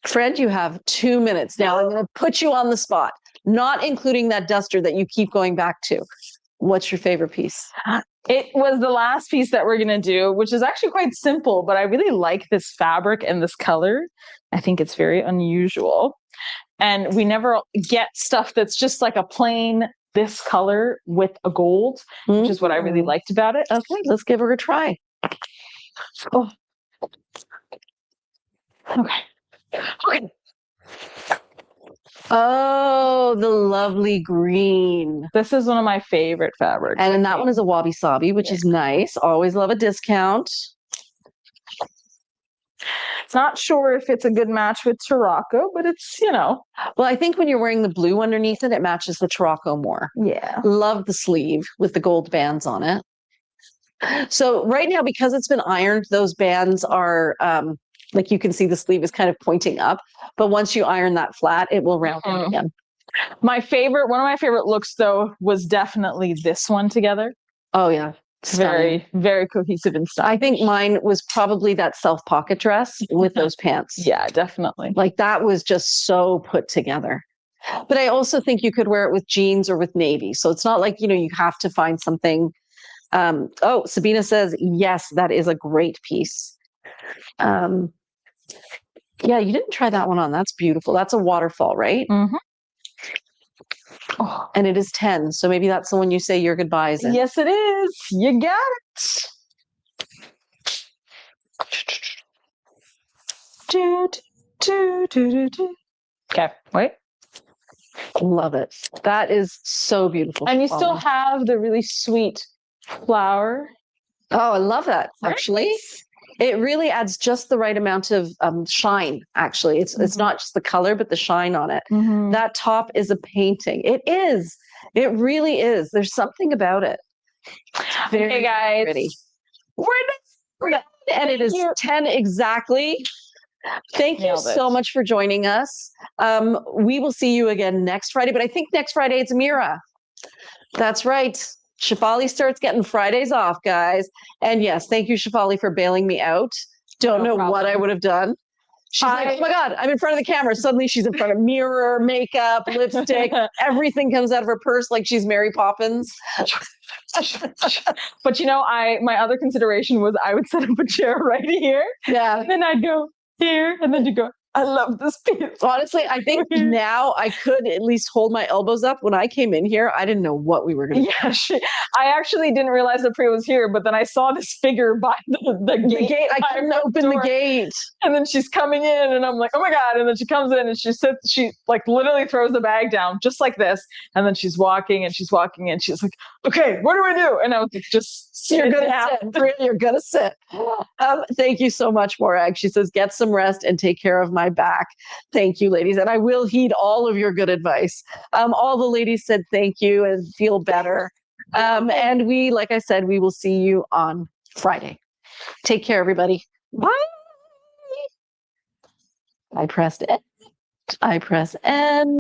Fred, you have 2 minutes. Now I'm going to put you on the spot, not including that duster that you keep going back to. What's your favorite piece? It was the last piece that we're going to do, which is actually quite simple, but I really like this fabric and this color. I think it's very unusual. And we never get stuff that's just like a plain this color with a gold, which is what I really liked about it. Okay, let's give her a try. Oh. Okay. Okay. Oh, the lovely green. This is one of my favorite fabrics. And then that one is a wabi sabi, which is nice. Always love a discount. It's not sure if it's a good match with Tarocco, but it's, you know. Well, I think when you're wearing the blue underneath it, it matches the Tarocco more. Yeah. Love the sleeve with the gold bands on it. So right now, because it's been ironed, those bands are like you can see the sleeve is kind of pointing up. But once you iron that flat, it will round down again. One of my favorite looks, though, was definitely this one together. Oh, yeah. Very, very cohesive and stuff. I think mine was probably that self pocket dress with those pants. Yeah, definitely. Like that was just so put together. But I also think you could wear it with jeans or with navy. So it's not like, you know, you have to find something. Oh, Sabina says, yes, that is a great piece. Yeah, you didn't try that one on. That's beautiful. That's a waterfall, right? Mm-hmm. Oh, and it is 10. So maybe that's the one you say your goodbyes in. Yes, it is. You got it. Okay, wait. Love it. That is so beautiful. And you still have the really sweet flower. Oh, I love that, actually. It really adds just the right amount of shine, actually. It's not just the color, but the shine on it. That top is a painting. It is. It really is. There's something about it. Very, hey, guys. pretty. We're done. And it is 10 exactly. Thank you so much for joining us. We will see you again next Friday, but I think next Friday it's Amira. That's right. Shefali starts getting Fridays off, guys. And yes, thank you, Shefali, for bailing me out. Don't know what I would have done. She's like, oh my God, I'm in front of the camera. Suddenly she's in front of mirror, makeup, lipstick. Everything comes out of her purse like she's Mary Poppins. But you know, my other consideration was I would set up a chair right here. Yeah. And then I'd go here. And then you go, I love this piece. Honestly, I think now I could at least hold my elbows up. When I came in here, I didn't know what we were going to do. I actually didn't realize that Priya was here, but then I saw this figure by the gate. I couldn't open the gate. And then she's coming in and I'm like, oh my God. And then she comes in and she sits, she like literally throws the bag down just like this. And then she's walking and she's like, okay, what do I do? And I was like, just you're going to sit. You're going to sit. Thank you so much, Morag. She says, get some rest and take care of my back. Thank you, ladies. And I will heed all of your good advice. All the ladies said thank you and feel better. And we, like I said, we will see you on Friday. Take care, everybody. Bye. I pressed N.